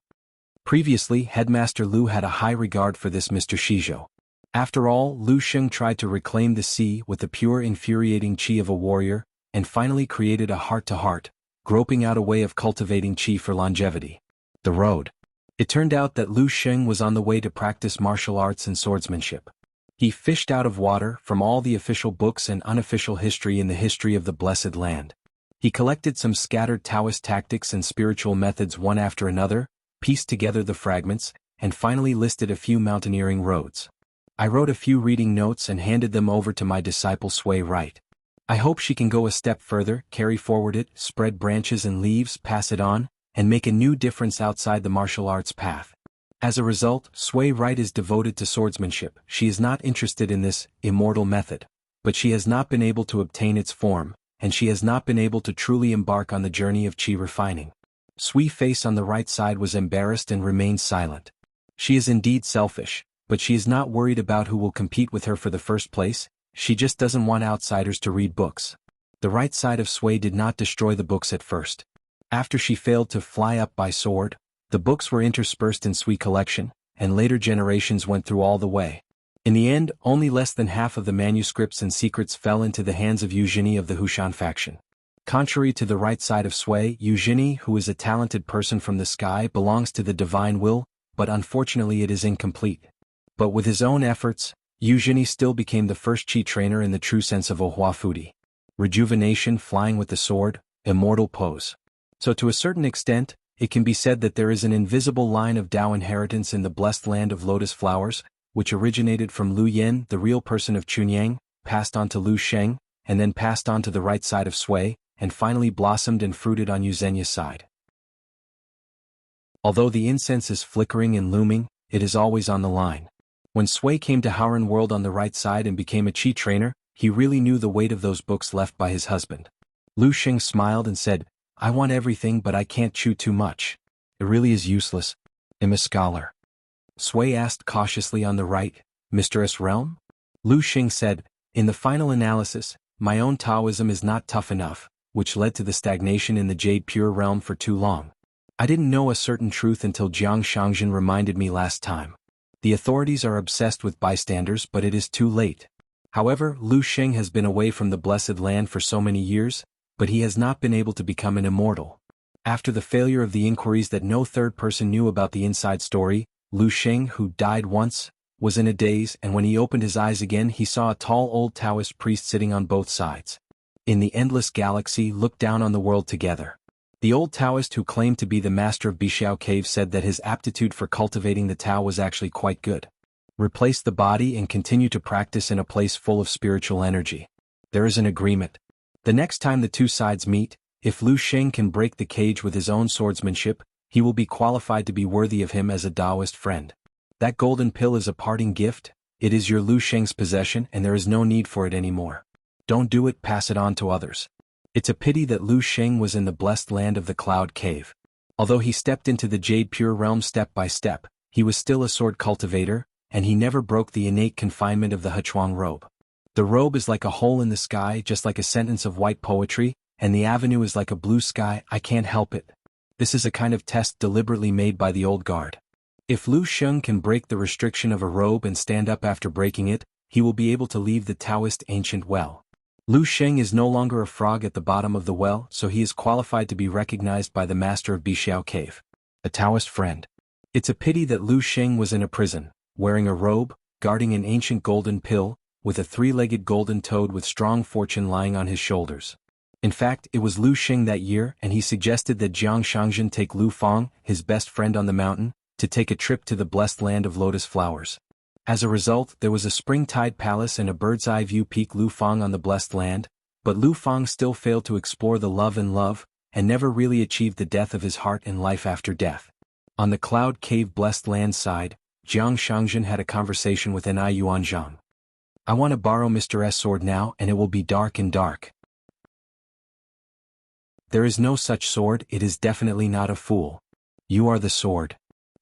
Speaker 1: Previously, Headmaster Lu had a high regard for this Mr. Shizhou. After all, Lu Xing tried to reclaim the sea with the pure infuriating chi of a warrior, and finally created a heart-to-heart, groping out a way of cultivating chi for longevity. The road. It turned out that Lu Xing was on the way to practice martial arts and swordsmanship. He fished out of water from all the official books and unofficial history in the history of the blessed land. He collected some scattered Taoist tactics and spiritual methods one after another, pieced together the fragments, and finally listed a few mountaineering roads. I wrote a few reading notes and handed them over to my disciple Sui Right. I hope she can go a step further, carry forward it, spread branches and leaves, pass it on, and make a new difference outside the martial arts path. As a result, Sui Right is devoted to swordsmanship. She is not interested in this immortal method, but she has not been able to obtain its form, and she has not been able to truly embark on the journey of chi refining. Sui face on the right side was embarrassed and remained silent. She is indeed selfish, but she is not worried about who will compete with her for the first place. She just doesn't want outsiders to read books. The right side of Sui did not destroy the books at first. After she failed to fly up by sword, the books were interspersed in Sui collection, and later generations went through all the way. In the end, only less than half of the manuscripts and secrets fell into the hands of Yu Zhini of the Hushan faction. Contrary to the right side of Sui, Yu Zhini, who is a talented person from the sky, belongs to the divine will, but unfortunately it is incomplete. But with his own efforts, Yu Zhini still became the first chi trainer in the true sense of Ohua Fudi. Rejuvenation, flying with the sword, immortal pose. So to a certain extent, it can be said that there is an invisible line of Tao inheritance in the blessed land of lotus flowers, which originated from Lu Yen, the real person of Chunyang, passed on to Lu Sheng, and then passed on to the right side of Sui, and finally blossomed and fruited on Yu Zhenya's side. Although the incense is flickering and looming, it is always on the line. When Sui came to Howren World on the right side and became a chi trainer, he really knew the weight of those books left by his husband. Lu Sheng smiled and said, "I want everything but I can't chew too much. It really is useless. I'm a scholar." Sui asked cautiously on the right, "Mistress Realm?" Lu Sheng said, "In the final analysis, my own Taoism is not tough enough, which led to the stagnation in the Jade Pure realm for too long. I didn't know a certain truth until Jiang Shangzhen reminded me last time. The authorities are obsessed with bystanders, but it is too late." However, Lu Sheng has been away from the blessed land for so many years, but he has not been able to become an immortal. After the failure of the inquiries that no third person knew about the inside story, Lu Xing, who died once, was in a daze, and when he opened his eyes again he saw a tall old Taoist priest sitting on both sides. In the endless galaxy looked down on the world together. The old Taoist who claimed to be the master of Bixiao Cave said that his aptitude for cultivating the Tao was actually quite good. Replace the body and continue to practice in a place full of spiritual energy. There is an agreement. The next time the two sides meet, if Lu Xing can break the cage with his own swordsmanship, he will be qualified to be worthy of him as a Taoist friend. That golden pill is a parting gift, it is your Lu Xing's possession and there is no need for it anymore. Don't do it, pass it on to others. It's a pity that Lu Xing was in the blessed land of the Cloud Cave. Although he stepped into the Jade Pure Realm step by step, he was still a sword cultivator, and he never broke the innate confinement of the Hechuang robe. The robe is like a hole in the sky, just like a sentence of white poetry, and the avenue is like a blue sky, I can't help it. This is a kind of test deliberately made by the old guard. If Lu Xing can break the restriction of a robe and stand up after breaking it, he will be able to leave the Taoist ancient well. Lu Xing is no longer a frog at the bottom of the well, so he is qualified to be recognized by the master of Bixiao Cave. A Taoist friend. It's a pity that Lu Xing was in a prison, wearing a robe, guarding an ancient golden pill, with a three-legged golden toad with strong fortune lying on his shoulders. In fact, it was Lu Xing that year, and he suggested that Jiang Shangzhen take Lu Fang, his best friend on the mountain, to take a trip to the blessed land of lotus flowers. As a result, there was a spring-tide palace and a bird's-eye view peak Lu Fang on the blessed land, but Lu Fang still failed to explore the love, and never really achieved the death of his heart and life after death. On the Cloud Cave blessed land side, Jiang Shangzhen had a conversation with Ni Yuanzhang. I want to borrow Mr. S sword now, and it will be dark and dark. There is no such sword, it is definitely not a fool. You are the sword.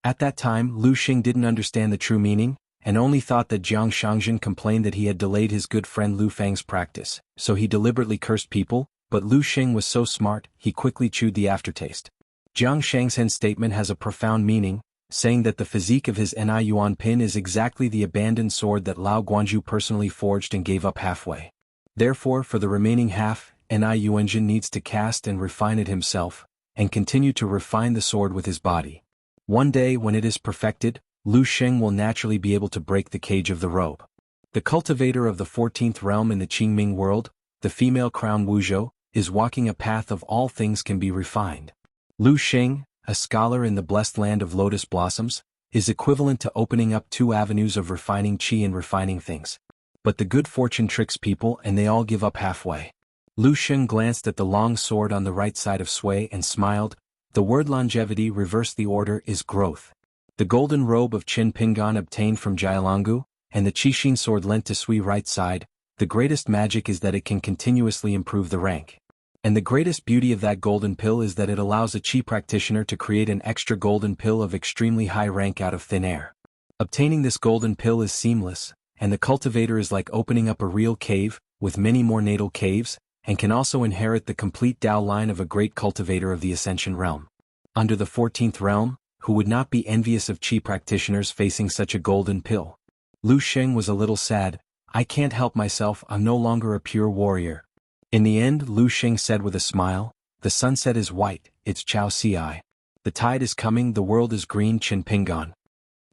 Speaker 1: At that time, Lu Xing didn't understand the true meaning, and only thought that Jiang Shangzhen complained that he had delayed his good friend Lu Fang's practice, so he deliberately cursed people, but Lu Xing was so smart, he quickly chewed the aftertaste. Jiang Shangzhen's statement has a profound meaning, saying that the physique of his Ni Yuan pin is exactly the abandoned sword that Lao Guanju personally forged and gave up halfway. Therefore, for the remaining half, Ni Yuanzhen needs to cast and refine it himself, and continue to refine the sword with his body. One day when it is perfected, Lu Xing will naturally be able to break the cage of the robe. The cultivator of the 14th realm in the Qingming world, the female crown Wuzhou, is walking a path of all things can be refined. Lu Xing, a scholar in the blessed land of lotus blossoms, is equivalent to opening up two avenues of refining qi and refining things. But the good fortune tricks people and they all give up halfway. Lu Xing glanced at the long sword on the right side of Sui and smiled. The word longevity reversed the order is growth. The golden robe of Qin Pingan obtained from Jianghu, and the Qixin sword lent to Sui right side, the greatest magic is that it can continuously improve the rank. And the greatest beauty of that golden pill is that it allows a Qi practitioner to create an extra golden pill of extremely high rank out of thin air. Obtaining this golden pill is seamless, and the cultivator is like opening up a real cave, with many more natal caves, and can also inherit the complete Dao line of a great cultivator of the Ascension realm. Under the 14th realm, who would not be envious of Qi practitioners facing such a golden pill? Lu Xing was a little sad. I can't help myself, I'm no longer a pure warrior. In the end, Lu Xing said with a smile, the sunset is white, it's Chao Ci. The tide is coming, the world is green. Qin Pingan.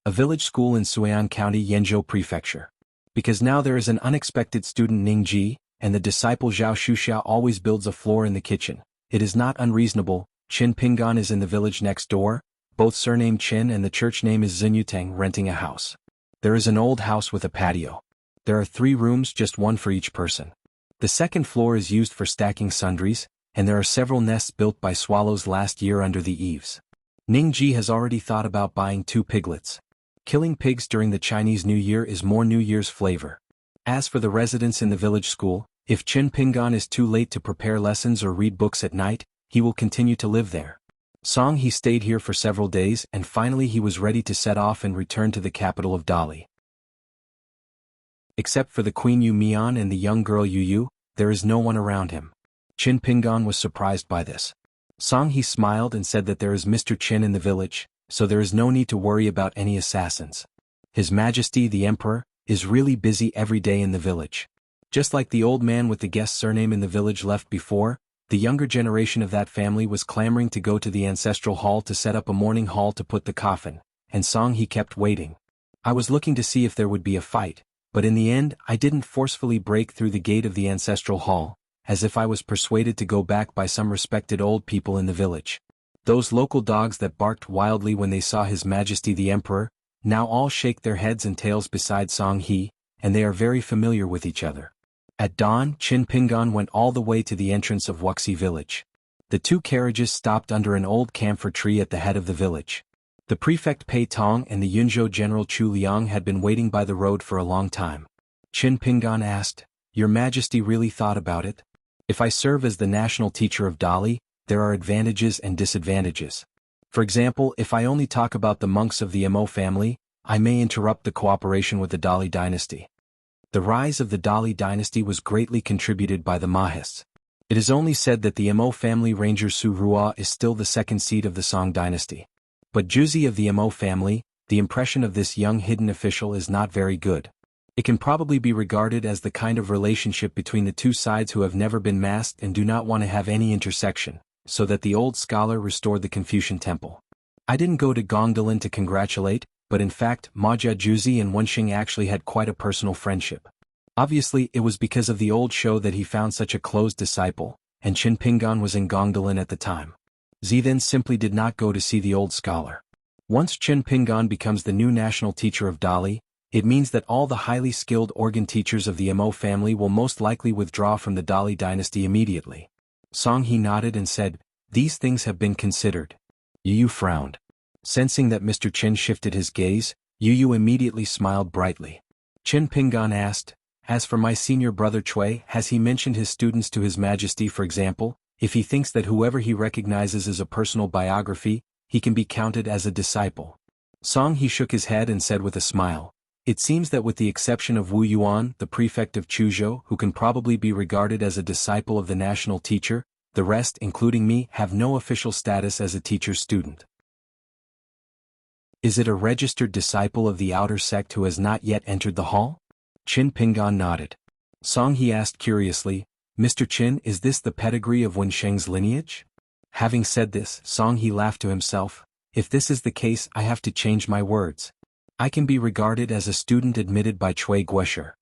Speaker 1: A village school in Suian County, Yenzhou Prefecture. Because now there is an unexpected student Ning Ji, and the disciple Zhao Shuxia always builds a floor in the kitchen. It is not unreasonable. Qin Pingan is in the village next door, both surname Qin and the church name is Xinyutang, renting a house. There is an old house with a patio. There are 3 rooms, just one for each person. The second floor is used for stacking sundries, and there are several nests built by swallows last year under the eaves. Ning Ji has already thought about buying 2 piglets. Killing pigs during the Chinese New Year is more New Year's flavor. As for the residents in the village school, if Qin Pingan is too late to prepare lessons or read books at night, he will continue to live there. Song he stayed here for several days and finally he was ready to set off and return to the capital of Dali. Except for the Queen Yu Mian and the young girl Yu Yu, there is no one around him. Qin Pingan was surprised by this. Song he smiled and said that there is Mr. Qin in the village, so there is no need to worry about any assassins. His Majesty the Emperor is really busy every day in the village. Just like the old man with the guest surname in the village left before, The younger generation of that family was clamoring to go to the ancestral hall to set up a mourning hall to put the coffin, and Song He kept waiting. I was looking to see if there would be a fight, but in the end I didn't forcefully break through the gate of the ancestral hall, as if I was persuaded to go back by some respected old people in the village. Those local dogs that barked wildly when they saw His Majesty the Emperor, now all shake their heads and tails beside Song He, and they are very familiar with each other. At dawn, Qin Pingan went all the way to the entrance of Wuxi village. The two carriages stopped under an old camphor tree at the head of the village. The prefect Pei Tong and the Yunzhou general Chu Liang had been waiting by the road for a long time. Qin Pingan asked, "Your Majesty really thought about it? If I serve as the national teacher of Dali, there are advantages and disadvantages. For example, if I only talk about the monks of the Mo family, I may interrupt the cooperation with the Dali dynasty." The rise of the Dali dynasty was greatly contributed by the Mahists. It is only said that the Mo family ranger Su Rua is still the second seat of the Song dynasty. But Juzi of the Mo family, the impression of this young hidden official is not very good. It can probably be regarded as the kind of relationship between the two sides who have never been masked and do not want to have any intersection, so that the old scholar restored the Confucian temple. I didn't go to Gongdalan to congratulate, but in fact Majia Juzi and Wenxing actually had quite a personal friendship. Obviously it was because of the old show that he found such a close disciple, and Qin Pingan was in Gongdalan at the time. Zi then simply did not go to see the old scholar. Once Qin Pingan becomes the new national teacher of Dali, it means that all the highly skilled organ teachers of the Mo family will most likely withdraw from the Dali dynasty immediately. Song He nodded and said, "These things have been considered." Yu Yu frowned. Sensing that Mr. Qin shifted his gaze, Yu Yu immediately smiled brightly. Qin Pingan asked, "As for my senior brother Cui, has he mentioned his students to His Majesty? For example, if he thinks that whoever he recognizes as a personal biography, he can be counted as a disciple?" Song He shook his head and said with a smile, "It seems that with the exception of Wu Yuan, the prefect of Chuzhou, who can probably be regarded as a disciple of the national teacher, the rest, including me, have no official status as a teacher's student." "Is it a registered disciple of the outer sect who has not yet entered the hall?" Qin Pingan nodded. Song He asked curiously, "Mr. Qin, is this the pedigree of Wensheng's lineage?" Having said this, Song He laughed to himself, "If this is the case, I have to change my words. I can be regarded as a student admitted by Cui Guesher."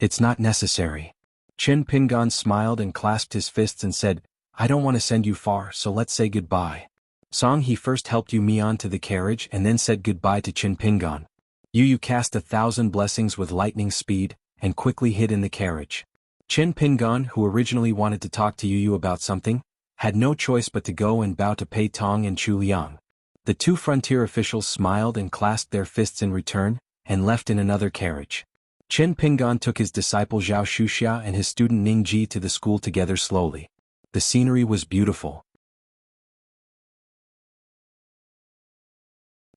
Speaker 1: "It's not necessary." Qin Pingan smiled and clasped his fists and said, "I don't want to send you far, so let's say goodbye." Song He first helped Yu Mian to the carriage and then said goodbye to Qin Pingan. Yu Yu cast 1,000 blessings with lightning speed, and quickly hid in the carriage. Qin Pingan, who originally wanted to talk to Yu Yu about something, had no choice but to go and bow to Pei Tong and Chu Liang. The two frontier officials smiled and clasped their fists in return, and left in another carriage. Qin Pingan took his disciple Zhao Shuxia and his student Ning Ji to the school together slowly. The scenery was beautiful.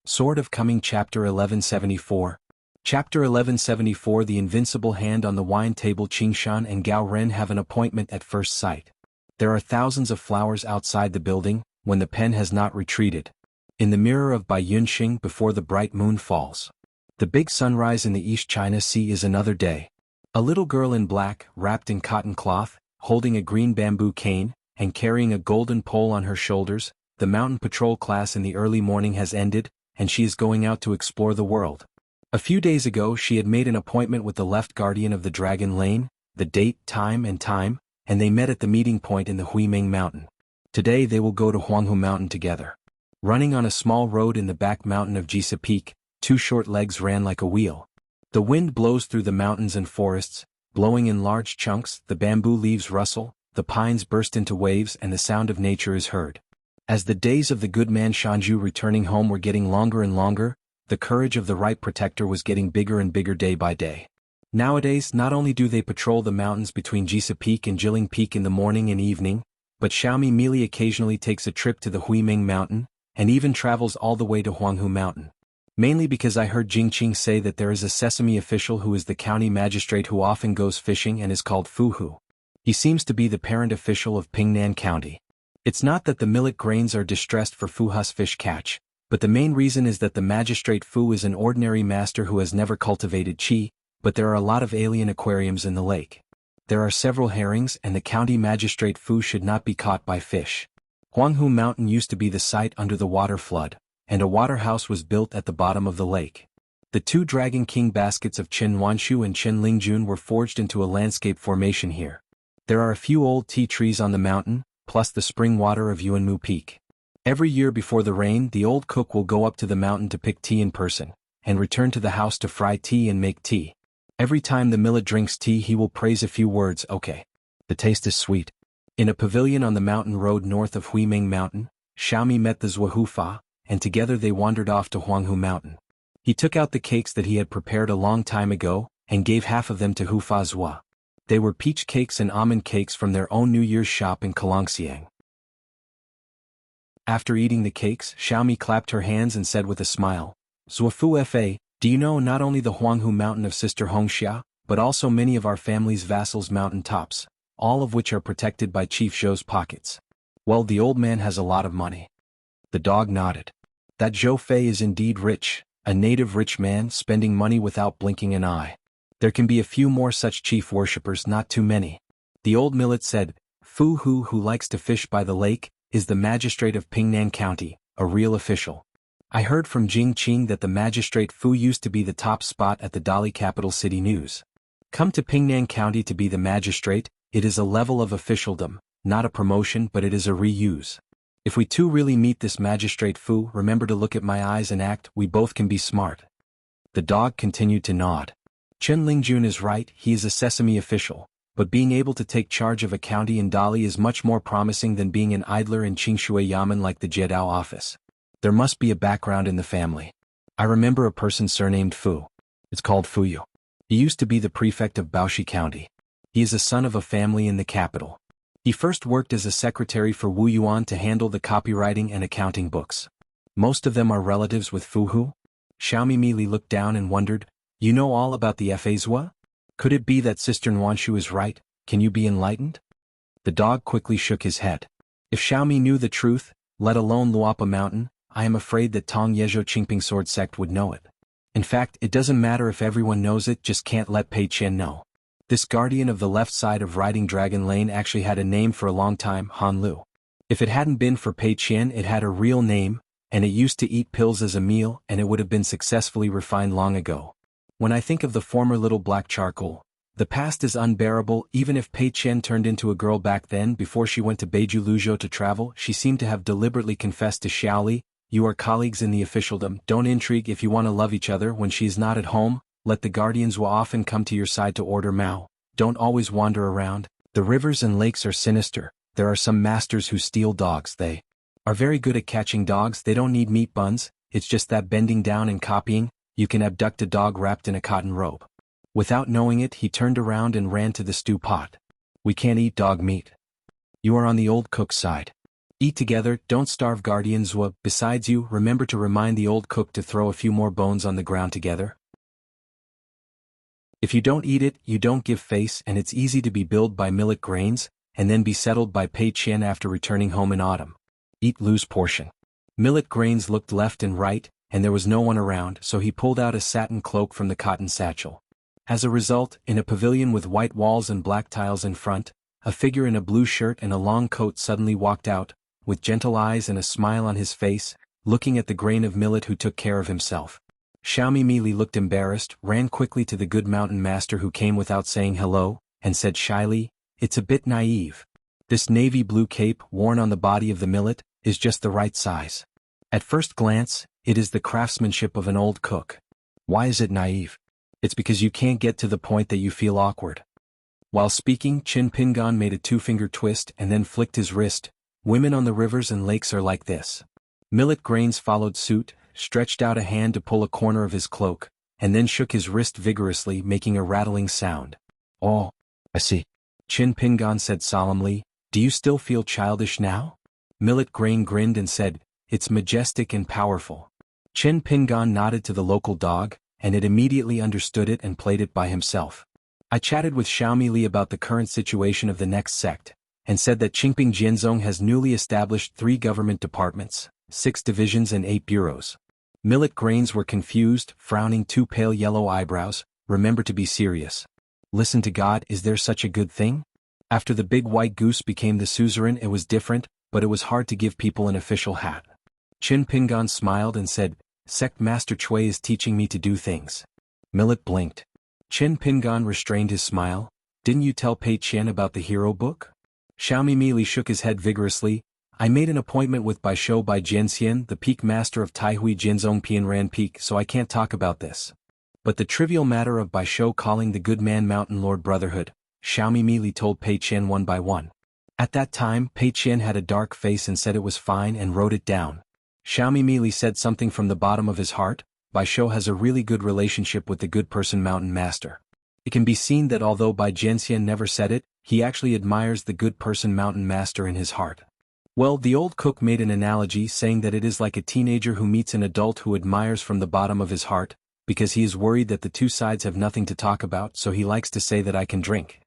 Speaker 1: Sword of Coming Chapter 1174. Chapter 1174. The invincible hand on the wine table. Qingshan and Gao Ren have an appointment at first sight. There are thousands of flowers outside the building, when the pen has not retreated. In the mirror of Bai Yunxing before the bright moon falls. The big sunrise in the East China Sea is another day. A little girl in black, wrapped in cotton cloth, holding a green bamboo cane, and carrying a golden pole on her shoulders. The mountain patrol class in the early morning has ended, and she is going out to explore the world. A few days ago she had made an appointment with the left guardian of the Dragon Lane, the date, time, and they met at the meeting point in the Huiming Mountain. Today they will go to Xuanhuan Mountain together. Running on a small road in the back mountain of Jisa Peak, two short legs ran like a wheel. The wind blows through the mountains and forests, blowing in large chunks, the bamboo leaves rustle, the pines burst into waves, and the sound of nature is heard. As the days of the good man Shanju returning home were getting longer and longer, the courage of the right protector was getting bigger and bigger day by day. Nowadays, not only do they patrol the mountains between Jisa Peak and Jiling Peak in the morning and evening, but Xiaomi Meili occasionally takes a trip to the Huiming Mountain, and even travels all the way to Huanghu Mountain. Mainly because I heard Jingqing say that there is a Sesame official who is the county magistrate who often goes fishing and is called Fuhu. He seems to be the parent official of Pingnan County. It's not that the millet grains are distressed for Fuhu's fish catch, but the main reason is that the magistrate Fu is an ordinary master who has never cultivated qi, but there are a lot of alien aquariums in the lake. There are several herrings and the county magistrate Fu should not be caught by fish. Xuanhu Mountain used to be the site under the water flood, and a water house was built at the bottom of the lake. The two Dragon King baskets of Qin Wanshu and Qin Lingjun were forged into a landscape formation here. There are a few old tea trees on the mountain, plus the spring water of Yuanmu Peak. Every year before the rain, the old cook will go up to the mountain to pick tea in person, and return to the house to fry tea and make tea. Every time the millet drinks tea he will praise a few words. Okay. The taste is sweet. In a pavilion on the mountain road north of Huiming Mountain, Xiaomi met the Zhuhufa, and together they wandered off to Huanghu Mountain. He took out the cakes that he had prepared a long time ago, and gave half of them to Hufa Zhua. They were peach cakes and almond cakes from their own New Year's shop in Kalangxiang. After eating the cakes, Xiaomi clapped her hands and said with a smile, Zhufu Fa, do you know not only the Huanghu Mountain of Sister Hongxia, but also many of our family's vassals' mountain tops, all of which are protected by Chief Zhou's pockets? Well, the old man has a lot of money. The dog nodded. That Zhou Fei is indeed rich, a native rich man spending money without blinking an eye. There can be a few more such chief worshippers, not too many. The old millet said, Fu Hu, who likes to fish by the lake, is the magistrate of Pingnan County, a real official. I heard from Jingqing that the magistrate Fu used to be the top spot at the Dali capital city news. Come to Pingnan County to be the magistrate, it is a level of officialdom, not a promotion, but it is a reuse. If we two really meet this magistrate Fu, remember to look at my eyes and act, we both can be smart. The dog continued to nod. Chen Lingjun is right, he is a sesame official, but being able to take charge of a county in Dali is much more promising than being an idler in Qingshui Yamen like the Jedao office. There must be a background in the family. I remember a person surnamed Fu. It's called Fuyu. He used to be the prefect of Baoshi County. He is a son of a family in the capital. He first worked as a secretary for Wu Yuan to handle the copywriting and accounting books. Most of them are relatives with Fu Hu. Xiaomi Mili looked down and wondered, you know all about the Fazwa? Could it be that Sister Nwanshu is right? Can you be enlightened? The dog quickly shook his head. If Xiaomi knew the truth, let alone Luapa Mountain, I am afraid that Tong Yezhou Qingping Sword Sect would know it. In fact, it doesn't matter if everyone knows it, just can't let Pei Qian know. This guardian of the left side of Riding Dragon Lane actually had a name for a long time, Han Lu. If it hadn't been for Pei Qian, it had a real name, and it used to eat pills as a meal, and it would have been successfully refined long ago. When I think of the former little black charcoal, the past is unbearable. Even if Pei Qian turned into a girl back then before she went to Beiju Luzhou to travel, she seemed to have deliberately confessed to Xiaoli, you are colleagues in the officialdom, don't intrigue if you want to love each other when she is not at home, let the guardians will often come to your side to order Mao, don't always wander around, the rivers and lakes are sinister, there are some masters who steal dogs, they are very good at catching dogs, they don't need meat buns, it's just that bending down and copying, you can abduct a dog wrapped in a cotton robe. Without knowing it, he turned around and ran to the stew pot. We can't eat dog meat. You are on the old cook's side. Eat together, don't starve Guardian Zhua. Besides you, remember to remind the old cook to throw a few more bones on the ground together. If you don't eat it, you don't give face, and it's easy to be billed by millet grains, and then be settled by Pei Qian after returning home in autumn. Eat Lu's portion. Millet grains looked left and right, and there was no one around, so he pulled out a satin cloak from the cotton satchel. As a result, in a pavilion with white walls and black tiles in front, a figure in a blue shirt and a long coat suddenly walked out, with gentle eyes and a smile on his face, looking at the grain of millet who took care of himself. Xiaomi Mili looked embarrassed, ran quickly to the good mountain master who came without saying hello, and said shyly, it's a bit naive. This navy blue cape, worn on the body of the millet, is just the right size. At first glance, it is the craftsmanship of an old cook. Why is it naive? It's because you can't get to the point that you feel awkward. While speaking, Qin Pingan made a two-finger twist and then flicked his wrist. Women on the rivers and lakes are like this. Millet grains followed suit, stretched out a hand to pull a corner of his cloak, and then shook his wrist vigorously, making a rattling sound. Oh, I see. Qin Pingan said solemnly, do you still feel childish now? Millet grain grinned and said, it's majestic and powerful. Qin Pingan nodded to the local dog, and it immediately understood it and played it by himself. I chatted with Xiaomi Li about the current situation of the next sect, and said that Qingping Jianzong has newly established 3 government departments, 6 divisions and 8 bureaus. Millet grains were confused, frowning 2 pale yellow eyebrows, remember to be serious. Listen to God, is there such a good thing? After the big white goose became the suzerain it was different, but it was hard to give people an official hat. Qin Pingan smiled and said, Sect Master Chui is teaching me to do things. Millet blinked. Qin Pingan restrained his smile. Didn't you tell Pei Qian about the hero book? Xiaomi Meili shook his head vigorously. I made an appointment with Baishou by Jianxian, the peak master of Taihui Jinzong Pianran Peak, so I can't talk about this. But the trivial matter of Baishou calling the good man Mountain Lord Brotherhood, Xiaomi Meili told Pei Qian one by one. At that time Pei Qian had a dark face and said it was fine and wrote it down. Xiaomi Meili said something from the bottom of his heart. Baishou has a really good relationship with the good person Mountain Master. It can be seen that although Bai Jianxian never said it, he actually admires the good person Mountain Master in his heart. Well, the old cook made an analogy saying that it is like a teenager who meets an adult who admires from the bottom of his heart, because he is worried that the two sides have nothing to talk about, so he likes to say that I can drink.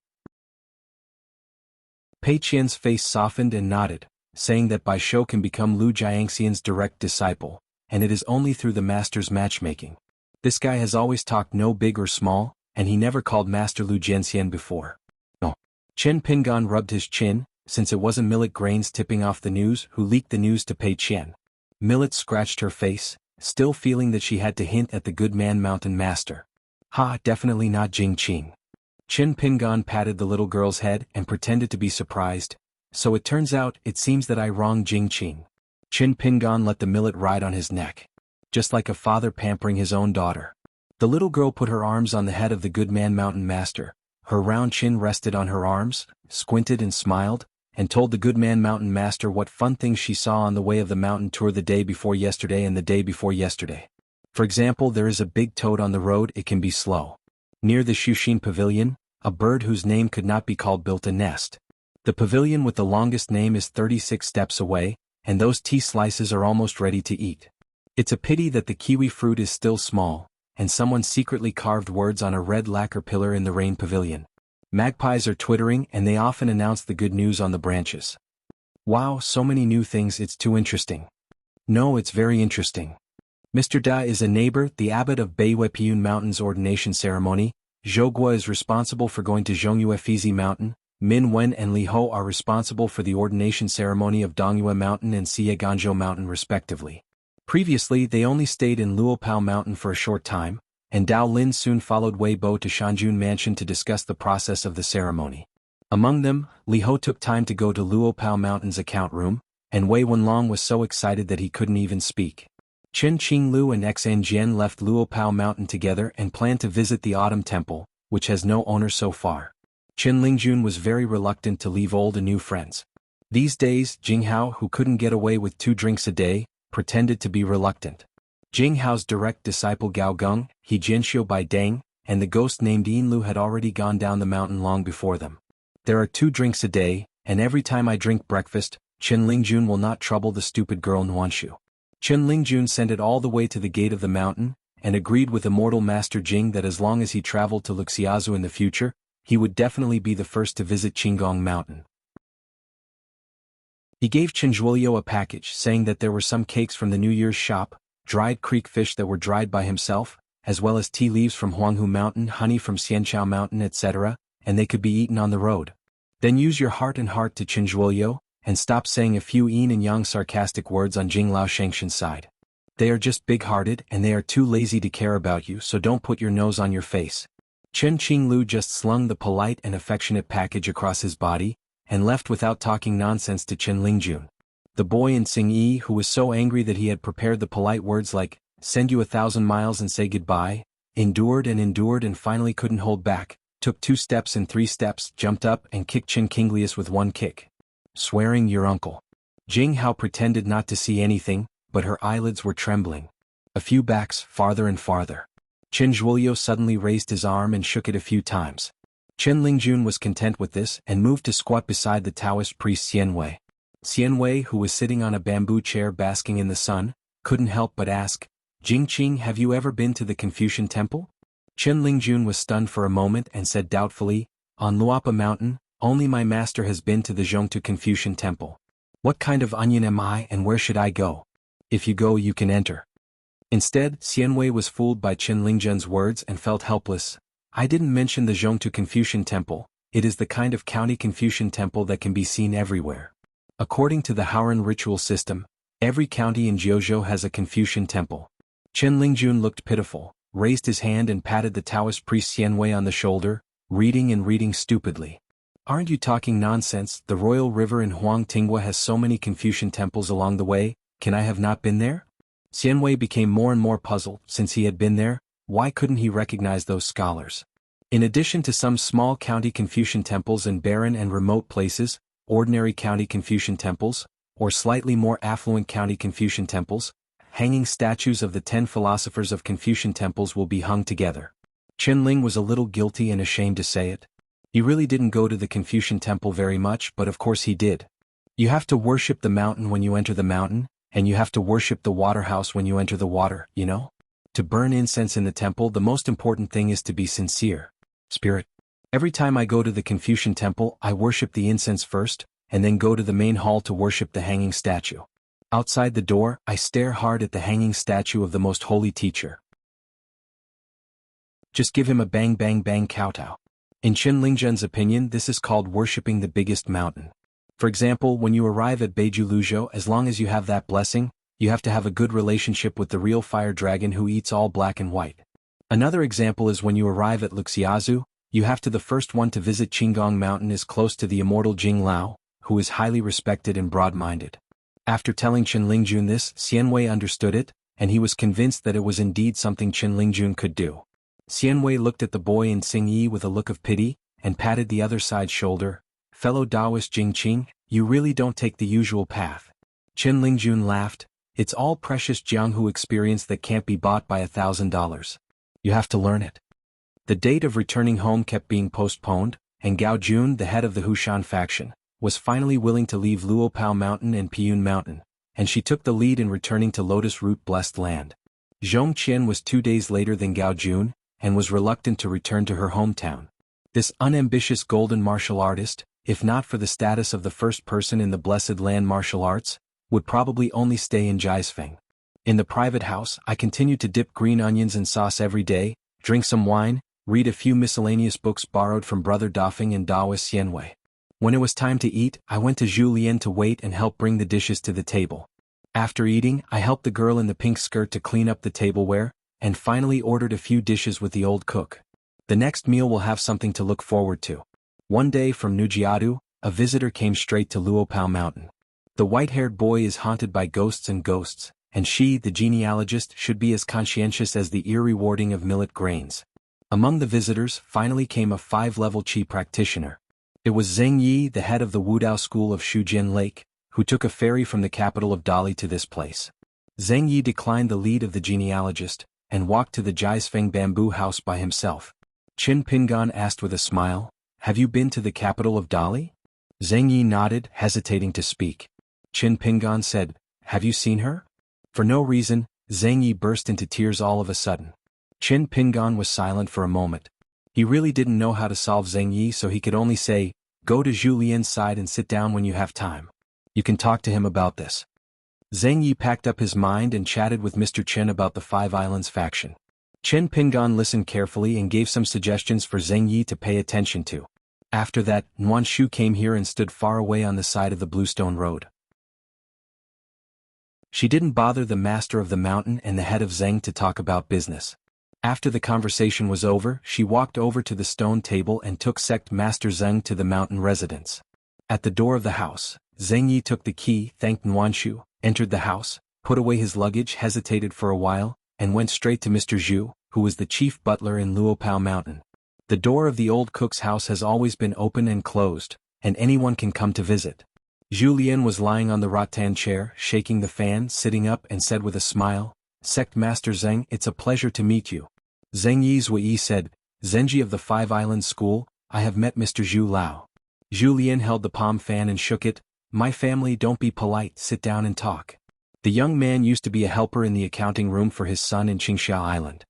Speaker 1: Pei Qian's face softened and nodded, saying that Baishou can become Lu Jiangxian's direct disciple, and it is only through the master's matchmaking. This guy has always talked no big or small, and he never called Master Lu Jianxian before. Oh. Qin Pingan rubbed his chin, since it wasn't Millet Grains tipping off the news who leaked the news to Pei Qian. Millet scratched her face, still feeling that she had to hint at the good man Mountain Master. Ha, definitely not Jing Qing. Qin Pingan patted the little girl's head and pretended to be surprised. So it turns out, it seems that I wronged Jing Qing. Qin Pingan let the millet ride on his neck. Just like a father pampering his own daughter. The little girl put her arms on the head of the good man Mountain Master. Her round chin rested on her arms, squinted and smiled, and told the good man Mountain Master what fun things she saw on the way of the mountain tour the day before yesterday and the day before yesterday. For example, there is a big toad on the road, it can be slow. Near the Xuxin Pavilion, a bird whose name could not be called built a nest. The pavilion with the longest name is 36 steps away, and those tea slices are almost ready to eat. It's a pity that the kiwi fruit is still small, and someone secretly carved words on a red lacquer pillar in the rain pavilion. Magpies are twittering and they often announce the good news on the branches. Wow, so many new things, it's too interesting. No, it's very interesting. Mr. Da is a neighbor, the abbot of Beiwepiun Mountain's ordination ceremony. Zhouguo is responsible for going to Zhongyue Mountain. Min Wen and Li Ho are responsible for the ordination ceremony of Dongyue Mountain and Xieganzhou Mountain respectively. Previously they only stayed in Luopao Mountain for a short time, and Dao Lin soon followed Wei Bo to Shanjun Mansion to discuss the process of the ceremony. Among them, Li Ho took time to go to Luopao Mountain's account room, and Wei Wenlong was so excited that he couldn't even speak. Chen Qinglu and Xan Jian left Luopao Mountain together and planned to visit the Autumn Temple, which has no owner so far. Chen Lingjun was very reluctant to leave old and new friends. These days, Jinghao, who couldn't get away with 2 drinks a day, pretended to be reluctant. Jinghao's direct disciple Gao Geng, He Jianxiu by Deng, and the ghost named Yinlu had already gone down the mountain long before them. There are 2 drinks a day, and every time I drink breakfast, Chen Lingjun will not trouble the stupid girl Nuanshu. Chen Lingjun sent it all the way to the gate of the mountain, and agreed with immortal Master Jing that as long as he traveled to Luxiazu in the future, he would definitely be the first to visit Qinggong Mountain. He gave Chen Zhuolio a package saying that there were some cakes from the New Year's shop, dried creek fish that were dried by himself, as well as tea leaves from Huanghu Mountain, honey from Xianxiao Mountain, etc., and they could be eaten on the road. Then use your heart and heart to Chen Zhuolio, and stop saying a few yin and yang sarcastic words on Jinglao Shengshan's side. They are just big-hearted and they are too lazy to care about you, so don't put your nose on your face. Chen Qinglu just slung the polite and affectionate package across his body, and left without talking nonsense to Chen Lingjun. The boy in Xingyi, who was so angry that he had prepared the polite words like, send you 1,000 miles and say goodbye, endured and finally couldn't hold back, took 2 steps and 3 steps, jumped up and kicked Chen Qinglius with 1 kick. Swearing your uncle. Jing Hao pretended not to see anything, but her eyelids were trembling. A few backs, farther and farther. Chen Zhuolio suddenly raised his arm and shook it a few times. Chen Lingjun was content with this and moved to squat beside the Taoist priest Xianwei. Xianwei, who was sitting on a bamboo chair basking in the sun, couldn't help but ask, Jingqing, have you ever been to the Confucian Temple? Chen Lingjun was stunned for a moment and said doubtfully, on Luapa Mountain, only my master has been to the Zhongtu Confucian Temple. What kind of onion am I and where should I go? If you go you can enter. Instead, Xianwei was fooled by Chen Lingjun's words and felt helpless. I didn't mention the Zhongtu Confucian Temple. It is the kind of county Confucian temple that can be seen everywhere. According to the Haoran ritual system, every county in Jiuzhou has a Confucian temple. Chen Lingjun looked pitiful, raised his hand and patted the Taoist priest Xianhui on the shoulder, reading stupidly. Aren't you talking nonsense? The royal river in Huangtinghua has so many Confucian temples along the way, can I have not been there? Xianhui became more and more puzzled. Since he had been there, why couldn't he recognize those scholars? In addition to some small county Confucian temples in barren and remote places, ordinary county Confucian temples, or slightly more affluent county Confucian temples, hanging statues of the 10 philosophers of Confucian temples will be hung together. Chen Ling was a little guilty and ashamed to say it. He really didn't go to the Confucian temple very much, but of course he did. You have to worship the mountain when you enter the mountain, and you have to worship the water house when you enter the water, you know? To burn incense in the temple, the most important thing is to be sincere. Spirit. Every time I go to the Confucian temple, I worship the incense first, and then go to the main hall to worship the hanging statue. Outside the door, I stare hard at the hanging statue of the most holy teacher. Just give him a bang bang bang kowtow. In Chen Lingjun's opinion, this is called worshipping the biggest mountain. For example, when you arrive at Beiju Luzhou, as long as you have that blessing, you have to have a good relationship with the real fire dragon who eats all black and white. Another example is when you arrive at Luxiazu, you have to the first one to visit Qinggong Mountain is close to the immortal Jing Lao, who is highly respected and broad-minded. After telling Chen Lingjun this, Xianhui understood it, and he was convinced that it was indeed something Chen Lingjun could do. Xianhui looked at the boy in Xingyi with a look of pity, and patted the other side's shoulder. Fellow Taoist Jingqing, you really don't take the usual path. Chen Lingjun laughed. It's all precious jianghu experience that can't be bought by $1,000. You have to learn it. The date of returning home kept being postponed, and Gao Jun, the head of the Hushan faction, was finally willing to leave Luopao Mountain and Piyun Mountain, and she took the lead in returning to Lotus Root Blessed Land. Zhong Qian was 2 days later than Gao Jun, and was reluctant to return to her hometown. This unambitious golden martial artist, if not for the status of the first person in the Blessed Land martial arts, would probably only stay in Jiaisfeng. In the private house, I continued to dip green onions in sauce every day, drink some wine, read a few miscellaneous books borrowed from Brother Dafeng and Daoist Xianhui. When it was time to eat, I went to Zhu Lian to wait and help bring the dishes to the table. After eating, I helped the girl in the pink skirt to clean up the tableware, and finally ordered a few dishes with the old cook. The next meal will have something to look forward to. One day from Nujiadu, a visitor came straight to Luopao Mountain. The white-haired boy is haunted by ghosts, and she, the genealogist, should be as conscientious as the eerie warding of millet grains. Among the visitors, finally came a 5-level qi practitioner. It was Zheng Yi, the head of the Wudao school of Shujian Lake, who took a ferry from the capital of Dali to this place. Zheng Yi declined the lead of the genealogist, and walked to the Jiaisfeng bamboo house by himself. Qin Pingan asked with a smile, "Have you been to the capital of Dali?" Zheng Yi nodded, hesitating to speak. Qin Pingan said, "Have you seen her?" For no reason, Zheng Yi burst into tears all of a sudden. Qin Pingan was silent for a moment. He really didn't know how to solve Zheng Yi, so he could only say, "Go to Zhu Lian's side and sit down when you have time. You can talk to him about this." Zheng Yi packed up his mind and chatted with Mr. Chen about the Five Islands faction. Qin Pingan listened carefully and gave some suggestions for Zheng Yi to pay attention to. After that, Nuan Shu came here and stood far away on the side of the Bluestone Road. She didn't bother the master of the mountain and the head of Zheng to talk about business. After the conversation was over, she walked over to the stone table and took Sect Master Zheng to the mountain residence. At the door of the house, Zheng Yi took the key, thanked Nuanshu, entered the house, put away his luggage, hesitated for a while, and went straight to Mr. Zhu, who was the chief butler in Luopao Mountain. The door of the old cook's house has always been open and closed, and anyone can come to visit. Zhu Lian was lying on the rattan chair, shaking the fan, sitting up, and said with a smile, "Sect Master Zheng, it's a pleasure to meet you." Zheng Yi's Wei said, "Zenji of the Five Islands School, I have met Mr. Zhu Lao." Zhu Lian held the palm fan and shook it. "My family, don't be polite, sit down and talk." The young man used to be a helper in the accounting room for his son in Xianxia Island.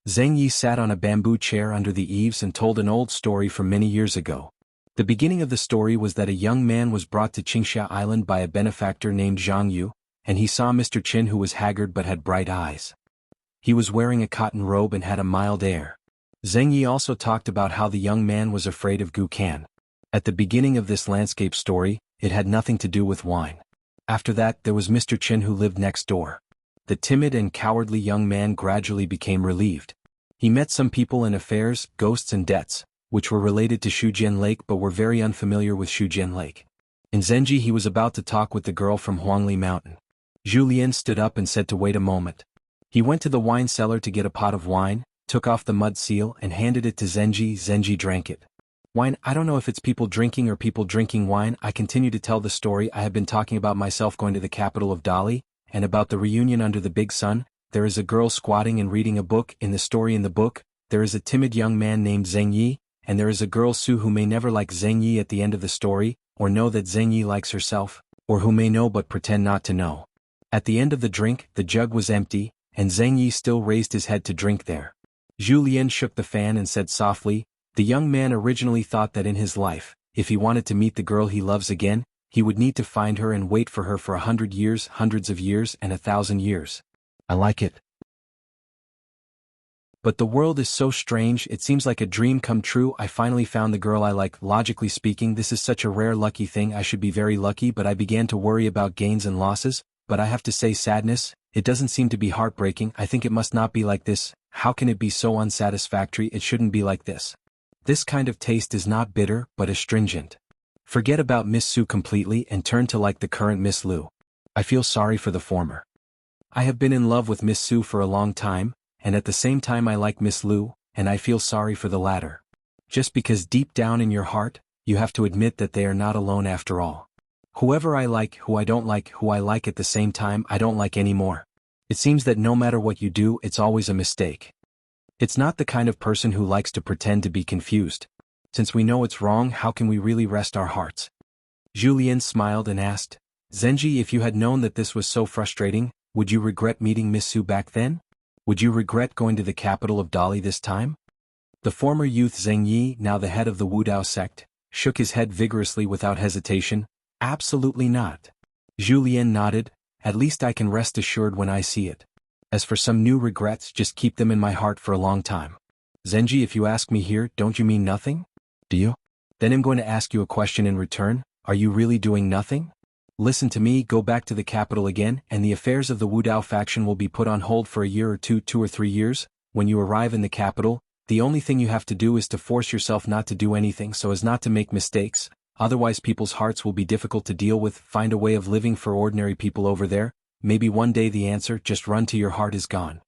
Speaker 1: Zheng Yi sat on a bamboo chair under the eaves and told an old story from many years ago. The beginning of the story was that a young man was brought to Xianxia Island by a benefactor named Jianghu, and he saw Mr. Qin, who was haggard but had bright eyes. He was wearing a cotton robe and had a mild air. Zheng Yi also talked about how the young man was afraid of Gu Kan. At the beginning of this landscape story, it had nothing to do with wine. After that, there was Mr. Chen who lived next door. The timid and cowardly young man gradually became relieved. He met some people in affairs, ghosts and debts, which were related to Shujian Lake but were very unfamiliar with Shujian Lake. In Zhenji he was about to talk with the girl from Huangli Mountain. Julien stood up and said to wait a moment. He went to the wine cellar to get a pot of wine, took off the mud seal and handed it to Zhenji. Zhenji drank it. Wine, I don't know if it's people drinking or people drinking wine. I continue to tell the story. I have been talking about myself going to the capital of Dali, and about the reunion under the big sun. There is a girl squatting and reading a book. In the story in the book, there is a timid young man named Zheng Yi, and there is a girl Su who may never like Zheng Yi at the end of the story, or know that Zheng Yi likes herself, or who may know but pretend not to know. At the end of the drink, the jug was empty, and Zheng Yi still raised his head to drink there. Julien shook the fan and said softly, the young man originally thought that in his life, if he wanted to meet the girl he loves again, he would need to find her and wait for her for 100 years, hundreds of years and 1,000 years. I like it. But the world is so strange, it seems like a dream come true. I finally found the girl I like. Logically speaking, this is such a rare lucky thing. I should be very lucky, but I began to worry about gains and losses. But I have to say sadness, it doesn't seem to be heartbreaking. I think it must not be like this. How can it be so unsatisfactory? It shouldn't be like this. This kind of taste is not bitter, but astringent. Forget about Miss Su completely and turn to like the current Miss Lu. I feel sorry for the former. I have been in love with Miss Su for a long time, and at the same time I like Miss Lu, and I feel sorry for the latter. Just because deep down in your heart, you have to admit that they are not alone after all. Whoever I like, who I don't like, who I like at the same time I don't like anymore. It seems that no matter what you do, it's always a mistake. It's not the kind of person who likes to pretend to be confused. Since we know it's wrong, how can we really rest our hearts? Julien smiled and asked, Zhenji, if you had known that this was so frustrating, would you regret meeting Miss Su back then? Would you regret going to the capital of Dali this time? The former youth Zheng Yi, now the head of the Wudao sect, shook his head vigorously without hesitation. Absolutely not. Julien nodded. At least I can rest assured when I see it. As for some new regrets, just keep them in my heart for a long time. Zhenji, if you ask me here, don't you mean nothing? Do you? Then I'm going to ask you a question in return. Are you really doing nothing? Listen to me, go back to the capital again, and the affairs of the Wudao faction will be put on hold for a year or 2 or 3 years. When you arrive in the capital, the only thing you have to do is to force yourself not to do anything so as not to make mistakes, otherwise people's hearts will be difficult to deal with. Find a way of living for ordinary people over there. Maybe one day the answer, just run to your heart, is gone.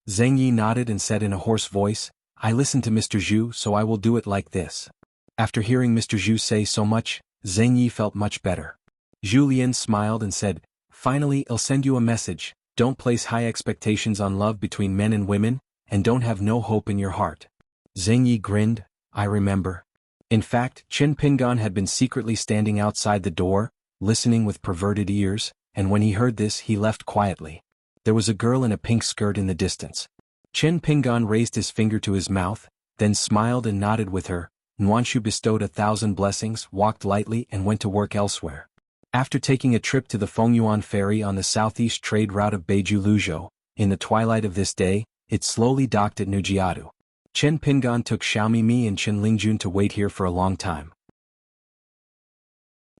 Speaker 1: Zheng Yi nodded and said in a hoarse voice, I listened to Mr. Zhu, so I will do it like this. After hearing Mr. Zhu say so much, Zheng Yi felt much better. Julien smiled and said, finally I'll send you a message. Don't place high expectations on love between men and women, and don't have no hope in your heart. Zheng Yi grinned, I remember. In fact, Qin Pingan had been secretly standing outside the door, listening with perverted ears, and when he heard this he left quietly. There was a girl in a pink skirt in the distance. Qin Pingan raised his finger to his mouth, then smiled and nodded with her. Nuanshu bestowed 1,000 blessings, walked lightly and went to work elsewhere. After taking a trip to the Fengyuan ferry on the southeast trade route of Beiju Luzhou, in the twilight of this day, it slowly docked at Nujiadu. Chen Pingan took Xiaomi Mi and Chen Lingjun to wait here for a long time.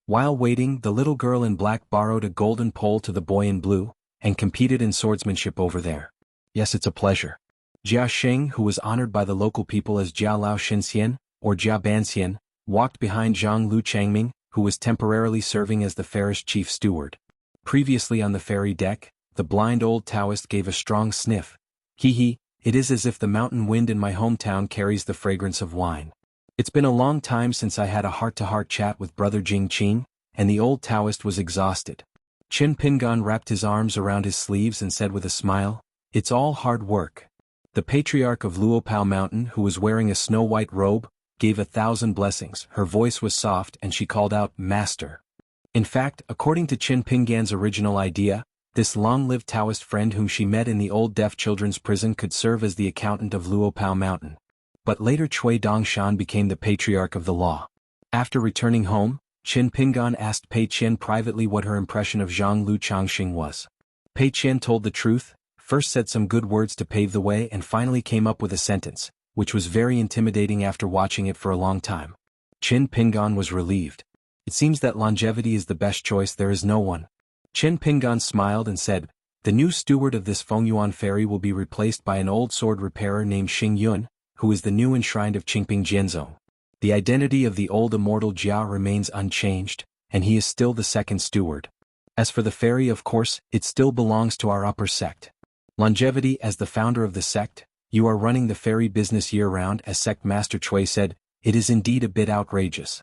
Speaker 1: While waiting, the little girl in black borrowed a golden pole to the boy in blue, and competed in swordsmanship over there. Yes, it's a pleasure. Jia Sheng, who was honored by the local people as Jia Lao Xinxian, or Jia Banxian, walked behind Zhang Lu Changming, who was temporarily serving as the ferry's chief steward. Previously on the ferry deck, the blind old Taoist gave a strong sniff. Hee, it is as if the mountain wind in my hometown carries the fragrance of wine. It's been a long time since I had a heart-to-heart chat with Brother Jing Qing, and the old Taoist was exhausted. Qin Pingan wrapped his arms around his sleeves and said with a smile, it's all hard work. The patriarch of Luopao Mountain, who was wearing a snow-white robe, gave 1,000 blessings. Her voice was soft and she called out, Master. In fact, according to Qin Pingan's original idea, this long-lived Taoist friend whom she met in the old deaf children's prison could serve as the accountant of Luopao Mountain. But later Cui Dongshan became the patriarch of the law. After returning home, Qin Pingan asked Pei Qian privately what her impression of Zhang Lu Changxing was. Pei Qian told the truth, first said some good words to pave the way and finally came up with a sentence. which was very intimidating after watching it for a long time. Qin Pingan was relieved. It seems that longevity is the best choice, there is no one. Qin Pingan smiled and said, the new steward of this Fengyuan ferry will be replaced by an old sword repairer named Xingyun, who is the new enshrined of Qingping Jianzhong. The identity of the old immortal Jia remains unchanged, and he is still the second steward. As for the ferry, of course, it still belongs to our upper sect. Longevity, as the founder of the sect, you are running the ferry business year-round, as Sect Master Chui said. It is indeed a bit outrageous.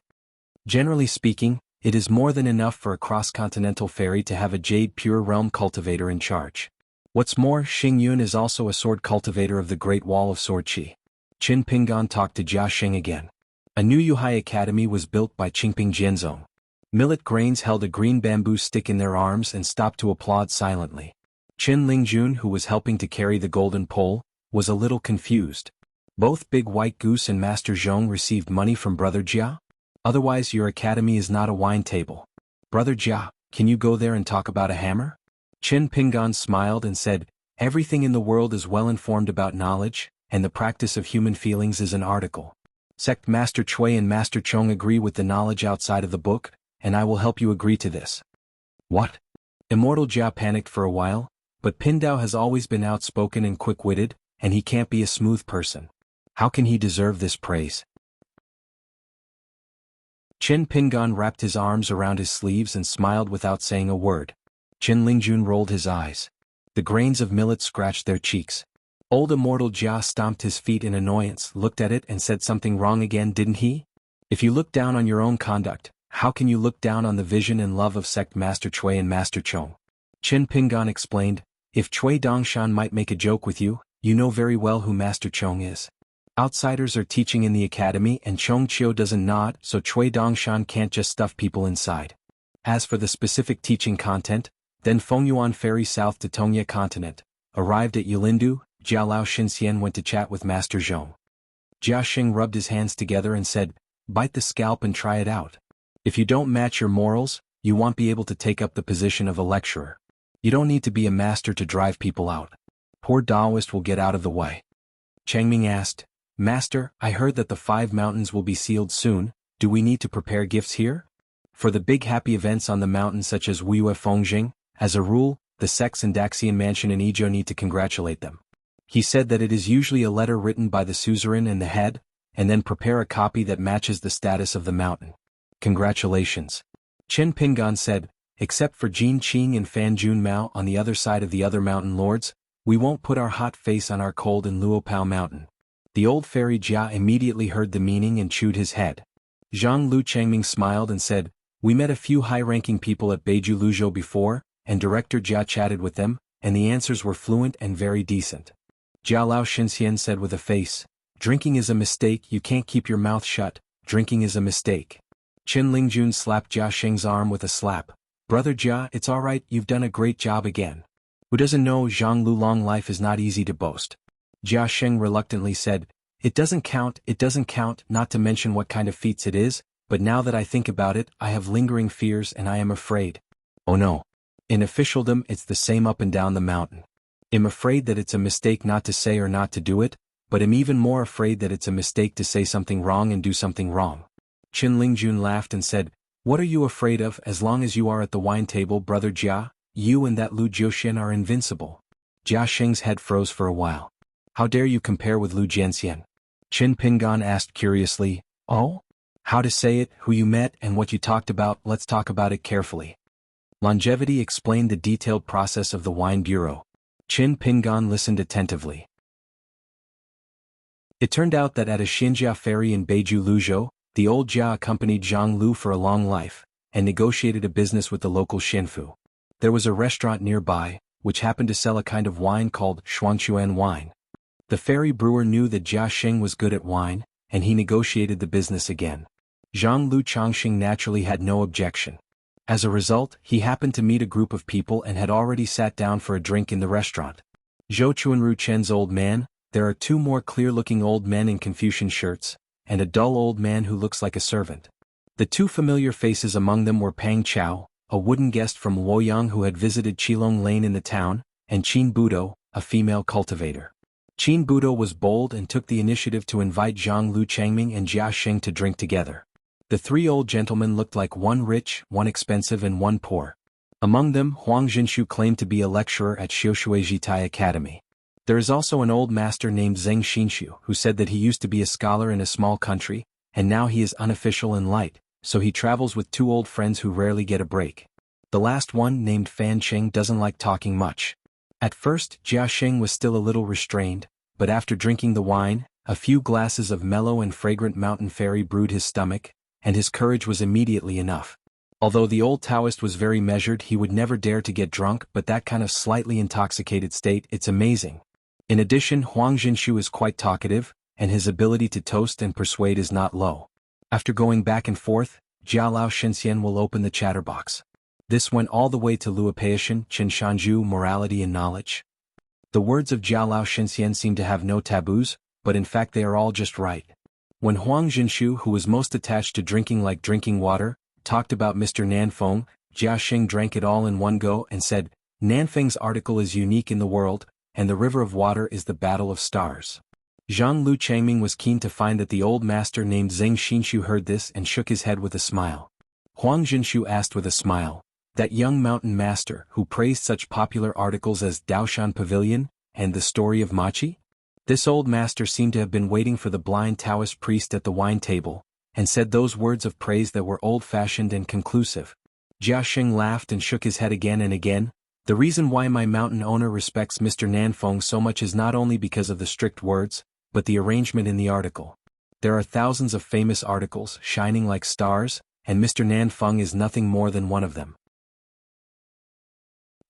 Speaker 1: Generally speaking, it is more than enough for a cross-continental ferry to have a Jade Pure Realm cultivator in charge. What's more, Xingyun is also a sword cultivator of the Great Wall of Sword Qi. Qin Pingan talked to Jia Xing again. A new Yuhai Academy was built by Qingping Jianzhong. Millet grains held a green bamboo stick in their arms and stopped to applaud silently. Qin Lingjun, who was helping to carry the golden pole, was a little confused. Both Big White Goose and Master Zhong received money from Brother Jia? Otherwise your academy is not a wine table. Brother Jia, can you go there and talk about a hammer? Qin Pingan smiled and said, everything in the world is well informed about knowledge, and the practice of human feelings is an article. Sect Master Chui and Master Chong agree with the knowledge outside of the book, and I will help you agree to this. What? Immortal Jia panicked for a while, but Pindao has always been outspoken and quick-witted, and he can't be a smooth person. How can he deserve this praise? Qin Pingan wrapped his arms around his sleeves and smiled without saying a word. Qin Lingjun rolled his eyes. The grains of millet scratched their cheeks. Old Immortal Jia stomped his feet in annoyance, looked at it and said something wrong again, didn't he? If you look down on your own conduct, how can you look down on the vision and love of Sect Master Chui and Master Chong? Qin Pingan explained, if Chui Dongshan might make a joke with you, you know very well who Master Chong is. Outsiders are teaching in the academy and Chong Chiu doesn't nod, so Chui Dongshan can't just stuff people inside. As for the specific teaching content, then Fengyuan ferry south to Tongye continent. Arrived at Yilindu, Jialao Xinxian went to chat with Master Zhong. Jia Xing rubbed his hands together and said, bite the scalp and try it out. If you don't match your morals, you won't be able to take up the position of a lecturer. You don't need to be a master to drive people out. Poor Daoist will get out of the way. Changming asked, Master, I heard that the 5 mountains will be sealed soon. Do we need to prepare gifts here? For the big happy events on the mountain such as Wuyue Fengjing, as a rule, the sects in Daxian Mansion and Ijo need to congratulate them. He said that it is usually a letter written by the suzerain and the head, and then prepare a copy that matches the status of the mountain. Congratulations. Qin Pingan said, except for Jin Qing and Fan Jun Mao on the other side of the other mountain lords, we won't put our hot face on our cold in Luopao mountain. The old fairy Jia immediately heard the meaning and chewed his head. Zhang Lu Changming smiled and said, we met a few high-ranking people at Beiju Luzhou before, and Director Jia chatted with them, and the answers were fluent and very decent. Jialao Xinxian said with a face, drinking is a mistake, you can't keep your mouth shut, drinking is a mistake. Qin Lingjun slapped Jia Xing's arm with a slap. Brother Jia, it's alright, you've done a great job again. Who doesn't know Zhang Lu long life is not easy to boast? Jia Xing reluctantly said, it doesn't count, not to mention what kind of feats it is, but now that I think about it, I have lingering fears and I am afraid. Oh no. In officialdom it's the same up and down the mountain. I'm afraid that it's a mistake not to say or not to do it, but I'm even more afraid that it's a mistake to say something wrong and do something wrong. Qin Lingjun laughed and said, what are you afraid of? As long as you are at the wine table, Brother Jia, you and that Lu Jiuxian are invincible. Jia Xing's head froze for a while. How dare you compare with Lu Jianxian? Qin Pingan asked curiously, oh? How to say it, who you met and what you talked about, let's talk about it carefully. Longevity explained the detailed process of the wine bureau. Qin Pingan listened attentively. It turned out that at a Xianxia ferry in Beiju Luzhou, the old Jia accompanied Zhang Lu for a long life, and negotiated a business with the local Xinfu. There was a restaurant nearby, which happened to sell a kind of wine called xuanhuan wine. The ferry brewer knew that Jia Xing was good at wine, and he negotiated the business again. Zhang Lu Changxing naturally had no objection. As a result, he happened to meet a group of people and had already sat down for a drink in the restaurant. Zhou Chuanru Chen's old man, there are 2 more clear-looking old men in Confucian shirts, and a dull old man who looks like a servant. The 2 familiar faces among them were Pang Chao, a wooden guest from Luoyang who had visited Qilong Lane in the town, and Qin Budo, a female cultivator. Qin Budo was bold and took the initiative to invite Zhang Lu Changming and Jia Xing to drink together. The three old gentlemen looked like one rich, one expensive and one poor. Among them, Huang Jinshu claimed to be a lecturer at Xiushuizhitai Academy. There is also an old master named Zheng Xinshu who said that he used to be a scholar in a small country, and now he is unofficial and light, so he travels with two old friends who rarely get a break. The last one, named Fan Qing, doesn't like talking much. At first, Jia Xing was still a little restrained, but after drinking the wine, a few glasses of mellow and fragrant mountain fairy brewed his stomach, and his courage was immediately enough. Although the old Taoist was very measured, he would never dare to get drunk, but that kind of slightly intoxicated state, it's amazing. In addition, Huang Jinshu is quite talkative, and his ability to toast and persuade is not low. After going back and forth, Jialao Shenxian will open the chatterbox. This went all the way to Luopeishan, Qinshanju, morality and knowledge. The words of Jialao Shenxian seem to have no taboos, but in fact they are all just right. When Huang Jinshu, who was most attached to drinking like drinking water, talked about Mr. Nanfeng, Jia Xing drank it all in one go and said, Nanfeng's article is unique in the world, and the river of water is the battle of stars. Zhang Lu Changming was keen to find that the old master named Zheng Xinshu heard this and shook his head with a smile. Huang Jinshu asked with a smile, that young mountain master who praised such popular articles as Daoshan Pavilion and the story of Machi? This old master seemed to have been waiting for the blind Taoist priest at the wine table, and said those words of praise that were old-fashioned and conclusive. Jia Xing laughed and shook his head again and again. The reason why my mountain owner respects Mr. Nanfeng so much is not only because of the strict words, but the arrangement in the article. There are thousands of famous articles shining like stars, and Mr. Nanfeng is nothing more than one of them.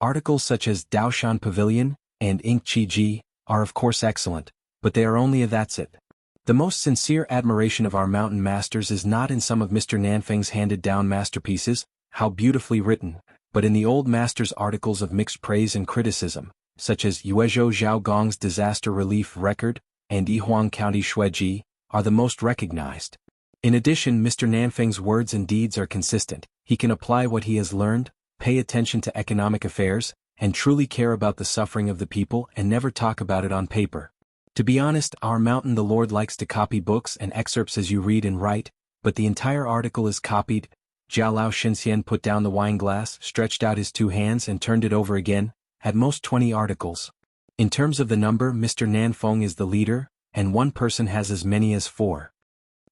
Speaker 1: Articles such as Daoshan Pavilion and Ink Chi Ji are of course excellent, but they are only a that's it. The most sincere admiration of our mountain masters is not in some of Mr. Nanfeng's handed-down masterpieces, how beautifully written, but in the old master's articles of mixed praise and criticism, such as Yuezhou Zhaogong's disaster relief record and Yihuang County Shueji, are the most recognized. In addition, Mr. Nanfeng's words and deeds are consistent. He can apply what he has learned, pay attention to economic affairs, and truly care about the suffering of the people and never talk about it on paper. To be honest, our mountain the Lord likes to copy books and excerpts as you read and write, but the entire article is copied. Jialao Shenxian put down the wine glass, stretched out his two hands and turned it over again, at most 20 articles. In terms of the number, Mr. Nanfeng is the leader, and one person has as many as 4.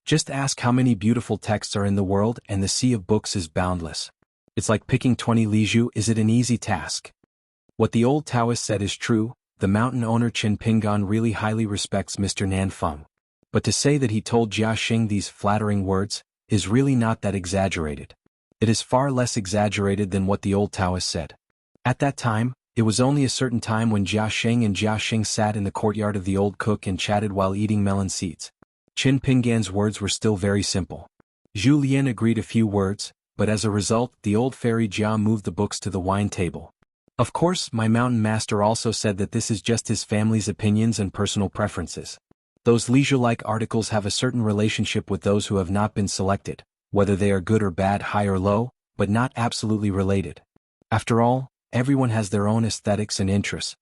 Speaker 1: Just ask how many beautiful texts are in the world and the sea of books is boundless. It's like picking 20 liju. Is it an easy task? What the old Taoist said is true, the mountain owner Qin Pingan really highly respects Mr. Nanfeng. But to say that he told Jia Xing these flattering words is really not that exaggerated. It is far less exaggerated than what the old Taoist said. At that time, it was only a certain time when Jia Xing and Jia Xing sat in the courtyard of the old cook and chatted while eating melon seeds. Qin Pingan's words were still very simple. Zhu Lian agreed a few words, but as a result, the old fairy Jia moved the books to the wine table. Of course, my mountain master also said that this is just his family's opinions and personal preferences. Those leisure-like articles have a certain relationship with those who have not been selected, whether they are good or bad, high or low, but not absolutely related. After all, everyone has their own aesthetics and interests.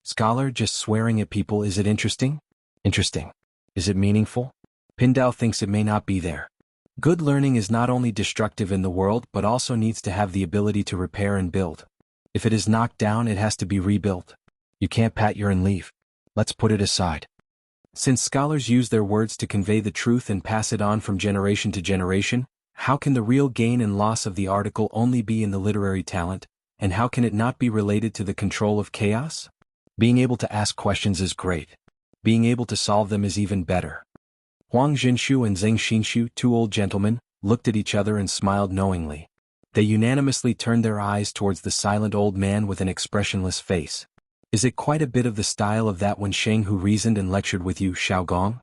Speaker 1: Scholar, just swearing at people, is it interesting? Interesting. Is it meaningful? Pindao thinks it may not be there. Good learning is not only destructive in the world but also needs to have the ability to repair and build. If it is knocked down, it has to be rebuilt. You can't pat your and leave. Let's put it aside. Since scholars use their words to convey the truth and pass it on from generation to generation, how can the real gain and loss of the article only be in the literary talent, and how can it not be related to the control of chaos? Being able to ask questions is great. Being able to solve them is even better. Huang Jinshu and Zheng Xinshu, two old gentlemen, looked at each other and smiled knowingly. They unanimously turned their eyes towards the silent old man with an expressionless face. Is it quite a bit of the style of that when Sheng who reasoned and lectured with you, Xiaogong?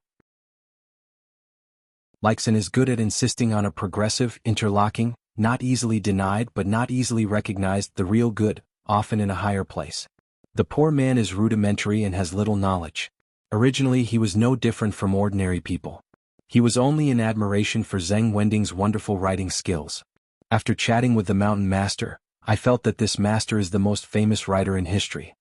Speaker 1: Likes and is good at insisting on a progressive, interlocking, not easily denied but not easily recognized, the real good, often in a higher place. The poor man is rudimentary and has little knowledge. Originally he was no different from ordinary people. He was only in admiration for Zheng Wending's wonderful writing skills. After chatting with the mountain master, I felt that this master is the most famous writer in history.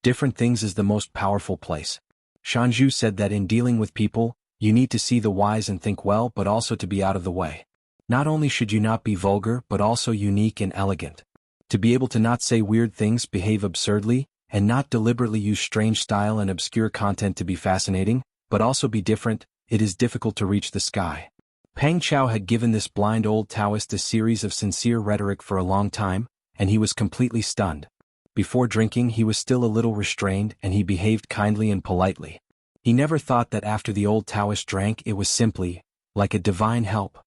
Speaker 1: Different Things is the most powerful place. Xianxia said that in dealing with people, you need to see the wise and think well but also to be out of the way. Not only should you not be vulgar but also unique and elegant. To be able to not say weird things, behave absurdly, and not deliberately use strange style and obscure content to be fascinating, but also be different, it is difficult to reach the sky. Pang Chao had given this blind old Taoist a series of sincere rhetoric for a long time, and he was completely stunned. Before drinking he was still a little restrained and he behaved kindly and politely. He never thought that after the old Taoist drank it was simply, like a divine help.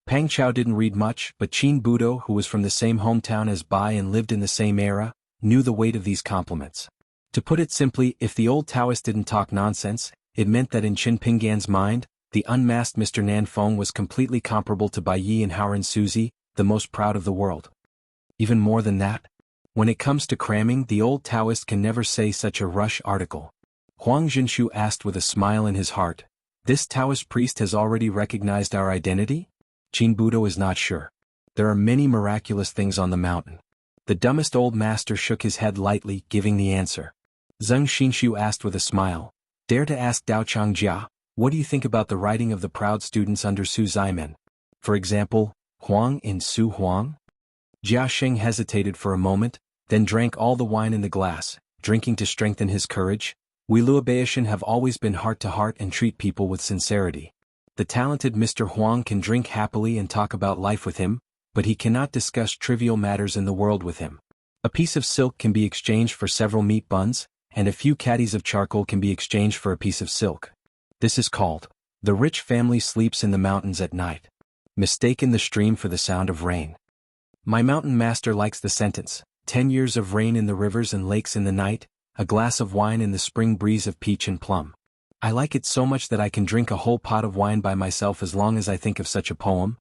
Speaker 1: Pang Chao didn't read much, but Qin Budo, who was from the same hometown as Bai and lived in the same era, knew the weight of these compliments. To put it simply, if the old Taoist didn't talk nonsense, it meant that in Qin Pinggan's mind, the unmasked Mr. Nan Feng was completely comparable to Bai Yi and Haoran Suzy, the most proud of the world. Even more than that, when it comes to cramming, the old Taoist can never say such a rush article. Huang Jinshu asked with a smile in his heart, "This Taoist priest has already recognized our identity?" Qin Budo is not sure. There are many miraculous things on the mountain. The dumbest old master shook his head lightly, giving the answer. Zheng Xinshu asked with a smile, "Dare to ask Dao Changjia, what do you think about the writing of the proud students under Su Zaimen? For example, Huang in Su Huang?" Jia Sheng hesitated for a moment, then drank all the wine in the glass, drinking to strengthen his courage. We Luobaishan have always been heart-to-heart and treat people with sincerity. The talented Mr. Huang can drink happily and talk about life with him, but he cannot discuss trivial matters in the world with him. A piece of silk can be exchanged for several meat buns, and a few caddies of charcoal can be exchanged for a piece of silk. This is called, "The rich family sleeps in the mountains at night. Mistaken the stream for the sound of rain." My mountain master likes the sentence, 10 years of rain in the rivers and lakes in the night, a glass of wine in the spring breeze of peach and plum. I like it so much that I can drink a whole pot of wine by myself as long as I think of such a poem.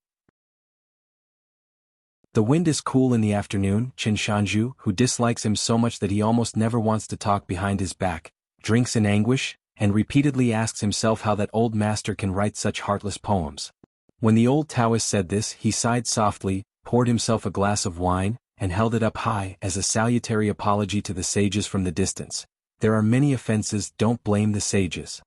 Speaker 1: The wind is cool in the afternoon. Qin Shanju, who dislikes him so much that he almost never wants to talk behind his back, drinks in anguish, and repeatedly asks himself how that old master can write such heartless poems. When the old Taoist said this, he sighed softly, poured himself a glass of wine, and held it up high as a salutary apology to the sages from the distance. There are many offenses, don't blame the sages.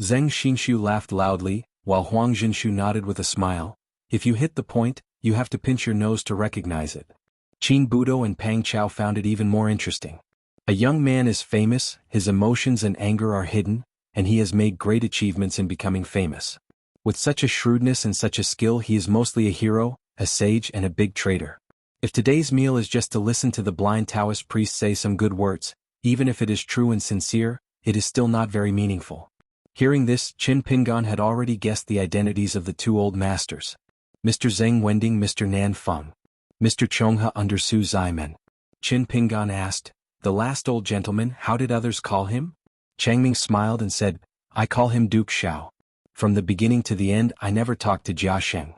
Speaker 1: Zheng Xinshu laughed loudly, while Huang Jinshu nodded with a smile. If you hit the point, you have to pinch your nose to recognize it. Qin Budo and Pang Chao found it even more interesting. A young man is famous, his emotions and anger are hidden, and he has made great achievements in becoming famous. With such a shrewdness and such a skill, he is mostly a hero, a sage and a big trader. If today's meal is just to listen to the blind Taoist priest say some good words, even if it is true and sincere, it is still not very meaningful. Hearing this, Qin Pinggan had already guessed the identities of the two old masters. Mr. Zheng Wending, Mr. Nan Feng. Mr. Chonghe under Su Zaimen. Qin Pinggan asked, "The last old gentleman, how did others call him?" Changming smiled and said, "I call him Duke Xiao. From the beginning to the end I never talked to Jia Sheng."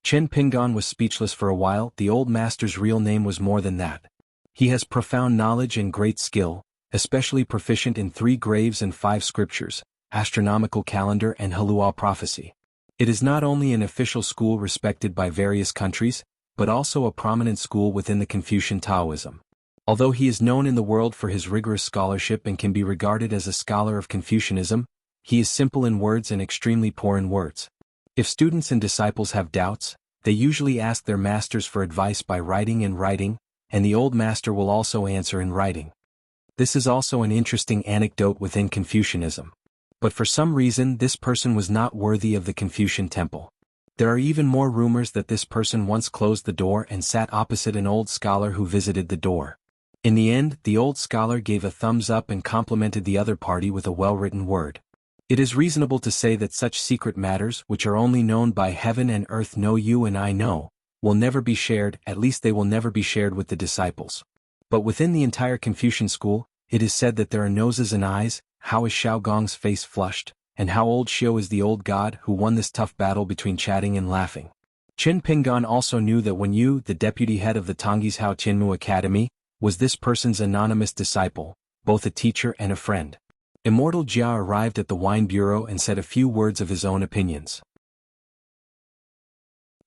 Speaker 1: Qin Pinggan was speechless for a while. The old master's real name was more than that. He has profound knowledge and great skill, especially proficient in 3 graves and 5 scriptures, astronomical calendar and Halua prophecy. It is not only an official school respected by various countries, but also a prominent school within the Confucian Taoism. Although he is known in the world for his rigorous scholarship and can be regarded as a scholar of Confucianism, he is simple in words and extremely poor in words. If students and disciples have doubts, they usually ask their masters for advice by writing, and the old master will also answer in writing. This is also an interesting anecdote within Confucianism. But for some reason this person was not worthy of the Confucian temple. There are even more rumors that this person once closed the door and sat opposite an old scholar who visited the door. In the end, the old scholar gave a thumbs up and complimented the other party with a well-written word. It is reasonable to say that such secret matters, which are only known by heaven and earth, know you and I know, will never be shared, at least they will never be shared with the disciples. But within the entire Confucian school, it is said that there are noses and eyes. How is Xiao Gong's face flushed, and how old Xiao is the old god who won this tough battle between chatting and laughing. Qin Pinggan also knew that when you, the deputy head of the Tongyi's Hao Tianmu Academy, was this person's anonymous disciple, both a teacher and a friend. Immortal Jia arrived at the wine bureau and said a few words of his own opinions.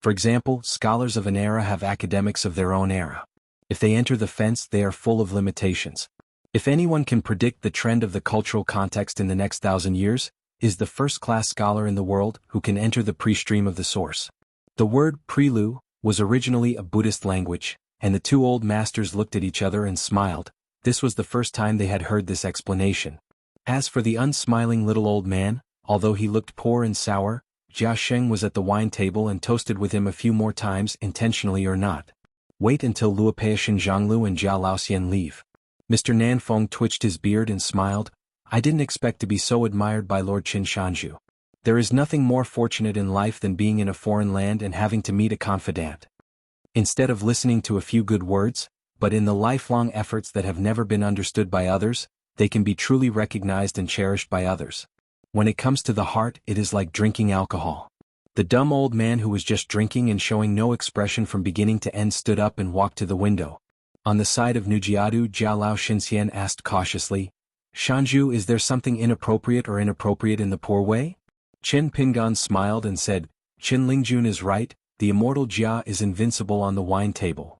Speaker 1: For example, scholars of an era have academics of their own era. If they enter the fence, they are full of limitations. If anyone can predict the trend of the cultural context in the next 1,000 years, is the first-class scholar in the world who can enter the pre-stream of the source. The word Prilu was originally a Buddhist language, and the two old masters looked at each other and smiled. This was the first time they had heard this explanation. As for the unsmiling little old man, although he looked poor and sour, Jia Sheng was at the wine table and toasted with him a few more times, intentionally or not. Wait until Luopeishan Zhanglu and Jia Laoxian leave. Mr. Nanfeng twitched his beard and smiled. I didn't expect to be so admired by Lord Qin Shanzhu. There is nothing more fortunate in life than being in a foreign land and having to meet a confidant. Instead of listening to a few good words, but in the lifelong efforts that have never been understood by others, they can be truly recognized and cherished by others. When it comes to the heart, it is like drinking alcohol. The dumb old man who was just drinking and showing no expression from beginning to end stood up and walked to the window. On the side of Nujiadu, Jia Lao Xinxian asked cautiously, Shanzhu, is there something inappropriate in the poor way? Qin Pingan smiled and said, Qin Lingjun is right, the immortal Jia is invincible on the wine table.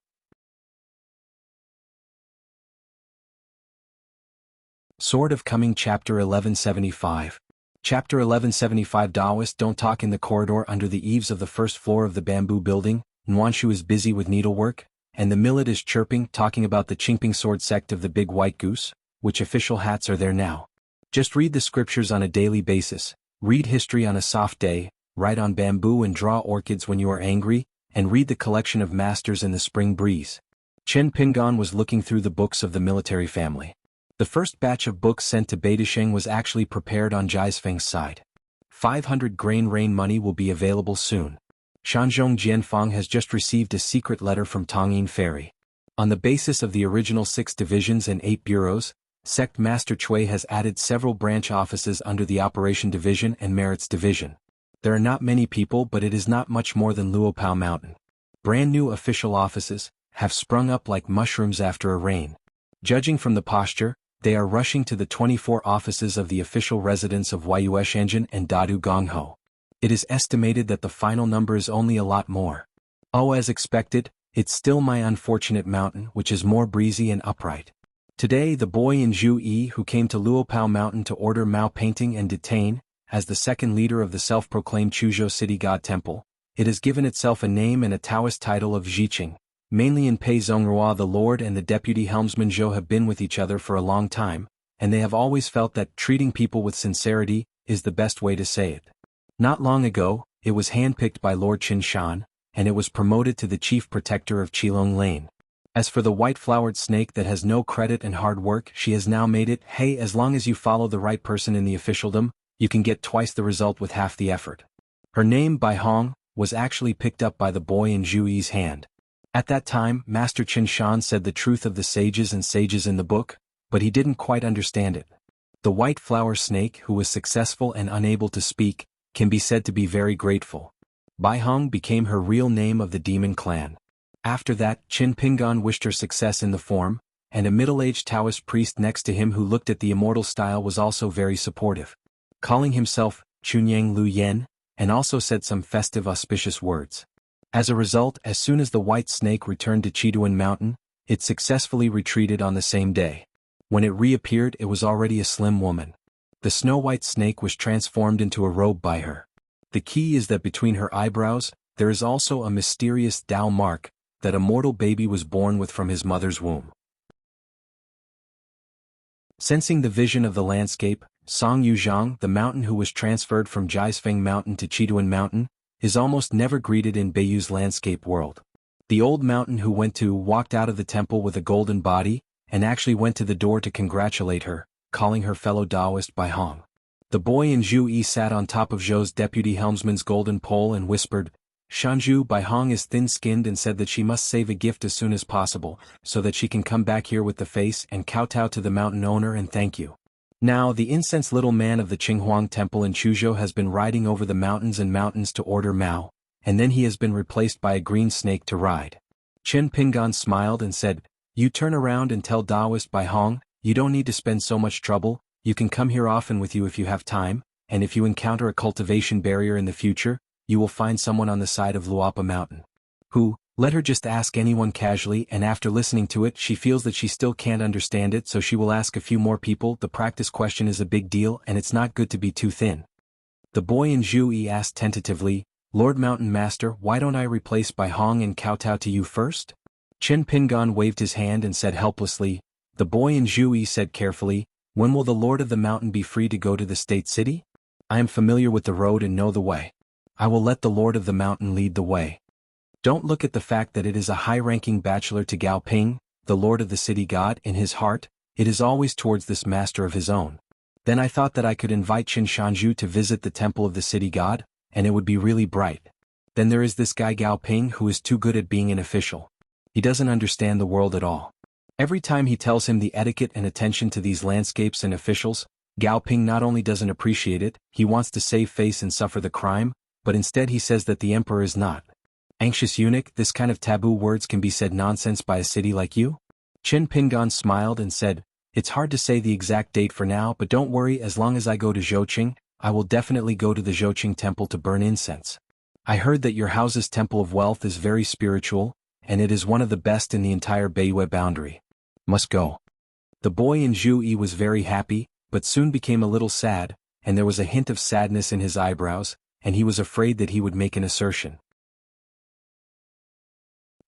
Speaker 1: Sword of Coming Chapter 1175. Chapter 1175. Taoists don't talk in the corridor under the eaves of the first floor of the bamboo building. Nuanshu is busy with needlework, and the millet is chirping, talking about the Qingping sword sect of the Big White Goose, which official hats are there now. Just read the scriptures on a daily basis, read history on a soft day, write on bamboo and draw orchids when you are angry, and read the collection of masters in the spring breeze. Chen Pingan was looking through the books of the military family. The first batch of books sent to Beidisheng was actually prepared on Jiaifeng's side. 500 grain rain money will be available soon. Shanzhong Jianfang has just received a secret letter from Tongyin Ferry. On the basis of the original 6 divisions and 8 bureaus, Sect Master Cui has added several branch offices under the Operation Division and Merits Division. There are not many people, but it is not much more than Luopao Mountain. Brand new official offices have sprung up like mushrooms after a rain. Judging from the posture, they are rushing to the 24 offices of the official residence of Waiyueshanjin and Dadu Gongho. It is estimated that the final number is only a lot more. Oh, as expected, it's still my unfortunate mountain, which is more breezy and upright. Today the boy in Zhu Yi who came to Luopao Mountain to order Mao painting and detain, as the second leader of the self-proclaimed Chuzhou City God Temple, it has given itself a name and a Taoist title of Zhiqing. Mainly in Pei Zongrua, the Lord and the deputy helmsman Zhou have been with each other for a long time, and they have always felt that treating people with sincerity is the best way to say it. Not long ago, it was handpicked by Lord Qin Shan, and it was promoted to the chief protector of Qilong Lane. As for the white-flowered snake that has no credit and hard work, she has now made it, hey, as long as you follow the right person in the officialdom, you can get twice the result with half the effort. Her name, Bai Hong, was actually picked up by the boy in Zhu Yi's hand. At that time, Master Qin Shan said the truth of the sages and sages in the book, but he didn't quite understand it. The white flower snake, who was successful and unable to speak, can be said to be very grateful. Bai Hong became her real name of the demon clan. After that, Qin Pingan wished her success in the form, and a middle-aged Taoist priest next to him who looked at the immortal style was also very supportive, calling himself Chunyang Lu Yen, and also said some festive auspicious words. As a result, as soon as the white snake returned to Chiduan Mountain, it successfully retreated on the same day. When it reappeared, it was already a slim woman. The snow-white snake was transformed into a robe by her. The key is that between her eyebrows, there is also a mysterious Dao mark that a mortal baby was born with from his mother's womb. Sensing the vision of the landscape, Song Yuzhang, the mountain who was transferred from Jiaifeng Mountain to Chiduan Mountain, is almost never greeted in Beiyu's landscape world. The old mountain who walked out of the temple with a golden body, and actually went to the door to congratulate her, calling her fellow Taoist Bai Hong. The boy in Zhu Yi sat on top of Zhou's deputy helmsman's golden pole and whispered, Shanzhu. Bai Hong is thin-skinned and said that she must save a gift as soon as possible, so that she can come back here with the face and kowtow to the mountain owner and thank you. Now the incensed little man of the Qinghuang Temple in Chuzhou has been riding over the mountains and mountains to order Mao, and then he has been replaced by a green snake to ride. Qin Pingan smiled and said, You turn around and tell Taoist Bai Hong, you don't need to spend so much trouble, you can come here often with you if you have time, and if you encounter a cultivation barrier in the future, you will find someone on the side of Luapa Mountain, who, Let her just ask anyone casually, and after listening to it she feels that she still can't understand it, so she will ask a few more people. The practice question is a big deal and it's not good to be too thin. The boy in Zhu asked tentatively, Lord Mountain Master, why don't I replace Bai Hong and kowtow to you first? Chen Pingon waved his hand and said helplessly. The boy in Zhu said carefully, when will the Lord of the Mountain be free to go to the state city? I am familiar with the road and know the way. I will let the Lord of the Mountain lead the way. Don't look at the fact that it is a high-ranking bachelor to Gao Ping, the Lord of the City God, in his heart, it is always towards this master of his own. Then I thought that I could invite Qin Shanzhu to visit the temple of the city god, and it would be really bright. Then there is this guy Gao Ping who is too good at being an official. He doesn't understand the world at all. Every time he tells him the etiquette and attention to these landscapes and officials, Gao Ping not only doesn't appreciate it, he wants to save face and suffer the crime, but instead he says that the emperor is not anxious eunuch. This kind of taboo words can be said nonsense by a city like you? Qin Pingon smiled and said, it's hard to say the exact date for now, but don't worry, as long as I go to Zhouqing, I will definitely go to the Zhouqing temple to burn incense. I heard that your house's temple of wealth is very spiritual, and it is one of the best in the entire Beiyue boundary. Must go. The boy in Zhu was very happy, but soon became a little sad, and there was a hint of sadness in his eyebrows, and he was afraid that he would make an assertion.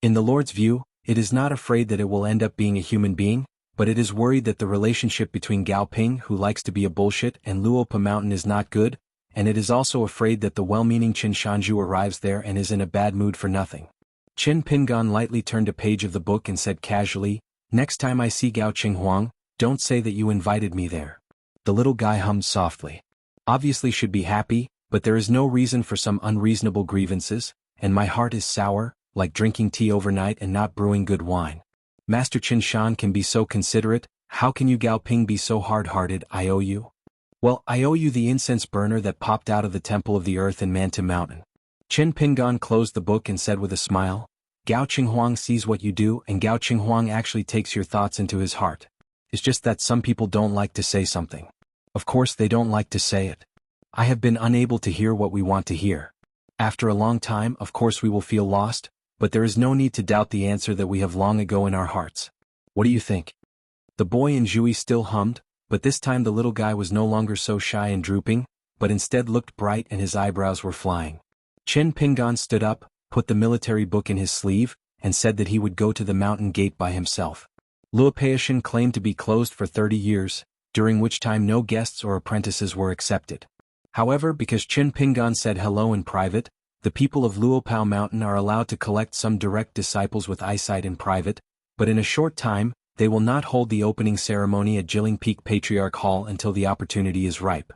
Speaker 1: In the Lord's view, it is not afraid that it will end up being a human being, but it is worried that the relationship between Gao Ping, who likes to be a bullshit, and Luopa Mountain is not good, and it is also afraid that the well-meaning Qin Shanzhu arrives there and is in a bad mood for nothing. Qin Pingon lightly turned a page of the book and said casually, next time I see Gao Qinghuang, don't say that you invited me there. The little guy hummed softly. Obviously should be happy, but there is no reason for some unreasonable grievances, and my heart is sour, like drinking tea overnight and not brewing good wine. Master Qin Shan can be so considerate, how can you Gao Ping be so hard-hearted? I owe you? Well, I owe you the incense burner that popped out of the temple of the earth in Mantu Mountain. Qin Pingon closed the book and said with a smile, Gao Qinghuang sees what you do, and Gao Qinghuang actually takes your thoughts into his heart. It's just that some people don't like to say something. Of course they don't like to say it. I have been unable to hear what we want to hear. After a long time, of course we will feel lost, but there is no need to doubt the answer that we have long ago in our hearts. What do you think? The boy in Zhui still hummed, but this time the little guy was no longer so shy and drooping, but instead looked bright and his eyebrows were flying. Qin Pingon stood up, put the military book in his sleeve, and said that he would go to the mountain gate by himself. Luopeishan claimed to be closed for 30 years, during which time no guests or apprentices were accepted. However, because Qin Pingon said hello in private, the people of Luopao Mountain are allowed to collect some direct disciples with eyesight in private, but in a short time, they will not hold the opening ceremony at Jilin Peak Patriarch Hall until the opportunity is ripe.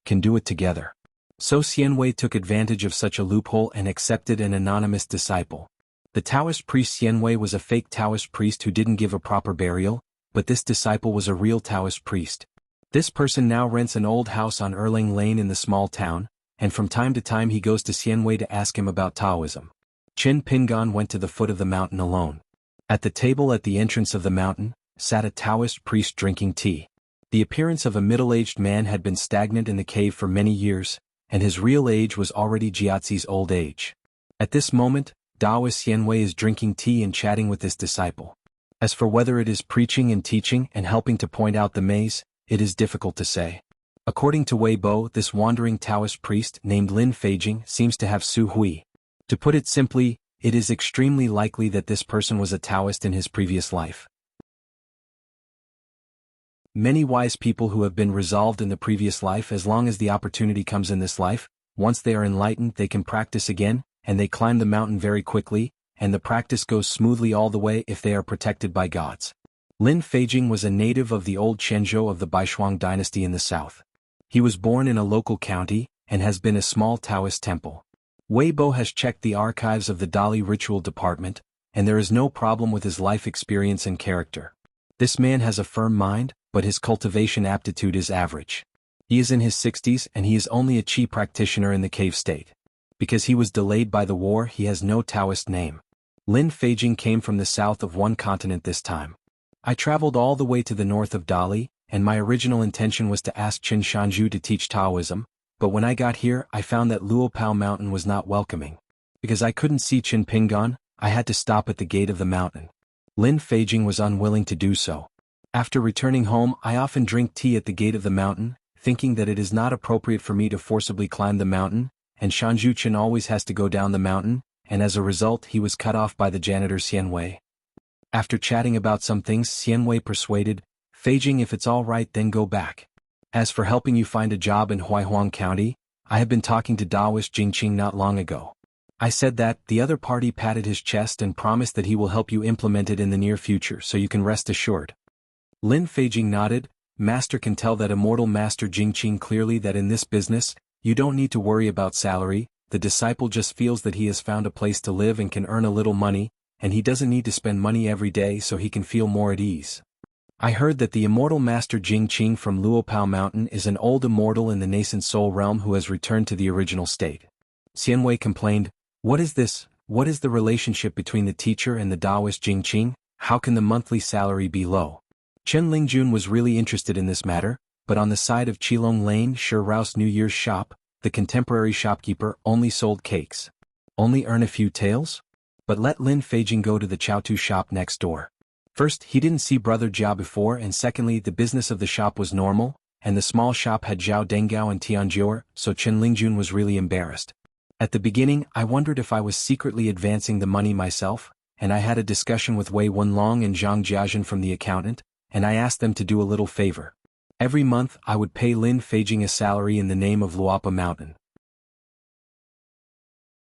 Speaker 1: Can do it together. So Xianwei took advantage of such a loophole and accepted an anonymous disciple. The Taoist priest Xianwei was a fake Taoist priest who didn't give a proper burial, but this disciple was a real Taoist priest. This person now rents an old house on Erling Lane in the small town, and from time to time he goes to Xianwei to ask him about Taoism. Qin Pingon went to the foot of the mountain alone. At the table at the entrance of the mountain, sat a Taoist priest drinking tea. The appearance of a middle-aged man had been stagnant in the cave for many years, and his real age was already Jiazi's old age. At this moment, Taoist Xianwei is drinking tea and chatting with this disciple. As for whether it is preaching and teaching and helping to point out the maze, it is difficult to say. According to Weibo, this wandering Taoist priest named Lin Feijing seems to have Su Hui. To put it simply, it is extremely likely that this person was a Taoist in his previous life. Many wise people who have been resolved in the previous life, as long as the opportunity comes in this life, once they are enlightened they can practice again, and they climb the mountain very quickly, and the practice goes smoothly all the way if they are protected by gods. Lin Feijing was a native of the old Quanzhou of the Baishuang dynasty in the south. He was born in a local county, and has been a small Taoist temple. Weibo has checked the archives of the Dali ritual department, and there is no problem with his life experience and character. This man has a firm mind, but his cultivation aptitude is average. He is in his 60s and he is only a chi practitioner in the cave state. Because he was delayed by the war, he has no Taoist name. Lin Feijing came from the south of one continent this time. I traveled all the way to the north of Dali, and my original intention was to ask Qin Shanzhu to teach Taoism, but when I got here I found that Luopao Mountain was not welcoming. Because I couldn't see Qin Pingon, I had to stop at the gate of the mountain. Lin Feijing was unwilling to do so. After returning home, I often drink tea at the gate of the mountain, thinking that it is not appropriate for me to forcibly climb the mountain, and Xuanhuan always has to go down the mountain, and as a result he was cut off by the janitor Xianwei. After chatting about some things, Xianwei persuaded, Feijing, if it's all right then go back. As for helping you find a job in Huaihuang County, I have been talking to Daoist Jingqing not long ago. I said that. The other party patted his chest and promised that he will help you implement it in the near future, so you can rest assured. Lin Feijing nodded. Master can tell that immortal Master Jingqing clearly that in this business, you don't need to worry about salary. The disciple just feels that he has found a place to live and can earn a little money, and he doesn't need to spend money every day so he can feel more at ease. I heard that the immortal Master Jingqing from Luopao Mountain is an old immortal in the nascent soul realm who has returned to the original state. Xianwei complained, "What is this? What is the relationship between the teacher and the Daoist Jingqing? How can the monthly salary be low?" Chen Lingjun was really interested in this matter, but on the side of Qilong Lane Shi Rao's New Year's shop, the contemporary shopkeeper only sold cakes. Only earn a few taels? But let Lin Feijing go to the Chaotu shop next door. First, he didn't see Brother Jia before, and secondly, the business of the shop was normal, and the small shop had Zhao Dengao and Tianjiu, so Chen Lingjun was really embarrassed. At the beginning, I wondered if I was secretly advancing the money myself, and I had a discussion with Wei Wenlong and Zhang Jiazhen from the accountant, and I asked them to do a little favor. Every month I would pay Lin Feijing a salary in the name of Luopa Mountain.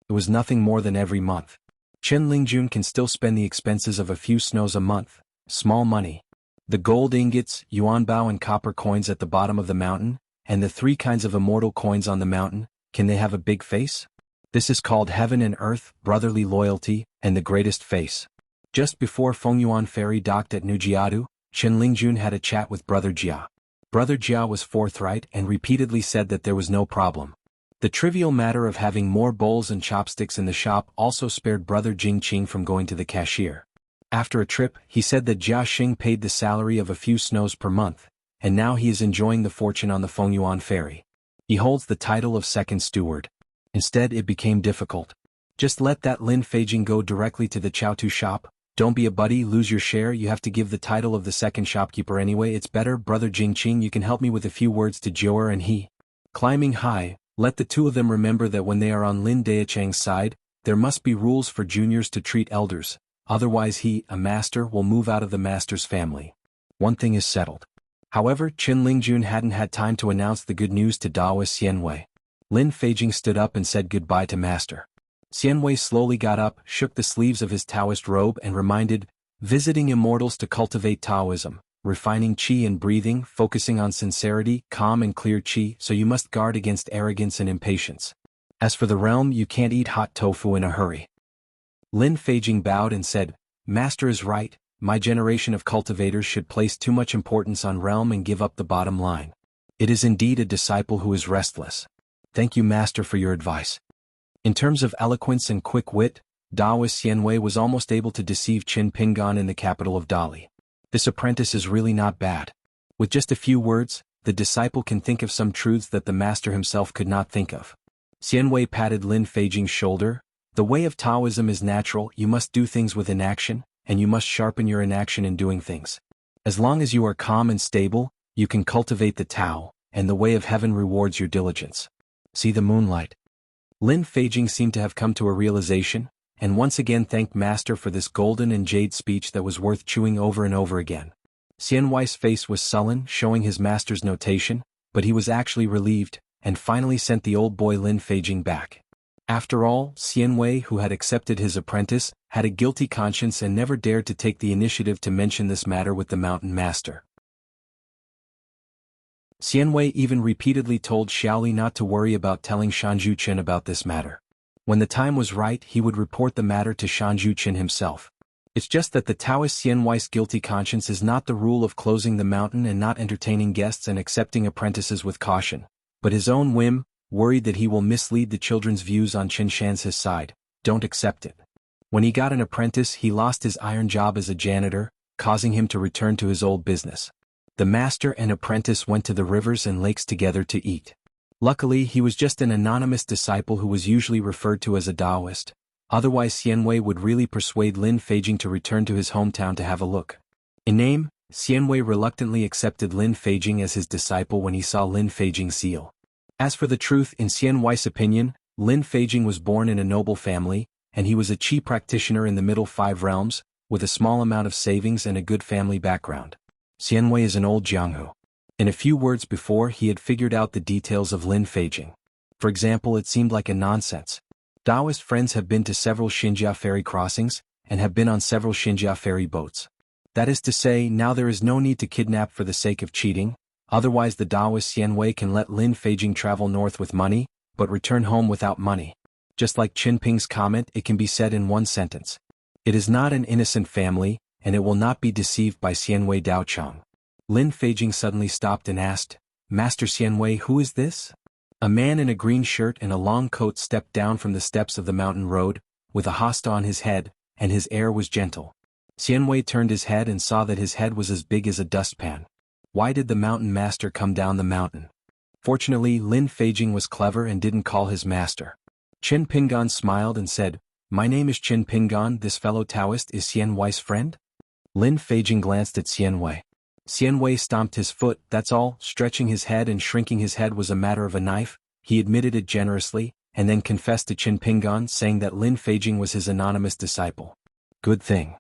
Speaker 1: It was nothing more than every month. Chen Lingjun can still spend the expenses of a few snows a month, small money. The gold ingots, yuanbao and copper coins at the bottom of the mountain, and the 3 kinds of immortal coins on the mountain, can they have a big face? This is called heaven and earth, brotherly loyalty, and the greatest face. Just before Fengyuan ferry docked at Nujiadu, Chen Lingjun had a chat with Brother Jia. Brother Jia was forthright and repeatedly said that there was no problem. The trivial matter of having more bowls and chopsticks in the shop also spared Brother Jingqing from going to the cashier. After a trip, he said that Jia Xing paid the salary of a few snows per month, and now he is enjoying the fortune on the Fengyuan ferry. He holds the title of second steward. Instead, it became difficult. Just let that Lin Feijing go directly to the Chaotu shop. Don't be a buddy, lose your share, you have to give the title of the second shopkeeper anyway. It's better. Brother Jingqing, you can help me with a few words to Jiuer and he. Climbing high, let the two of them remember that when they are on Lin Dechang's side, there must be rules for juniors to treat elders, otherwise he, a master, will move out of the master's family. One thing is settled. However, Chen Lingjun hadn't had time to announce the good news to Daoist Xianwei. Lin Feijing stood up and said goodbye to master. Xianwei slowly got up, shook the sleeves of his Taoist robe and reminded, visiting immortals to cultivate Taoism, refining qi and breathing, focusing on sincerity, calm and clear qi, so you must guard against arrogance and impatience. As for the realm, you can't eat hot tofu in a hurry. Lin Feijing bowed and said, Master is right, my generation of cultivators should place too much importance on realm and give up the bottom line. It is indeed a disciple who is restless. Thank you, Master, for your advice. In terms of eloquence and quick wit, Daoist Xianwei was almost able to deceive Qin Pingan in the capital of Dali. This apprentice is really not bad. With just a few words, the disciple can think of some truths that the master himself could not think of. Xianwei patted Lin Feijing's shoulder. The way of Taoism is natural, you must do things with inaction, and you must sharpen your inaction in doing things. As long as you are calm and stable, you can cultivate the Tao, and the way of heaven rewards your diligence. See the moonlight. Lin Feijing seemed to have come to a realization, and once again thanked Master for this golden and jade speech that was worth chewing over and over again. Xianwei's face was sullen, showing his master's notation, but he was actually relieved, and finally sent the old boy Lin Feijing back. After all, Xianwei, who had accepted his apprentice, had a guilty conscience and never dared to take the initiative to mention this matter with the mountain master. Xianwei even repeatedly told Xiaoli not to worry about telling Shanzhuchen about this matter. When the time was right, he would report the matter to Shanzhuchen himself. It's just that the Taoist Xianwei's guilty conscience is not the rule of closing the mountain and not entertaining guests and accepting apprentices with caution, but his own whim, worried that he will mislead the children's views on Qinshan's his side, don't accept it. When he got an apprentice, he lost his iron job as a janitor, causing him to return to his old business. The master and apprentice went to the rivers and lakes together to eat. Luckily, he was just an anonymous disciple who was usually referred to as a Taoist, Otherwise Xianwei would really persuade Lin Feijing to return to his hometown to have a look. In name, Xianwei reluctantly accepted Lin Feijing as his disciple when he saw Lin Feijing's zeal. As for the truth, in Xianwei's opinion, Lin Feijing was born in a noble family, and he was a chi practitioner in the middle 5 realms, with a small amount of savings and a good family background. Xianwei is an old jianghu. In a few words before he had figured out the details of Lin Feijing. For example, it seemed like a nonsense. Taoist friends have been to several xianxia ferry crossings, and have been on several xianxia ferry boats. That is to say, now there is no need to kidnap for the sake of cheating, otherwise the Taoist Xianwei can let Lin Feijing travel north with money, but return home without money. Just like Qin Ping's comment, it can be said in one sentence. It is not an innocent family, and it will not be deceived by Xianwei Daochang. Lin Feijing suddenly stopped and asked, "Master Xianwei, who is this?" A man in a green shirt and a long coat stepped down from the steps of the mountain road, with a hosta on his head, and his air was gentle. Xianwei turned his head and saw that his head was as big as a dustpan. Why did the mountain master come down the mountain? Fortunately, Lin Feijing was clever and didn't call his master. Qin Pingan smiled and said, "My name is Qin Pingan, this fellow Taoist is Xianwei's friend?" Lin Feijing glanced at Xianwei. Xianwei stomped his foot, that's all, stretching his head and shrinking his head was a matter of a knife, he admitted it generously, and then confessed to Qin Pingan saying that Lin Feijing was his anonymous disciple. Good thing.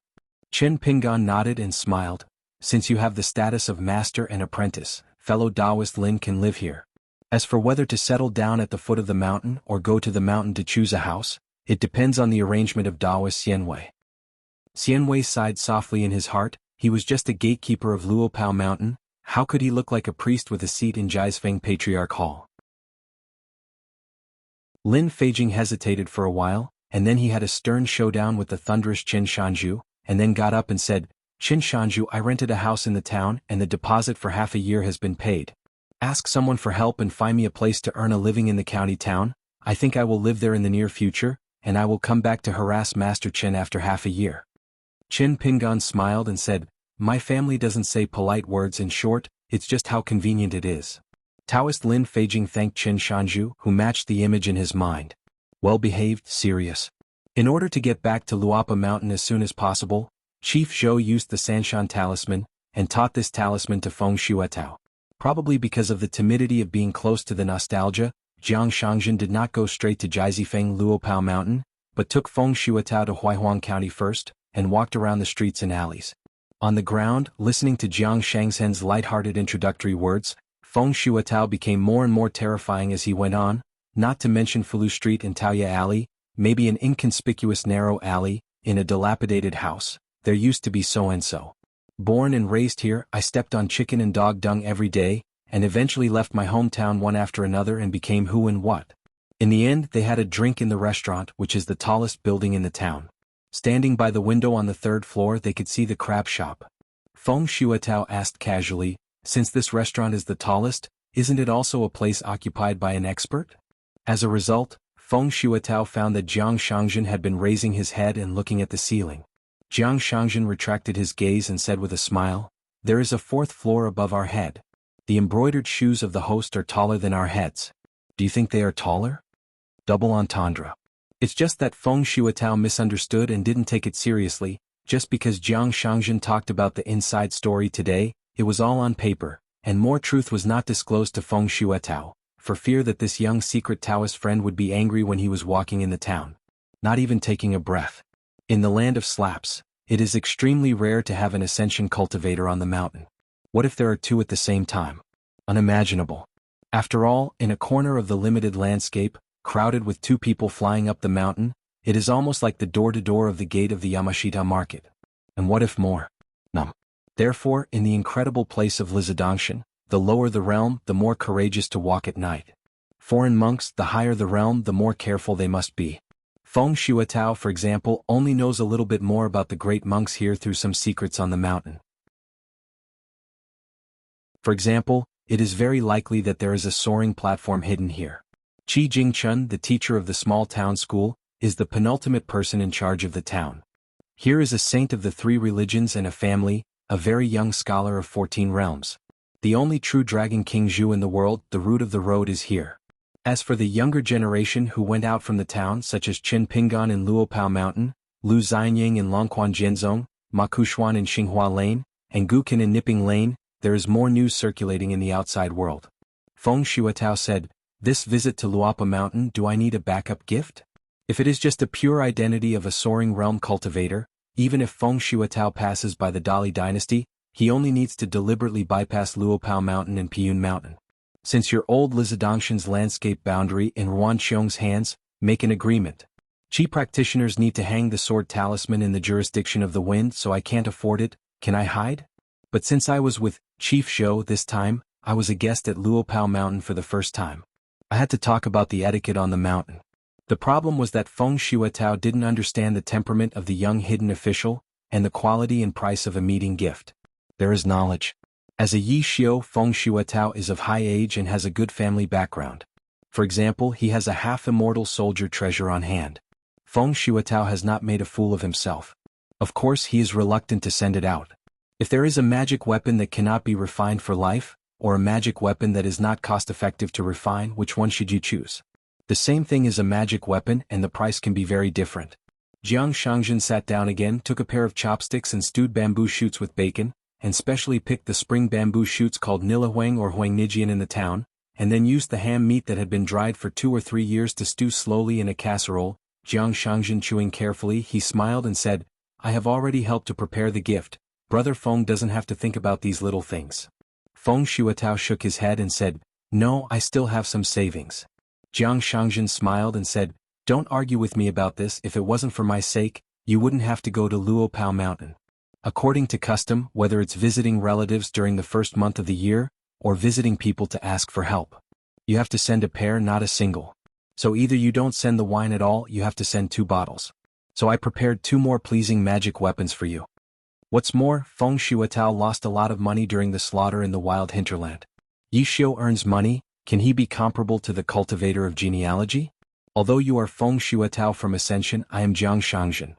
Speaker 1: Qin Pingan nodded and smiled. Since you have the status of master and apprentice, fellow Taoist Lin can live here. As for whether to settle down at the foot of the mountain or go to the mountain to choose a house, it depends on the arrangement of Taoist Xianwei. Xianwei sighed softly in his heart. He was just a gatekeeper of Luopao Mountain. How could he look like a priest with a seat in Jiaifeng Patriarch Hall? Lin Feijing hesitated for a while, and then he had a stern showdown with the thunderous Qin Shanzhu, and then got up and said, "Qin Shanzhu, I rented a house in the town and the deposit for half a year has been paid. Ask someone for help and find me a place to earn a living in the county town. I think I will live there in the near future, and I will come back to harass Master Qin after half a year." Qin Pingan smiled and said, "My family doesn't say polite words in short, it's just how convenient it is." Taoist Lin Feijing thanked Qin Shanzhu, who matched the image in his mind. Well-behaved, serious. In order to get back to Luapa Mountain as soon as possible, Chief Zhou used the Sanshan talisman, and taught this talisman to Feng Shuetao. Probably because of the timidity of being close to the nostalgia, Jiang Shangzhen did not go straight to Jiaifeng Luopao Mountain, but took Feng Shuetao to Huaihuan County first, and walked around the streets and alleys. On the ground, listening to Jiang Shangzhen's light-hearted introductory words, Feng Shuetao became more and more terrifying as he went on, not to mention Fulu Street and Taoya Alley, maybe an inconspicuous narrow alley, in a dilapidated house. There used to be so-and-so. Born and raised here, I stepped on chicken and dog dung every day, and eventually left my hometown one after another and became who and what. In the end, they had a drink in the restaurant, which is the tallest building in the town. Standing by the window on the 3rd floor, they could see the crab shop. Feng Shuetao asked casually, "Since this restaurant is the tallest, isn't it also a place occupied by an expert?" As a result, Feng Shuetao found that Jiang Shangzhen had been raising his head and looking at the ceiling. Jiang Shangzhen retracted his gaze and said with a smile, "There is a 4th floor above our head. The embroidered shoes of the host are taller than our heads. Do you think they are taller?" Double entendre. It's just that Feng Shuetao misunderstood and didn't take it seriously. Just because Jiang Shangzhen talked about the inside story today, it was all on paper, and more truth was not disclosed to Feng Shuetao, for fear that this young secret Taoist friend would be angry when he was walking in the town. Not even taking a breath. In the land of slaps, it is extremely rare to have an ascension cultivator on the mountain. What if there are 2 at the same time? Unimaginable. After all, in a corner of the limited landscape, crowded with 2 people flying up the mountain, it is almost like the door-to-door of the gate of the Yamashita market. And what if more? None. Therefore, in the incredible place of Lizidangshan, the lower the realm, the more courageous to walk at night. Foreign monks, the higher the realm, the more careful they must be. Feng Shuetao, for example, only knows a little bit more about the great monks here through some secrets on the mountain. For example, it is very likely that there is a soaring platform hidden here. Qi Jingchun, the teacher of the small town school, is the penultimate person in charge of the town. Here is a saint of the 3 religions and a family, a very young scholar of 14 realms. The only true Dragon King Zhu in the world, the root of the road is here. As for the younger generation who went out from the town such as Chen Pingan in Luopao Mountain, Lu Xianying in Longquan Jianzong, Ma Kuxuan in Xinghua Lane, and Guqin in Nipping Lane, there is more news circulating in the outside world. Feng Shuatao said, "This visit to Luapa Mountain, do I need a backup gift? If it is just a pure identity of a soaring realm cultivator, even if Feng Shuatao passes by the Dali dynasty, he only needs to deliberately bypass Luopao Mountain and Piyun Mountain. Since your old Lizidongshan's landscape boundary in Ruan Xiong's hands, make an agreement. Qi practitioners need to hang the sword talisman in the jurisdiction of the wind, so I can't afford it. Can I hide? But since I was with Chief Zhou this time, I was a guest at Luopao Mountain for the first time. I had to talk about the etiquette on the mountain." The problem was that Feng Shuatao didn't understand the temperament of the young hidden official, and the quality and price of a meeting gift. There is knowledge. As a Yi Xiu, Feng Shuatao is of high age and has a good family background. For example, he has a half-immortal soldier treasure on hand. Feng Shuatao has not made a fool of himself. Of course, he is reluctant to send it out. If there is a magic weapon that cannot be refined for life, or a magic weapon that is not cost-effective to refine, which one should you choose? The same thing is a magic weapon, and the price can be very different. Xianxia sat down again, took a pair of chopsticks and stewed bamboo shoots with bacon, and specially picked the spring bamboo shoots called nilahuang or huangnijian in the town, and then used the ham meat that had been dried for 2 or 3 years to stew slowly in a casserole. Xianxia chewing carefully, he smiled and said, "I have already helped to prepare the gift. Brother Feng doesn't have to think about these little things." Feng Shuatao shook his head and said, "No, I still have some savings." Xianxia smiled and said, "Don't argue with me about this. If it wasn't for my sake, you wouldn't have to go to Luopao Mountain. According to custom, whether it's visiting relatives during the first month of the year, or visiting people to ask for help, you have to send a pair, not a single. So either you don't send the wine at all, you have to send 2 bottles. So I prepared 2 more pleasing magic weapons for you." What's more, Feng Shuatao lost a lot of money during the slaughter in the wild hinterland. Yi Xiu earns money, can he be comparable to the cultivator of genealogy? Although you are Feng Shuatao from Ascension, I am Jiangxia.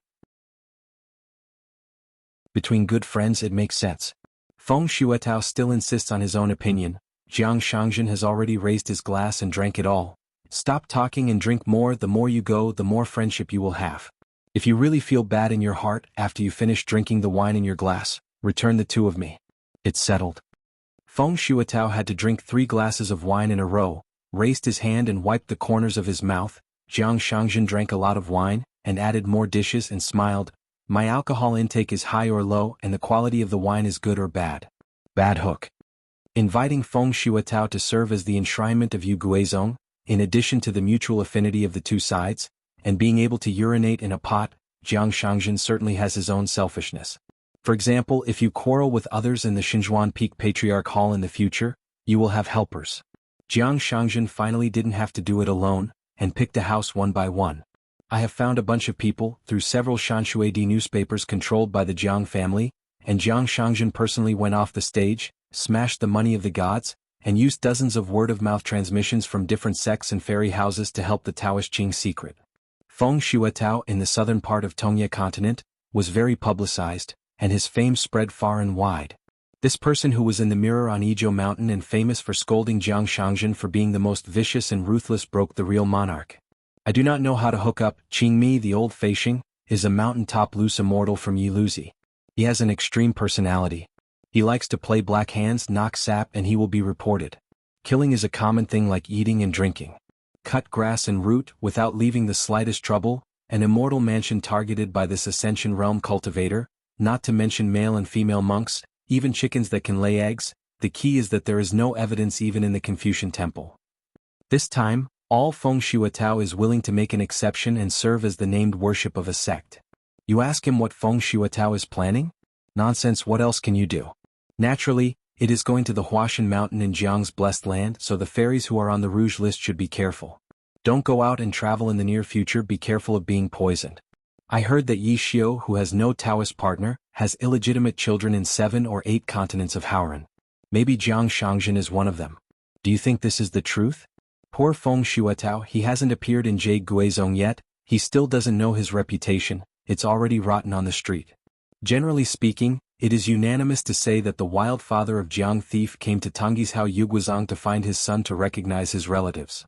Speaker 1: Between good friends it makes sense. Feng Shuatao still insists on his own opinion. Jiangxia has already raised his glass and drank it all. Stop talking and drink more. The more you go, the more friendship you will have. If you really feel bad in your heart after you finish drinking the wine in your glass, return the 2 of me. It's settled. Feng Shuatao had to drink 3 glasses of wine in a row, raised his hand and wiped the corners of his mouth. Jiangxia drank a lot of wine, and added more dishes and smiled. "My alcohol intake is high or low, and the quality of the wine is good or bad." Bad hook. Inviting Feng Shuatao to serve as the enshrinement of Yu Guizong, in addition to the mutual affinity of the 2 sides, and being able to urinate in a pot, Jiangxia certainly has his own selfishness. For example, if you quarrel with others in the Xinhuan Peak Patriarch Hall in the future, you will have helpers. Jiangxia finally didn't have to do it alone, and picked a house one by one. "I have found a bunch of people, through several Shanshuadi newspapers controlled by the Jiang family, and Jiangxia personally went off the stage, smashed the money of the gods, and used dozens of word-of-mouth transmissions from different sects and fairy houses to help the Taoist Qing secret." Feng Shuatao in the southern part of Tongye continent was very publicized, and his fame spread far and wide. This person who was in the mirror on Ijo Mountain and famous for scolding Jiangxia for being the most vicious and ruthless broke the real monarch. "I do not know how to hook up." Qingmi, the old Feishing, is a mountaintop loose immortal from Yiluzi. He has an extreme personality. He likes to play black hands, knock sap, and he will be reported. Killing is a common thing like eating and drinking. Cut grass and root without leaving the slightest trouble, an immortal mansion targeted by this Ascension realm cultivator, not to mention male and female monks, even chickens that can lay eggs. The key is that there is no evidence even in the Confucian temple. This time, all Feng Shuatao is willing to make an exception and serve as the named worship of a sect. You ask him what Feng Shuatao is planning? Nonsense, what else can you do? Naturally, it is going to the Huashan Mountain in Jiang's blessed land, so the fairies who are on the rouge list should be careful. Don't go out and travel in the near future, be careful of being poisoned. I heard that Yi Xiu, who has no Taoist partner, has illegitimate children in 7 or 8 continents of Haoran. Maybe Jiangxia is one of them. Do you think this is the truth? Poor Feng Shuatao, he hasn't appeared in Jade Guizong yet, he still doesn't know his reputation, it's already rotten on the street. Generally speaking, it is unanimous to say that the wild father of Jiang Thief came to Tongyi's Hao Yuguizong to find his son to recognize his relatives.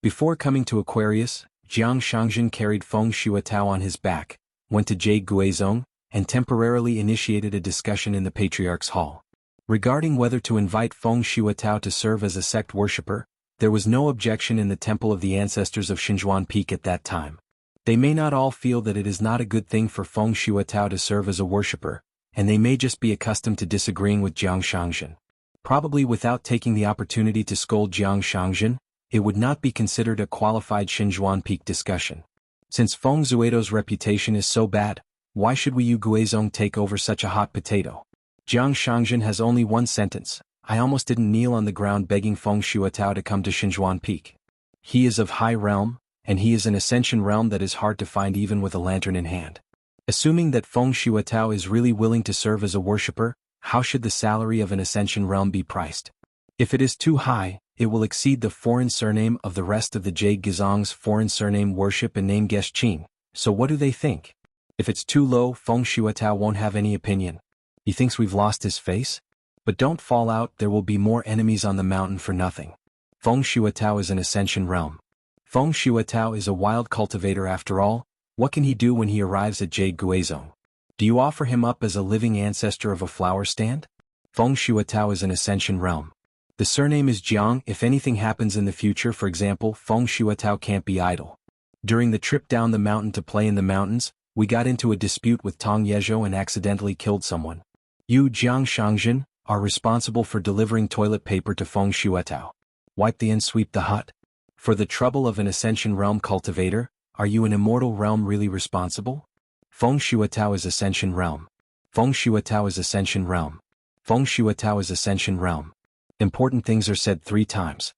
Speaker 1: Before coming to Aquarius, Jiang Shangzhen carried Feng Shuatao on his back, went to Jade Guizhong, and temporarily initiated a discussion in the Patriarch's Hall. Regarding whether to invite Feng Shuatao to serve as a sect worshipper, there was no objection in the Temple of the Ancestors of Xuanhuan Peak at that time. They may not all feel that it is not a good thing for Feng Shuatao to serve as a worshipper, and they may just be accustomed to disagreeing with Jiang Shangzhen. Probably without taking the opportunity to scold Jiang Shangzhen, it would not be considered a qualified Xuanhuan Peak discussion. Since Feng Zuido's reputation is so bad, why should we Yu Guizhong take over such a hot potato? Jiang Shangzhen has only one sentence: I almost didn't kneel on the ground begging Feng Shuatao to come to Xuanhuan Peak. He is of high realm, and he is an ascension realm that is hard to find even with a lantern in hand. Assuming that Feng Shuatao is really willing to serve as a worshipper, how should the salary of an ascension realm be priced? If it is too high, it will exceed the foreign surname of the rest of the Jade Guizhong's foreign surname worship and name Gesching. So what do they think? If it's too low, Feng Shuatao won't have any opinion. He thinks we've lost his face? But don't fall out, there will be more enemies on the mountain for nothing. Feng Shuatao is an ascension realm. Feng Shuatao is a wild cultivator after all. What can he do when he arrives at Jade Guizhong? Do you offer him up as a living ancestor of a flower stand? Feng Shuatao is an ascension realm. The surname is Jiang. If anything happens in the future, for example, Feng Shuatao can't be idle. During the trip down the mountain to play in the mountains, we got into a dispute with Tong Yezhou and accidentally killed someone. You, Jiang Shangzhen, are responsible for delivering toilet paper to Feng Shuatao. Wipe the and sweep the hut. For the trouble of an ascension realm cultivator, are you an immortal realm really responsible? Feng Shuatao is ascension realm. Feng Shuatao is ascension realm. Feng Shuatao is ascension realm. Important things are said 3 times.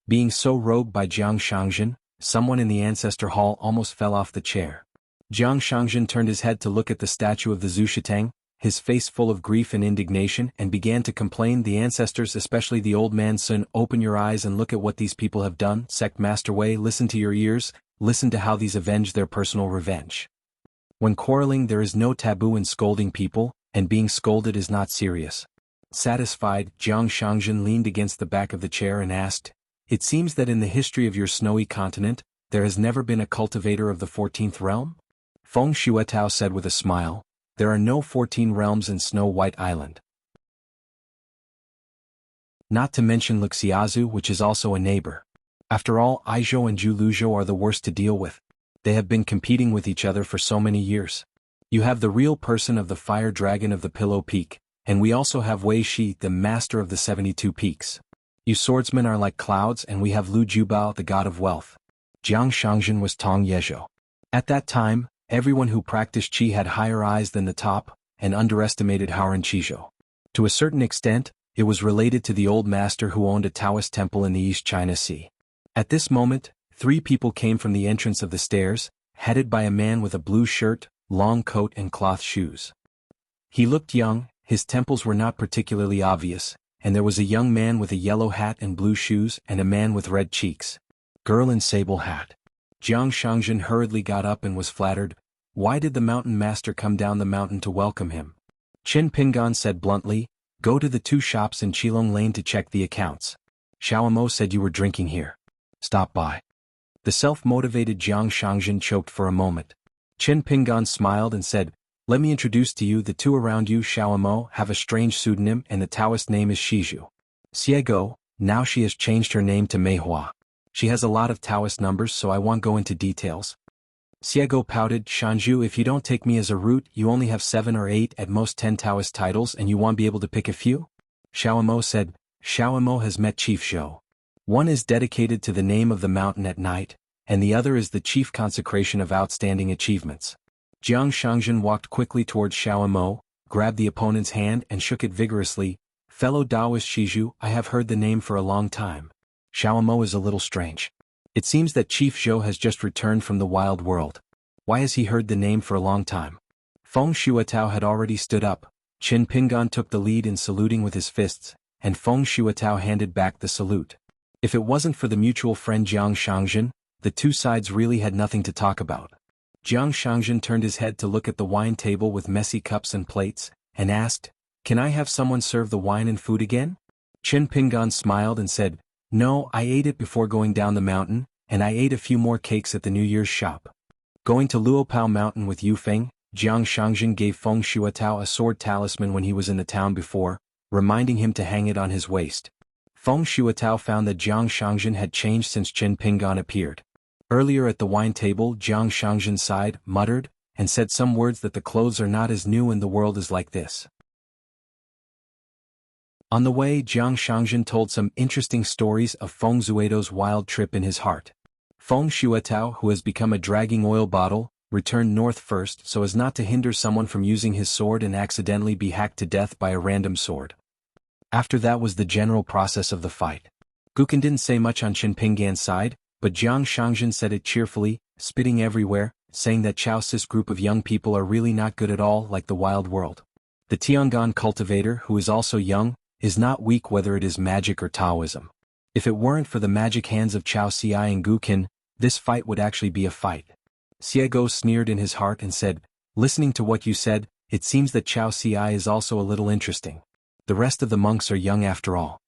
Speaker 1: Being so rogued by Jiang Shangzhen, someone in the ancestor hall almost fell off the chair. Jiang Shangzhen turned his head to look at the statue of the Zushitang, his face full of grief and indignation, and began to complain. The ancestors, especially the old man Sun, open your eyes and look at what these people have done. Sect Master Wei, listen to your ears, listen to how these avenge their personal revenge. When quarreling there is no taboo in scolding people, and being scolded is not serious. Satisfied, Jiang Shangzhen leaned against the back of the chair and asked, it seems that in the history of your snowy continent, there has never been a cultivator of the 14th realm? Feng Shuatao said with a smile, there are no 14 realms in Snow White Island. Not to mention Luxiazu, which is also a neighbor. After all, Aizhou and Juluzhou are the worst to deal with. They have been competing with each other for so many years. You have the real person of the fire dragon of the Pillow Peak, and we also have Wei Shi, the master of the 72 peaks. You swordsmen are like clouds, and we have Lu Jubao, the god of wealth. Jiang Shangzhen was Tong Yezhou. At that time, everyone who practiced qi had higher eyes than the top, and underestimated Haoran Qizhou. To a certain extent, it was related to the old master who owned a Taoist temple in the East China Sea. At this moment, 3 people came from the entrance of the stairs, headed by a man with a blue shirt, long coat and cloth shoes. He looked young, his temples were not particularly obvious, and there was a young man with a yellow hat and blue shoes and a man with red cheeks. Girl in sable hat. Jiang Shangzhen hurriedly got up and was flattered. Why did the mountain master come down the mountain to welcome him? Qin Pingan said bluntly, go to the 2 shops in Qilong Lane to check the accounts. Xiaomo said you were drinking here. Stop by. The self-motivated Jiang Shangzhen choked for a moment. Qin Pingan smiled and said, let me introduce to you the 2 around you. Xiaomo have a strange pseudonym and the Taoist name is Shizhu. Xiego, now she has changed her name to Meihua. She has a lot of Taoist numbers, so I won't go into details. Xiego pouted, Shanju, if you don't take me as a root, you only have 7 or 8 at most 10 Taoist titles and you won't be able to pick a few? Xiaomo said, Xiaomo has met Chief Zhou. One is dedicated to the name of the mountain at night, and the other is the chief consecration of outstanding achievements. Jiang Shangzhen walked quickly towards Xiaomo, grabbed the opponent's hand and shook it vigorously. Fellow Taoist Shizhu, I have heard the name for a long time. Xiaomo is a little strange. It seems that Chief Zhou has just returned from the wild world. Why has he heard the name for a long time? Feng Shuatao had already stood up. Qin Pingan took the lead in saluting with his fists, and Feng Shuatao handed back the salute. If it wasn't for the mutual friend Jiang Shangzhen, the 2 sides really had nothing to talk about. Jiang Shangzhen turned his head to look at the wine table with messy cups and plates, and asked, can I have someone serve the wine and food again? Qin Pingan smiled and said, no, I ate it before going down the mountain, and I ate a few more cakes at the New Year's shop. Going to Luopao Mountain with Yufeng, Jiang Shangzhen gave Feng Shuatao a sword talisman when he was in the town before, reminding him to hang it on his waist. Feng Shuatao found that Jiang Shangzhen had changed since Qin Pingan appeared. Earlier at the wine table, Jiang Shangzhen sighed, muttered, and said some words that the clothes are not as new and the world is like this. On the way, Jiang Shangzhen told some interesting stories of Feng Zuido's wild trip in his heart. Feng Shuatao, who has become a dragging oil bottle, returned north first so as not to hinder someone from using his sword and accidentally be hacked to death by a random sword. After that was the general process of the fight. Guken didn't say much on Qin Pingan's side, but Jiang Shangzhen said it cheerfully, spitting everywhere, saying that Chao's group of young people are really not good at all like the wild world. The Tiangong cultivator, who is also young, is not weak whether it is magic or Taoism. If it weren't for the magic hands of Chao Xi and Guken, this fight would actually be a fight. Xiego sneered in his heart and said, "Listening to what you said, it seems that Chao Xi is also a little interesting. The rest of the monks are young after all."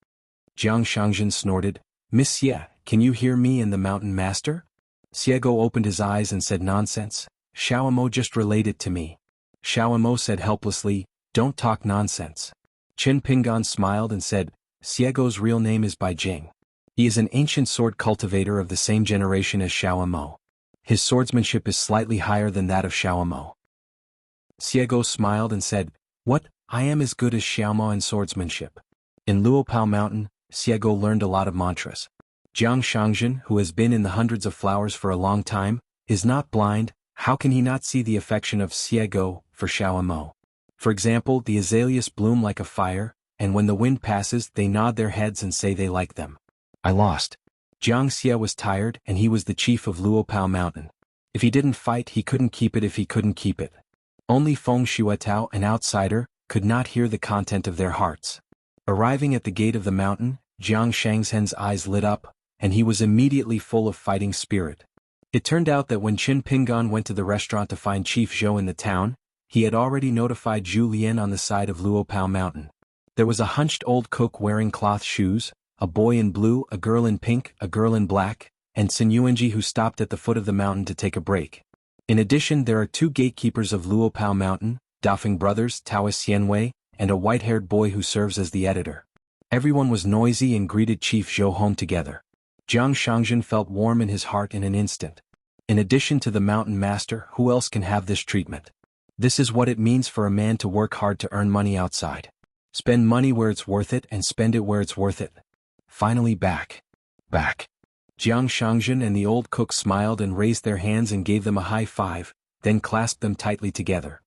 Speaker 1: Jiang Shangzhen snorted, "Miss Xie, can you hear me and the mountain master?" Xiego opened his eyes and said, "Nonsense, Xiaomo just relayed it to me." Xiaomo said helplessly, "Don't talk nonsense." Qin Pingan smiled and said, "Xiego's real name is Bai Jing. He is an ancient sword cultivator of the same generation as Xiaomo. His swordsmanship is slightly higher than that of Xiaomo." Xiego smiled and said, "What? I am as good as Xiaomo in swordsmanship." In Luopao Mountain, Xiego learned a lot of mantras. Jiang Shangzhen, who has been in the hundreds of flowers for a long time, is not blind. How can he not see the affection of Xiego for Xiaomo? For example, the azaleas bloom like a fire, and when the wind passes they nod their heads and say they like them. I lost. Jiang Xia was tired and he was the chief of Luopao Mountain. If he didn't fight he couldn't keep it if he couldn't keep it. Only Feng Shuatao, an outsider, could not hear the content of their hearts. Arriving at the gate of the mountain, Jiang Shangzhen's eyes lit up, and he was immediately full of fighting spirit. It turned out that when Qin Pingan went to the restaurant to find Chief Zhou in the town, he had already notified Zhu Lian on the side of Luopao Mountain. There was a hunched old cook wearing cloth shoes, a boy in blue, a girl in pink, a girl in black, and Sun Yuanji who stopped at the foot of the mountain to take a break. In addition, there are two gatekeepers of Luopao Mountain, Dafeng brothers, Taoist Xianwei, and a white-haired boy who serves as the editor. Everyone was noisy and greeted Chief Zhou home together. Jiang Shangzhen felt warm in his heart in an instant. In addition to the mountain master, who else can have this treatment? This is what it means for a man to work hard to earn money outside. Spend money where it's worth it and spend it where it's worth it. Finally back. Jiang Shangzhen and the old cook smiled and raised their hands and gave them a high five, then clasped them tightly together.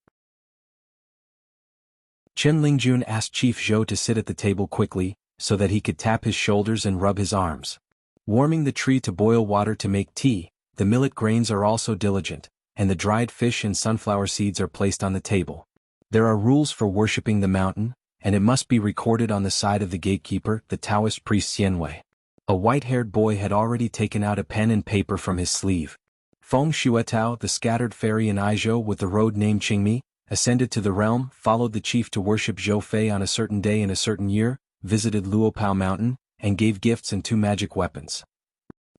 Speaker 1: Chen Lingjun asked Chief Zhou to sit at the table quickly, so that he could tap his shoulders and rub his arms. Warming the tree to boil water to make tea, the millet grains are also diligent, and the dried fish and sunflower seeds are placed on the table. There are rules for worshipping the mountain, and it must be recorded on the side of the gatekeeper, the Taoist priest Xianwei. A white-haired boy had already taken out a pen and paper from his sleeve. Feng Shuatao, the scattered fairy in Aizhou with the road named Qingmi, ascended to the realm, followed the chief to worship Zhou Fei on a certain day in a certain year, visited Luopao Mountain, and gave gifts and 2 magic weapons.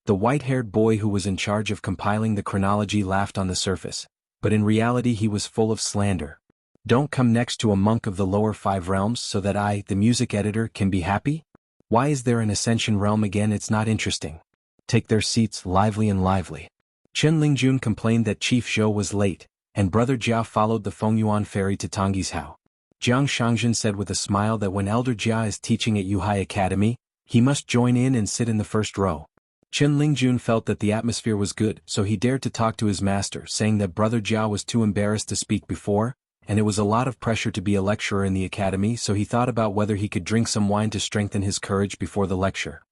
Speaker 1: The white-haired boy who was in charge of compiling the chronology laughed on the surface, but in reality he was full of slander. Don't come next to a monk of the lower 5 realms so that I, the music editor, can be happy? Why is there an ascension realm again? It's not interesting. Take their seats, lively and lively. Chen Lingjun complained that Chief Zhou was late, and Brother Jia followed the Fengyuan ferry to Tongyi's house. Jiang Shangzhen said with a smile that when Elder Jia is teaching at Yuhai Academy, he must join in and sit in the first row. Chen Lingjun felt that the atmosphere was good, so he dared to talk to his master, saying that Brother Jia was too embarrassed to speak before, and it was a lot of pressure to be a lecturer in the academy, so he thought about whether he could drink some wine to strengthen his courage before the lecture.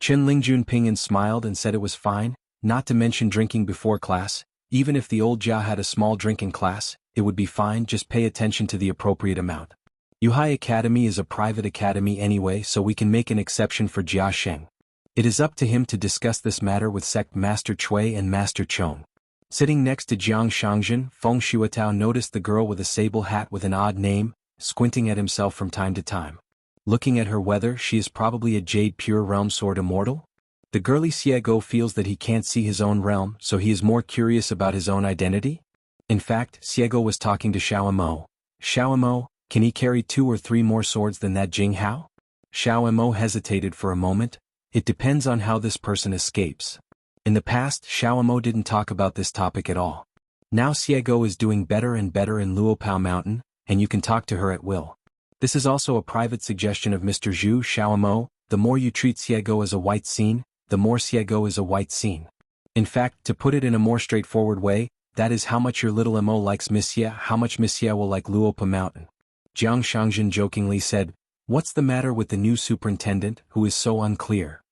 Speaker 1: Chen Lingjun Pingan smiled and said it was fine, not to mention drinking before class. Even if the old Jia had a small drink in class, it would be fine, just pay attention to the appropriate amount. Yuhai Academy is a private academy anyway, so we can make an exception for Jia Sheng. It is up to him to discuss this matter with Sect Master Cui and Master Chong. Sitting next to Jiang Shangzhen, Feng Shuatao noticed the girl with a sable hat with an odd name, squinting at himself from time to time. Looking at her, whether she is probably a Jade Pure Realm Sword Immortal? The girly Xiego feels that he can't see his own realm, so he is more curious about his own identity? In fact, Xiego was talking to Xiao. Xiao, can he carry 2 or 3 more swords than that Jinghao? Xiao hesitated for a moment. It depends on how this person escapes. In the past, Xiao didn't talk about this topic at all. Now Xiego is doing better and better in Luopao Mountain, and you can talk to her at will. This is also a private suggestion of Mr. Zhu. Xiao, the more you treat Xiego as a white scene, the more Xiego is a white scene. In fact, to put it in a more straightforward way, that is how much your little Mo likes Mixia, how much Mixia will like Luopa Mountain. Jiang Shangzhen jokingly said, "What's the matter with the new superintendent, who is so unclear?"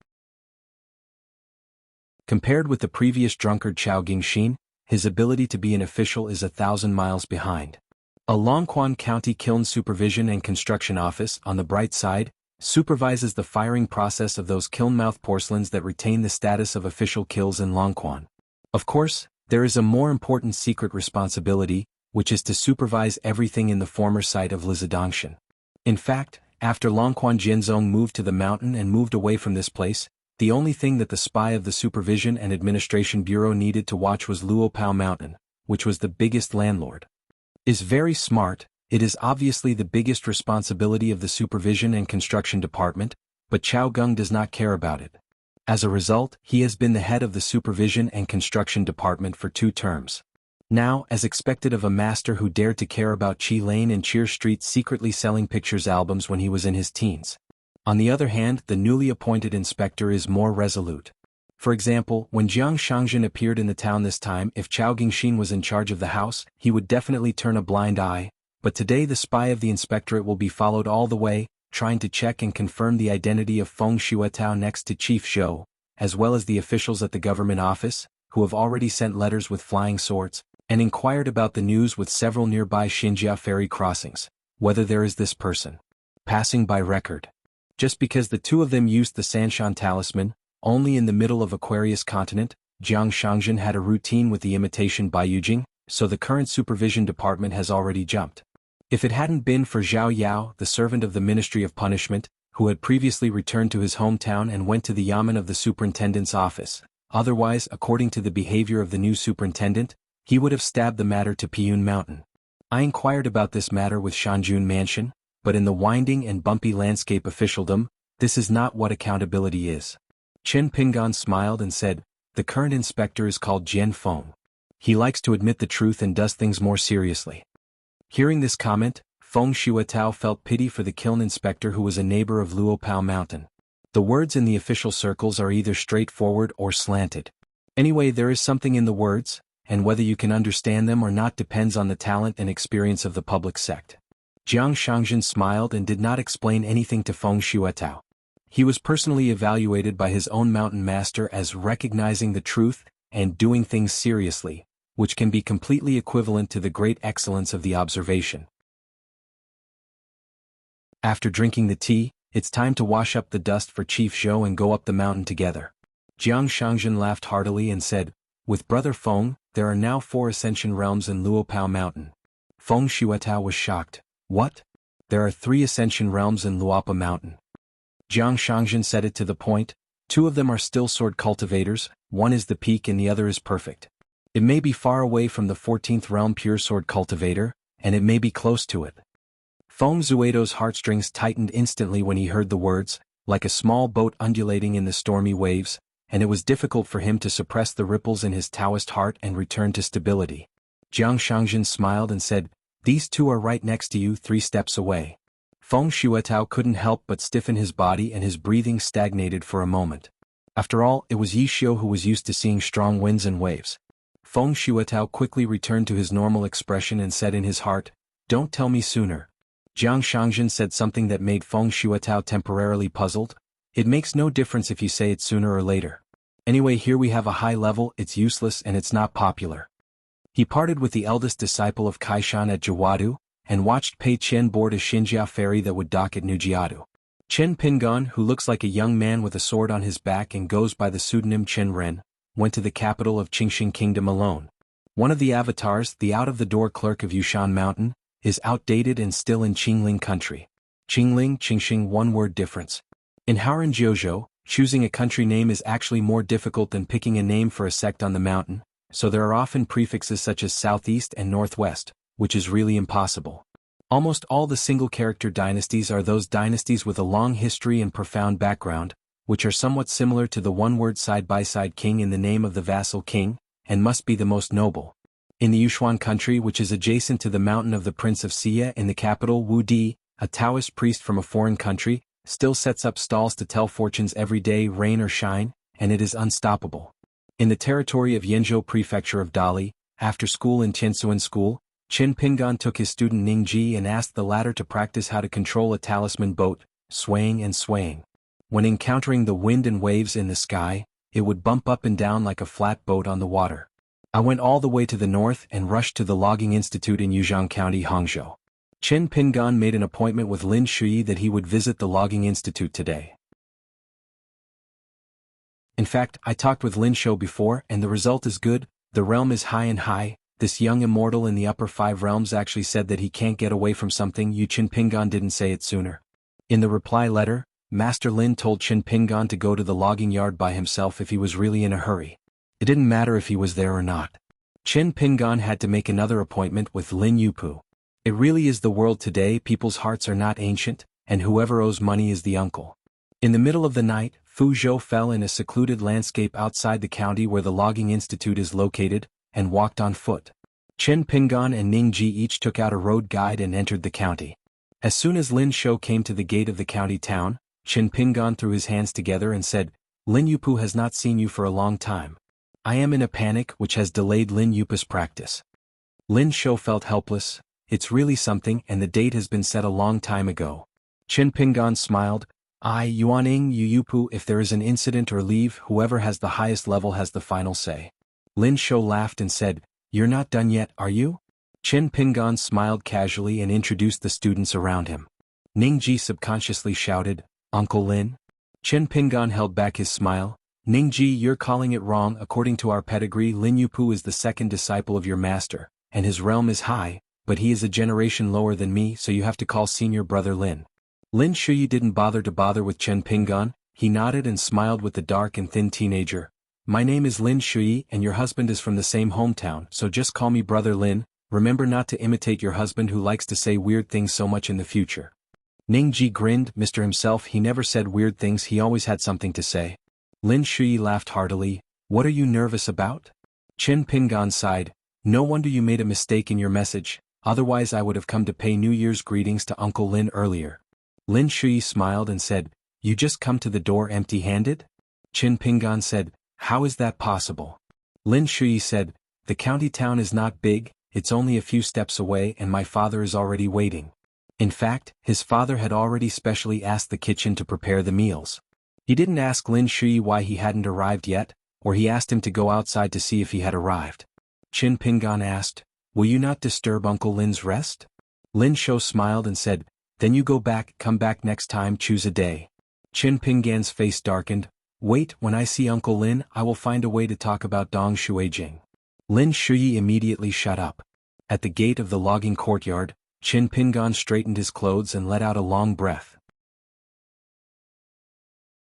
Speaker 1: Compared with the previous drunkard Chao Gingxin, his ability to be an official is 1,000 miles behind. A Longquan County Kiln Supervision and Construction Office, on the bright side, supervises the firing process of those kiln-mouth porcelains that retain the status of official kilns in Longquan. Of course, there is a more important secret responsibility, which is to supervise everything in the former site of Lizidongshan. In fact, after Longquan Jianzong moved to the mountain and moved away from this place, the only thing that the spy of the Supervision and Administration Bureau needed to watch was Luopao Mountain, which was the biggest landlord. Is very smart. It is obviously the biggest responsibility of the Supervision and Construction Department, but Chao Gung does not care about it. As a result, he has been the head of the Supervision and Construction Department for 2 terms. Now, as expected of a master who dared to care about Qi Lane and Cheer Street secretly selling pictures albums when he was in his teens. On the other hand, the newly appointed inspector is more resolute. For example, when Jiang Shangzhen appeared in the town this time, if Chao Gingxin was in charge of the house, he would definitely turn a blind eye, but today the spy of the inspectorate will be followed all the way, trying to check and confirm the identity of Feng Shuetao next to Chief Zhou, as well as the officials at the government office, who have already sent letters with flying swords, and inquired about the news with several nearby Xinjia ferry crossings, whether there is this person passing by record. Just because the 2 of them used the Sanshan talisman, only in the middle of Aquarius continent, Jiang Shangzhen had a routine with the imitation Baiyujing, so the current supervision department has already jumped. If it hadn't been for Zhao Yao, the servant of the Ministry of Punishment, who had previously returned to his hometown and went to the yamen of the superintendent's office, otherwise, according to the behavior of the new superintendent, he would have stabbed the matter to Piyun Mountain. I inquired about this matter with Shanjun Mansion, but in the winding and bumpy landscape officialdom, this is not what accountability is. Chen Pingan smiled and said, "The current inspector is called Jian Feng. He likes to admit the truth and does things more seriously." Hearing this comment, Feng Shuetao felt pity for the kiln inspector who was a neighbor of Luopao Mountain. The words in the official circles are either straightforward or slanted. Anyway, there is something in the words, and whether you can understand them or not depends on the talent and experience of the public sect. Jiang Shangzhen smiled and did not explain anything to Feng Shuetao. He was personally evaluated by his own mountain master as recognizing the truth and doing things seriously, which can be completely equivalent to the great excellence of the observation. After drinking the tea, it's time to wash up the dust for Chief Zhou and go up the mountain together. Jiang Shangzhen laughed heartily and said, "With Brother Feng, there are now 4 ascension realms in Luopao Mountain." Feng Shuetao was shocked. "What? There are 3 ascension realms in Luopa Mountain." Jiang Shangzhen said it to the point. 2 of them are still sword cultivators, one is the peak and the other is perfect. It may be far away from the 14th realm pure sword cultivator, and it may be close to it. Feng Zuedo's heartstrings tightened instantly when he heard the words, like a small boat undulating in the stormy waves, and it was difficult for him to suppress the ripples in his Taoist heart and return to stability. Jiang Shangzhen smiled and said, "These 2 are right next to you 3 steps away." Feng Shuetao couldn't help but stiffen his body and his breathing stagnated for a moment. After all, it was Yishio who was used to seeing strong winds and waves. Feng Shuetao quickly returned to his normal expression and said in his heart, "Don't tell me sooner." Jiang Shangzhen said something that made Feng Shuetao temporarily puzzled. "It makes no difference if you say it sooner or later. Anyway, here we have a high level, it's useless and it's not popular." He parted with the eldest disciple of Kaishan at Jawadu, and watched Pei Chen board a Xinjia ferry that would dock at Nujiadu. Chen Pingan, who looks like a young man with a sword on his back and goes by the pseudonym Chen Ren, went to the capital of Qingxing Kingdom alone. One of the avatars, the out-of-the-door clerk of Yushan Mountain, is outdated and still in Qingling country. Qingling, Qingxing, one-word difference. In Haoran Jiuzhou, Choosing a country name is actually more difficult than picking a name for a sect on the mountain, so there are often prefixes such as southeast and northwest, which is really impossible. Almost all the single-character dynasties are those dynasties with a long history and profound background, which are somewhat similar to the one-word side-by-side king in the name of the vassal king, and must be the most noble. In the Xuanhuan country, which is adjacent to the mountain of the Prince of Xia in the capital Wu Di, a Taoist priest from a foreign country still sets up stalls to tell fortunes every day, rain or shine, and it is unstoppable. In the territory of Yenzhou Prefecture of Dali, after school in Tianxuan School, Qin Pingan took his student Ningji and asked the latter to practice how to control a talisman boat, swaying and swaying. When encountering the wind and waves in the sky, it would bump up and down like a flat boat on the water. I went all the way to the north and rushed to the logging institute in Yuzhang County, Hangzhou. Qin Pingan made an appointment with Lin Shui that he would visit the logging institute today. In fact, I talked with Lin Shou before and the result is good. The realm is high and high. This young immortal in the upper 5 realms actually said that he can't get away from something. Qin Pingan didn't say it sooner. In the reply letter, Master Lin told Qin Pingan to go to the logging yard by himself if he was really in a hurry. It didn't matter if he was there or not. Qin Pingan had to make another appointment with Lin Yupu. It really is the world today. People's hearts are not ancient, and whoever owes money is the uncle. In the middle of the night, Fu Zhou fell in a secluded landscape outside the county where the logging institute is located, and walked on foot. Qin Pingan and Ningji each took out a road guide and entered the county. As soon as Lin Shou came to the gate of the county town, Qin Pingan threw his hands together and said, "Lin Yupu has not seen you for a long time. I am in a panic which has delayed Lin Yupu's practice." Lin Shou felt helpless. It's really something and the date has been set a long time ago. Qin Pingan smiled. Yuaning Yu Yupu, if there is an incident or leave, whoever has the highest level has the final say. Lin Shou laughed and said, "You're not done yet, are you?" Qin Pingan smiled casually and introduced the students around him. Ningji subconsciously shouted, "Uncle Lin?" Qin Pingan held back his smile. "Ningji, you're calling it wrong. According to our pedigree, Lin Yupu is the second disciple of your master, and his realm is high, but he is a generation lower than me, so you have to call senior brother Lin." Lin Shui didn't bother with Qin Pingan. He nodded and smiled with the dark and thin teenager. "My name is Lin Shui and your husband is from the same hometown, so just call me brother Lin. Remember not to imitate your husband who likes to say weird things so much in the future." Ningji grinned. Mr. himself, he never said weird things, he always had something to say. Lin Shui laughed heartily. "What are you nervous about?" Qin Pingan sighed. "No wonder you made a mistake in your message. Otherwise I would have come to pay New Year's greetings to Uncle Lin earlier." Lin Shui smiled and said, "You just come to the door empty-handed?" Qin Pingan said, "How is that possible?" Lin Shui said, "The county town is not big, it's only a few steps away and my father is already waiting." In fact, his father had already specially asked the kitchen to prepare the meals. He didn't ask Lin Shui why he hadn't arrived yet, or he asked him to go outside to see if he had arrived. Qin Pingan asked, "Will you not disturb Uncle Lin's rest?" Lin Shou smiled and said, "Then you go back, come back next time, choose a day." Qin Pingan's face darkened. "Wait, when I see Uncle Lin, I will find a way to talk about Dong Shuijing." Lin Shui immediately shut up. At the gate of the logging courtyard, Qin Pingan straightened his clothes and let out a long breath.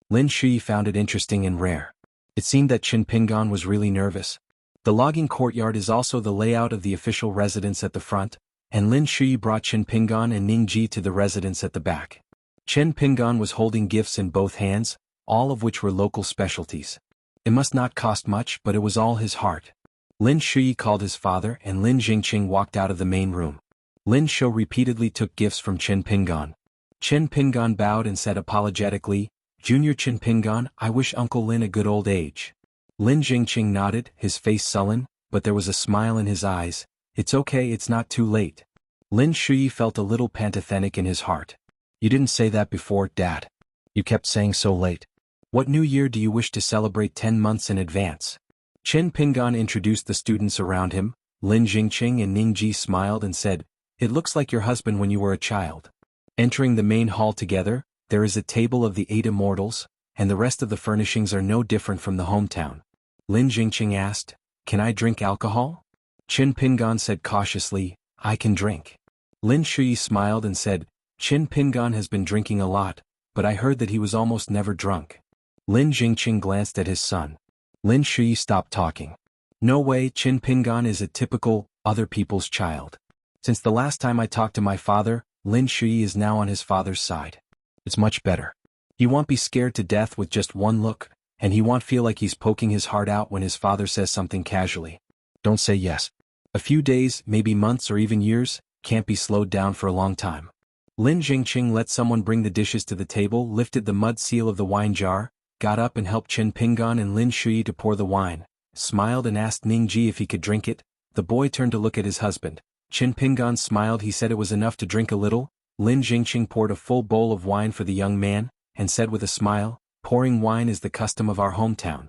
Speaker 1: Lin Shui found it interesting and rare. It seemed that Qin Pingan was really nervous. The logging courtyard is also the layout of the official residence at the front, and Lin Shui brought Qin Pingan and Ningji to the residence at the back. Qin Pingan was holding gifts in both hands, all of which were local specialties. It must not cost much, but it was all his heart. Lin Shui called his father and Lin Jingqing walked out of the main room. Lin Shou repeatedly took gifts from Qin Pingan. Qin Pingan bowed and said apologetically, "Junior Qin Pingan, I wish Uncle Lin a good old age." Lin Jingqing nodded, his face sullen, but there was a smile in his eyes. "It's okay, it's not too late." Lin Shui felt a little pantothenic in his heart. "You didn't say that before, Dad. You kept saying so late. What new year do you wish to celebrate 10 months in advance?" Qin Pingan introduced the students around him. Lin Jingqing and Ningji smiled and said, "It looks like your husband when you were a child." Entering the main hall together, there is a table of the 8 immortals, and the rest of the furnishings are no different from the hometown. Lin Jingqing asked, "Can I drink alcohol?" Qin Pingan said cautiously, "I can drink." Lin Shui smiled and said, "Qin Pingan has been drinking a lot, but I heard that he was almost never drunk." Lin Jingqing glanced at his son. Lin Shui stopped talking. No way, Qin Pingan is a typical, other people's child. Since the last time I talked to my father, Lin Shui is now on his father's side. It's much better. He won't be scared to death with just one look, and he won't feel like he's poking his heart out when his father says something casually. Don't say yes. A few days, maybe months or even years, can't be slowed down for a long time. Lin Jingqing let someone bring the dishes to the table, lifted the mud seal of the wine jar, got up and helped Qin Pingan and Lin Shui to pour the wine, smiled and asked Ningji if he could drink it. The boy turned to look at his husband. Qin Pingan smiled. He said it was enough to drink a little. Lin Jingqing poured a full bowl of wine for the young man, and said with a smile, "Pouring wine is the custom of our hometown."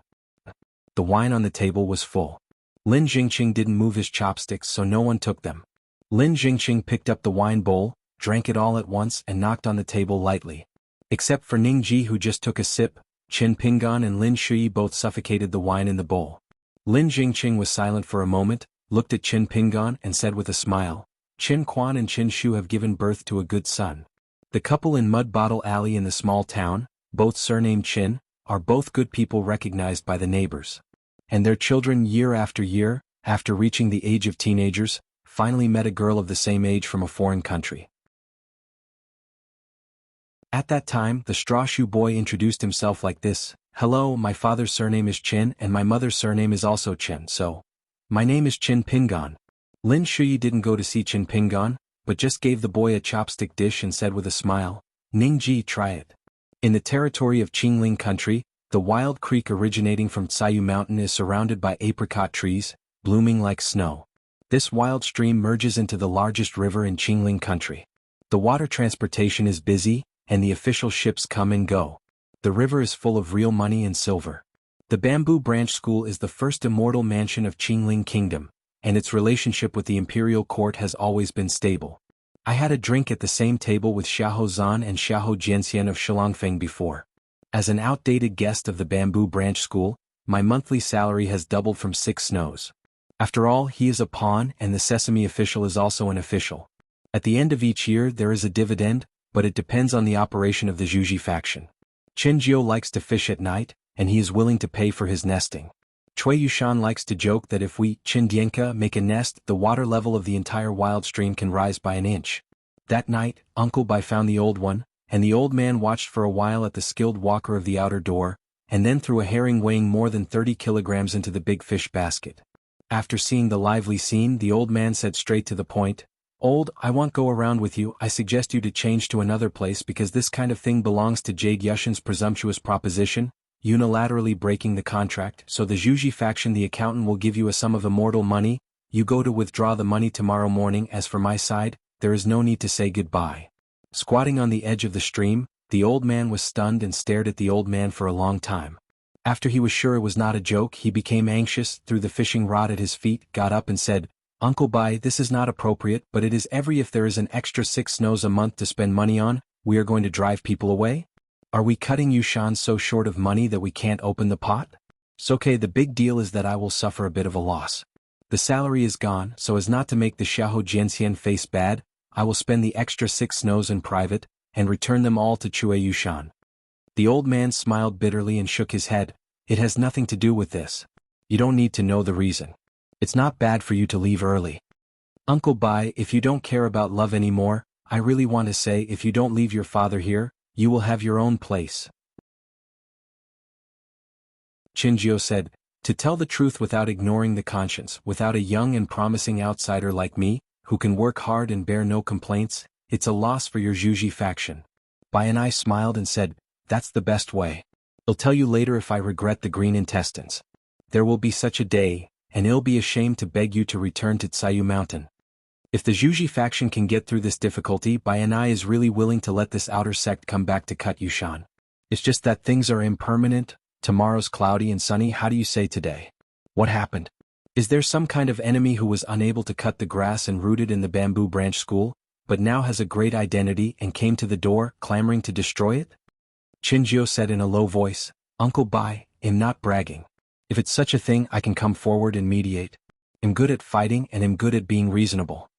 Speaker 1: The wine on the table was full. Lin Jingqing didn't move his chopsticks, so no one took them. Lin Jingqing picked up the wine bowl, drank it all at once and knocked on the table lightly. Except for Ningji, who just took a sip, Qin Pingan and Lin Shui both suffocated the wine in the bowl. Lin Jingqing was silent for a moment, looked at Qin Pingan and said with a smile, "Qin Quan and Qin Shu have given birth to a good son. The couple in Mud Bottle Alley in the small town, both surnamed Qin, are both good people recognized by the neighbors. And their children year, after reaching the age of teenagers, finally met a girl of the same age from a foreign country." At that time, the straw shoe boy introduced himself like this: "Hello, my father's surname is Qin and my mother's surname is also Qin, so my name is Qin Pingan." Lin Shui didn't go to see Qin Pingan, but just gave the boy a chopstick dish and said with a smile, "Ningji, try it." In the territory of Qingling country, the wild creek originating from Xianhu mountain is surrounded by apricot trees, blooming like snow. This wild stream merges into the largest river in Qingling country. The water transportation is busy, and the official ships come and go. The river is full of real money and silver. The Bamboo Branch School is the first immortal mansion of Qingling Kingdom, and its relationship with the imperial court has always been stable. I had a drink at the same table with Xiahou Zan and Xiahou Jianxian of Shilongfeng before. As an outdated guest of the Bamboo Branch School, my monthly salary has doubled from 6 snows. After all, he is a pawn and the Sesame official is also an official. At the end of each year there is a dividend, but it depends on the operation of the Zhuji faction. Qin Jiu likes to fish at night, and he is willing to pay for his nesting. Cui Yushan likes to joke that if we, Qin Dienka, make a nest, the water level of the entire wild stream can rise by an inch. That night, Uncle Bai found the old one, and the old man watched for a while at the skilled walker of the outer door, and then threw a herring weighing more than 30 kilograms into the big fish basket. After seeing the lively scene, the old man said straight to the point, "Old, I won't go around with you. I suggest you to change to another place because this kind of thing belongs to Jade Yushin's presumptuous proposition, unilaterally breaking the contract. So the Zhuji faction, the accountant, will give you a sum of immortal money. You go to withdraw the money tomorrow morning. As for my side, there is no need to say goodbye." Squatting on the edge of the stream, the old man was stunned and stared at the old man for a long time. After he was sure it was not a joke, he became anxious, threw the fishing rod at his feet, got up and said, "Uncle Bai, this is not appropriate, but it is if there is an extra 6 snows a month to spend money on, we are going to drive people away? Are we cutting Yushan so short of money that we can't open the pot? So okay, the big deal is that I will suffer a bit of a loss. The salary is gone, so as not to make the Xiahou Jianxian face bad, I will spend the extra 6 snows in private, and return them all to Cui Yushan." The old man smiled bitterly and shook his head. "It has nothing to do with this. You don't need to know the reason. It's not bad for you to leave early. Uncle Bai, if you don't care about love anymore, I really want to say if you don't leave your father here, you will have your own place." Qinjiu said, "To tell the truth without ignoring the conscience, without a young and promising outsider like me, who can work hard and bear no complaints, it's a loss for your Zhuji faction." Bai and I smiled and said, "That's the best way. I'll tell you later if I regret the green intestines. There will be such a day, and I'll be ashamed to beg you to return to Xianhu Mountain." If the Zhuji faction can get through this difficulty, Bai and I is really willing to let this outer sect come back to cut Yushan. It's just that things are impermanent. Tomorrow's cloudy and sunny. How do you say today? What happened? Is there some kind of enemy who was unable to cut the grass and rooted in the Bamboo Branch School, but now has a great identity and came to the door, clamoring to destroy it? Qinjiu said in a low voice, "Uncle Bai, I'm not bragging. If it's such a thing, I can come forward and mediate. I'm good at fighting and I'm good at being reasonable."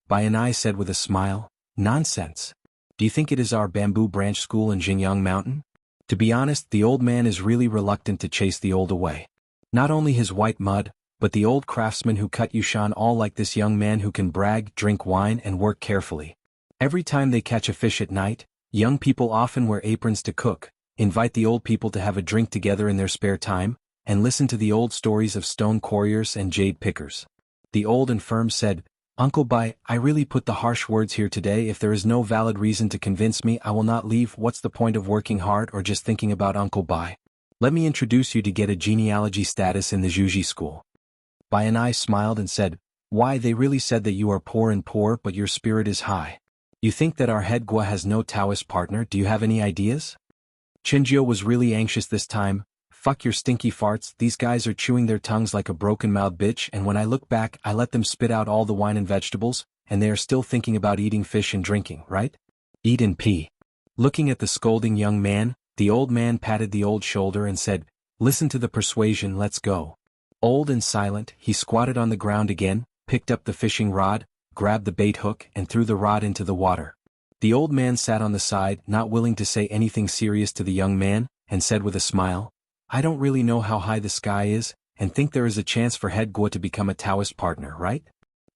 Speaker 1: Bai and I said with a smile, "Nonsense. Do you think it is our Bamboo Branch School in Xinjiang Mountain? To be honest, the old man is really reluctant to chase the old away. Not only his white mud, but the old craftsman who cut Yushan all like this young man who can brag, drink wine and work carefully. Every time they catch a fish at night, young people often wear aprons to cook, invite the old people to have a drink together in their spare time, and listen to the old stories of stone quarriers and jade pickers. The old and firm said, "Uncle Bai, I really put the harsh words here today. If there is no valid reason to convince me, I will not leave. What's the point of working hard or just thinking about Uncle Bai? Let me introduce you to get a genealogy status in the Zhuji school." Bai and I smiled and said, "Why, they really said that you are poor, but your spirit is high. You think that our head Gua has no Taoist partner? Do you have any ideas?" Chinjio was really anxious this time. "Fuck your stinky farts, these guys are chewing their tongues like a broken-mouthed bitch, and when I look back I let them spit out all the wine and vegetables, and they are still thinking about eating fish and drinking, right? Eat and pee." Looking at the scolding young man, the old man patted the old shoulder and said, "Listen to the persuasion, let's go." Old and silent, he squatted on the ground again, picked up the fishing rod, grabbed the bait hook and threw the rod into the water. The old man sat on the side, not willing to say anything serious to the young man, and said with a smile, "I don't really know how high the sky is, and think there is a chance for head Gua to become a Taoist partner, right?"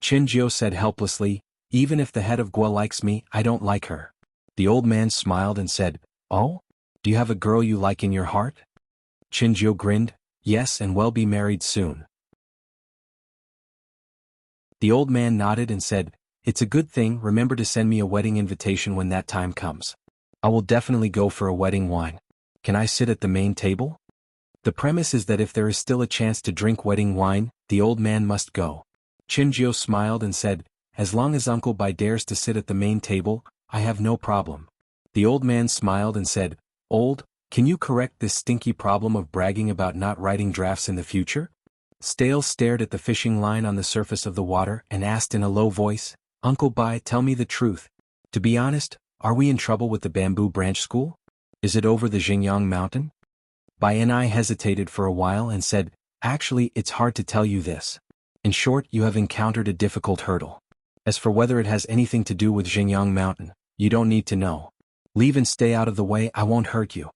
Speaker 1: Chinjio said helplessly, "Even if the head of Gua likes me, I don't like her." The old man smiled and said, "Oh? Do you have a girl you like in your heart?" Chinjio grinned, "Yes, and we'll be married soon." The old man nodded and said, "It's a good thing. Remember to send me a wedding invitation when that time comes. I will definitely go for a wedding wine. Can I sit at the main table?" The premise is that if there is still a chance to drink wedding wine, the old man must go. Chinjio smiled and said, "As long as Uncle Bai dares to sit at the main table, I have no problem." The old man smiled and said, "Old, can you correct this stinky problem of bragging about not writing drafts in the future?" Stale stared at the fishing line on the surface of the water and asked in a low voice, "Uncle Bai, tell me the truth. To be honest, are we in trouble with the bamboo branch school? Is it over the Xingyang mountain?" Bai and I hesitated for a while and said, "Actually, it's hard to tell you this. In short, you have encountered a difficult hurdle. As for whether it has anything to do with Xingyang mountain, you don't need to know. Leave and stay out of the way, I won't hurt you."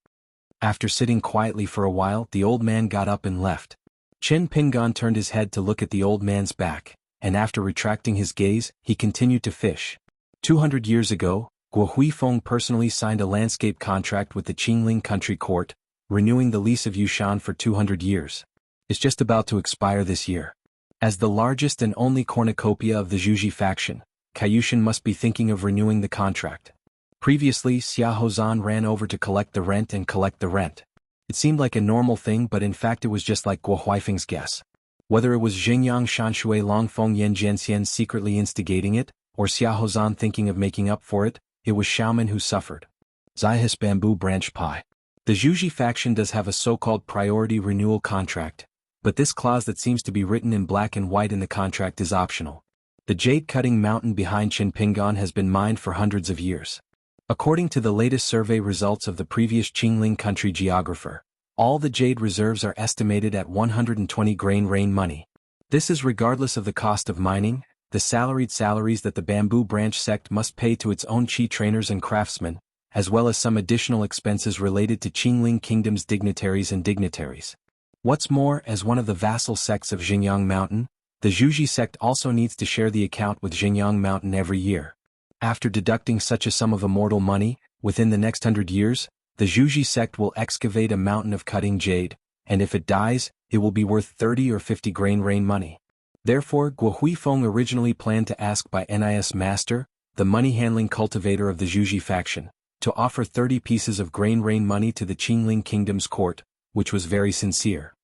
Speaker 1: After sitting quietly for a while, the old man got up and left. Chen Pingon turned his head to look at the old man's back, and after retracting his gaze, he continued to fish. 200 years ago, Guo Huifeng personally signed a landscape contract with the Qingling country court, renewing the lease of Yushan for 200 years. It's just about to expire this year. As the largest and only cornucopia of the Zhuji faction, Kaiyushan must be thinking of renewing the contract. Previously, Xiahozan ran over to collect the rent and collect the rent. It seemed like a normal thing, but in fact it was just like Guo Huifeng's guess. Whether it was Xingyang Shanshui Longfeng Yan Jianxian secretly instigating it, or Xiahozan thinking of making up for it, it was Xiaoman who suffered. Zihis Bamboo Branch Pie. The Zhuji faction does have a so-called priority renewal contract, but this clause that seems to be written in black and white in the contract is optional. The jade-cutting mountain behind Qinpingan has been mined for hundreds of years. According to the latest survey results of the previous Qingling country geographer, all the jade reserves are estimated at 120 grain rain money. This is regardless of the cost of mining, the salaried salaries that the bamboo branch sect must pay to its own chi trainers and craftsmen, as well as some additional expenses related to Qingling Kingdom's dignitaries and dignitaries. What's more, as one of the vassal sects of Xingyang Mountain, the Zhuji sect also needs to share the account with Xingyang Mountain every year. After deducting such a sum of immortal money, within the next 100 years, the Zhuji sect will excavate a mountain of cutting jade, and if it dies, it will be worth 30 or 50 grain rain money. Therefore, Guo Huifeng originally planned to ask by NIS Master, the money-handling cultivator of the Zhuji faction, to offer 30 pieces of grain rain money to the Qingling Kingdom's court, which was very sincere.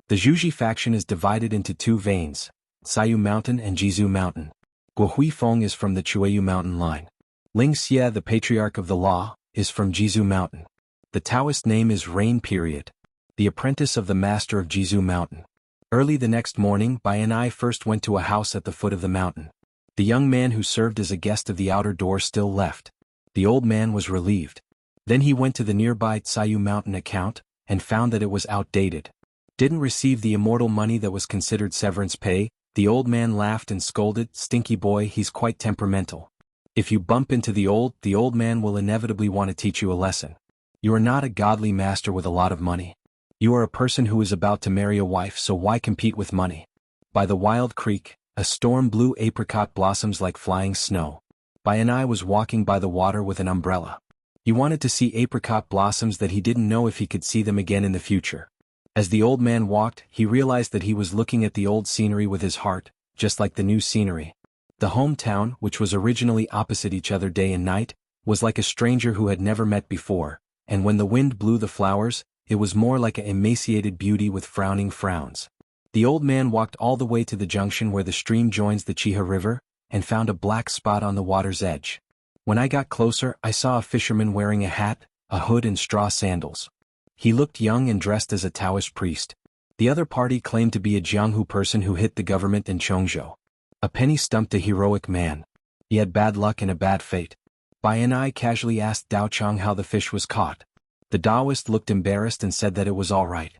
Speaker 1: The Zhuji faction is divided into two veins, Sayu Mountain and Jizu Mountain. Guo Huifeng is from the Chuayu Mountain line. Ling Xie, the patriarch of the law, is from Jizu Mountain. The Taoist name is Rain Period, the apprentice of the master of Jizu Mountain. Early the next morning, Bai and I first went to a house at the foot of the mountain. The young man who served as a guest of the outer door still left. The old man was relieved. Then he went to the nearby Tsayu Mountain account, and found that it was outdated. Didn't receive the immortal money that was considered severance pay. The old man laughed and scolded, "Stinky boy, he's quite temperamental. If you bump into the old man will inevitably want to teach you a lesson. You are not a godly master with a lot of money. You are a person who is about to marry a wife, so why compete with money? By the wild creek, a storm blew apricot blossoms like flying snow. Bayanai was walking by the water with an umbrella. He wanted to see apricot blossoms that he didn't know if he could see them again in the future. As the old man walked, he realized that he was looking at the old scenery with his heart, just like the new scenery. The hometown, which was originally opposite each other day and night, was like a stranger who had never met before, and when the wind blew the flowers, it was more like an emaciated beauty with frowning frowns. The old man walked all the way to the junction where the stream joins the Chiha River, and found a black spot on the water's edge. When I got closer, I saw a fisherman wearing a hat, a hood and straw sandals. He looked young and dressed as a Taoist priest. The other party claimed to be a jianghu person who hit the government in Chongzhou. A penny stumped a heroic man. He had bad luck and a bad fate. Bayanai casually asked Dao Chang how the fish was caught. The Taoist looked embarrassed and said that it was all right.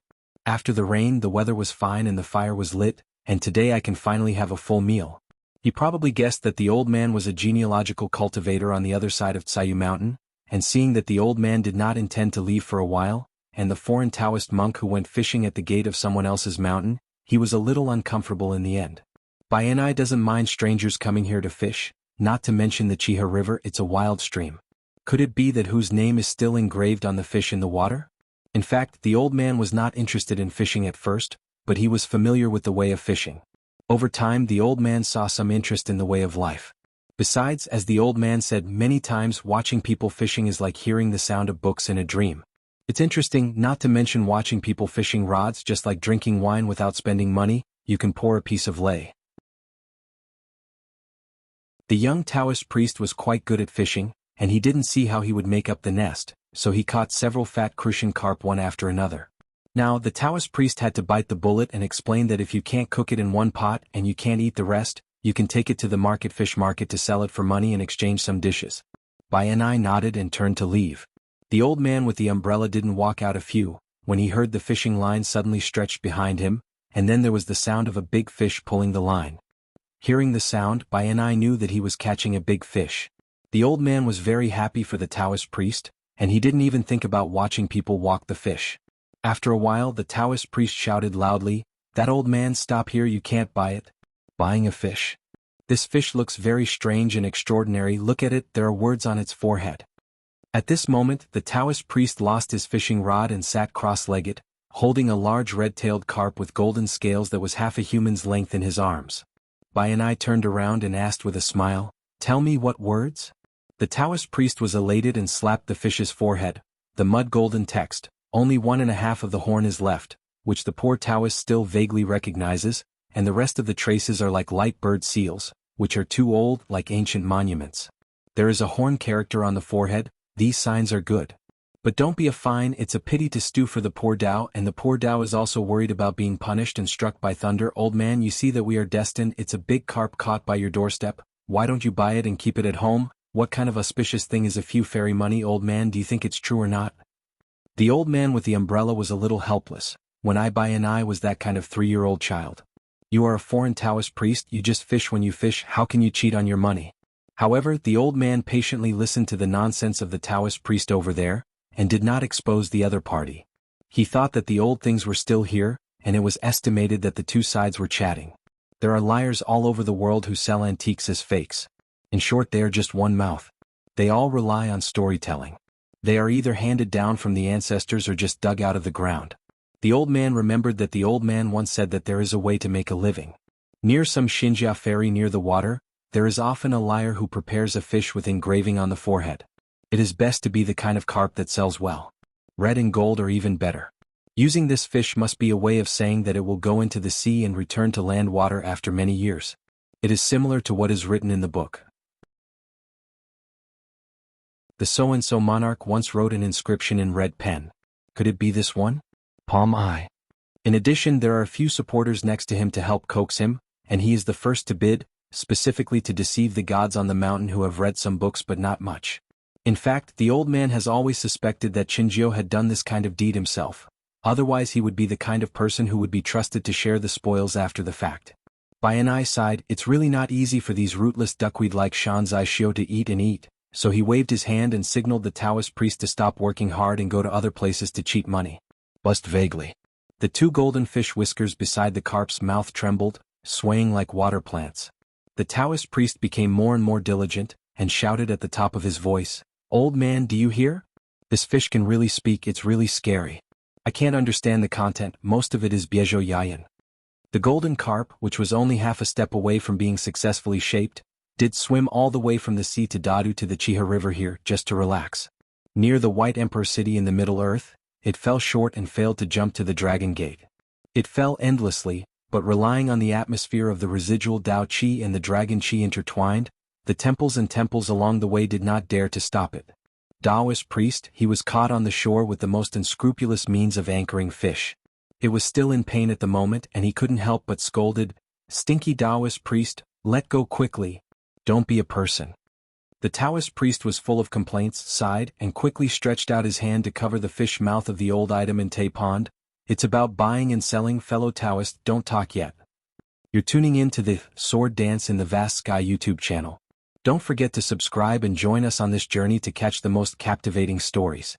Speaker 1: After the rain, the weather was fine and the fire was lit, and today I can finally have a full meal. He probably guessed that the old man was a genealogical cultivator on the other side of Tsayu Mountain, and seeing that the old man did not intend to leave for a while, and the foreign Taoist monk who went fishing at the gate of someone else's mountain, he was a little uncomfortable in the end. Bayanai doesn't mind strangers coming here to fish, not to mention the Chiha River, it's a wild stream. Could it be that whose name is still engraved on the fish in the water? In fact, the old man was not interested in fishing at first, but he was familiar with the way of fishing. Over time, the old man saw some interest in the way of life. Besides, as the old man said many times, watching people fishing is like hearing the sound of books in a dream. It's interesting, not to mention watching people fishing rods, just like drinking wine without spending money, you can pour a piece of lei. The young Taoist priest was quite good at fishing, and he didn't see how he would make up the nest, so he caught several fat crucian carp one after another. Now, the Taoist priest had to bite the bullet and explain that if you can't cook it in one pot and you can't eat the rest, you can take it to the fish market to sell it for money and exchange some dishes. Bayanai nodded and turned to leave. The old man with the umbrella didn't walk out a few, when he heard the fishing line suddenly stretched behind him, and then there was the sound of a big fish pulling the line. Hearing the sound, Bayanai knew that he was catching a big fish. The old man was very happy for the Taoist priest, and he didn't even think about watching people walk the fish. After a while, the Taoist priest shouted loudly, "That old man, stop here, you can't buy it." Buying a fish? This fish looks very strange and extraordinary, look at it, there are words on its forehead. At this moment, the Taoist priest lost his fishing rod and sat cross-legged, holding a large red-tailed carp with golden scales that was half a human's length in his arms. Bayanai turned around and asked with a smile, "Tell me what words?" The Taoist priest was elated and slapped the fish's forehead. The mud-golden text, "Only 1.5 of the horn is left," which the poor Taoist still vaguely recognizes, and the rest of the traces are like light bird seals, which are too old, like ancient monuments. There is a horn character on the forehead, these signs are good. But don't be a fine, it's a pity to stew for the poor Tao, and the poor Tao is also worried about being punished and struck by thunder. Old man, you see that we are destined, it's a big carp caught by your doorstep, why don't you buy it and keep it at home? What kind of auspicious thing is a few fairy money? Old man, do you think it's true or not? The old man with the umbrella was a little helpless. When I buy an eye was that kind of 3-year-old child. You are a foreign Taoist priest, you just fish when you fish, how can you cheat on your money? However, the old man patiently listened to the nonsense of the Taoist priest over there, and did not expose the other party. He thought that the old things were still here, and it was estimated that the two sides were chatting. There are liars all over the world who sell antiques as fakes. In short, they are just one mouth. They all rely on storytelling. They are either handed down from the ancestors or just dug out of the ground. The old man remembered that the old man once said that there is a way to make a living. Near some xianxia ferry near the water, there is often a liar who prepares a fish with engraving on the forehead. It is best to be the kind of carp that sells well. Red and gold are even better. Using this fish must be a way of saying that it will go into the sea and return to land water after many years. It is similar to what is written in the book. The so-and-so monarch once wrote an inscription in red pen. Could it be this one? Palm eye. In addition, there are a few supporters next to him to help coax him, and he is the first to bid, specifically to deceive the gods on the mountain who have read some books but not much. In fact, the old man has always suspected that Qinjiu had done this kind of deed himself. Otherwise he would be the kind of person who would be trusted to share the spoils after the fact. By an eyeside, it's really not easy for these rootless duckweed like xianxia to eat and eat, so he waved his hand and signaled the Taoist priest to stop working hard and go to other places to cheat money. Bust vaguely. The two golden fish whiskers beside the carp's mouth trembled, swaying like water plants. The Taoist priest became more and more diligent, and shouted at the top of his voice, "Old man, do you hear? This fish can really speak, it's really scary. I can't understand the content, most of it is biezo yayan." The golden carp, which was only half a step away from being successfully shaped, did swim all the way from the sea to Dadu to the Chiha River here, just to relax. Near the White Emperor city in the Middle Earth, it fell short and failed to jump to the Dragon Gate. It fell endlessly, but relying on the atmosphere of the residual Tao Qi and the Dragon Qi intertwined, the temples along the way did not dare to stop it. Taoist priest, he was caught on the shore with the most unscrupulous means of anchoring fish. It was still in pain at the moment and he couldn't help but scolded, "Stinky Taoist priest, let go quickly. Don't be a person." The Taoist priest was full of complaints, sighed, and quickly stretched out his hand to cover the fish mouth of the old item in Tay Pond. "It's about buying and selling, fellow Taoist, don't talk yet. You're tuning in to the Sword Dance in the Vast Sky YouTube channel. Don't forget to subscribe and join us on this journey to catch the most captivating stories.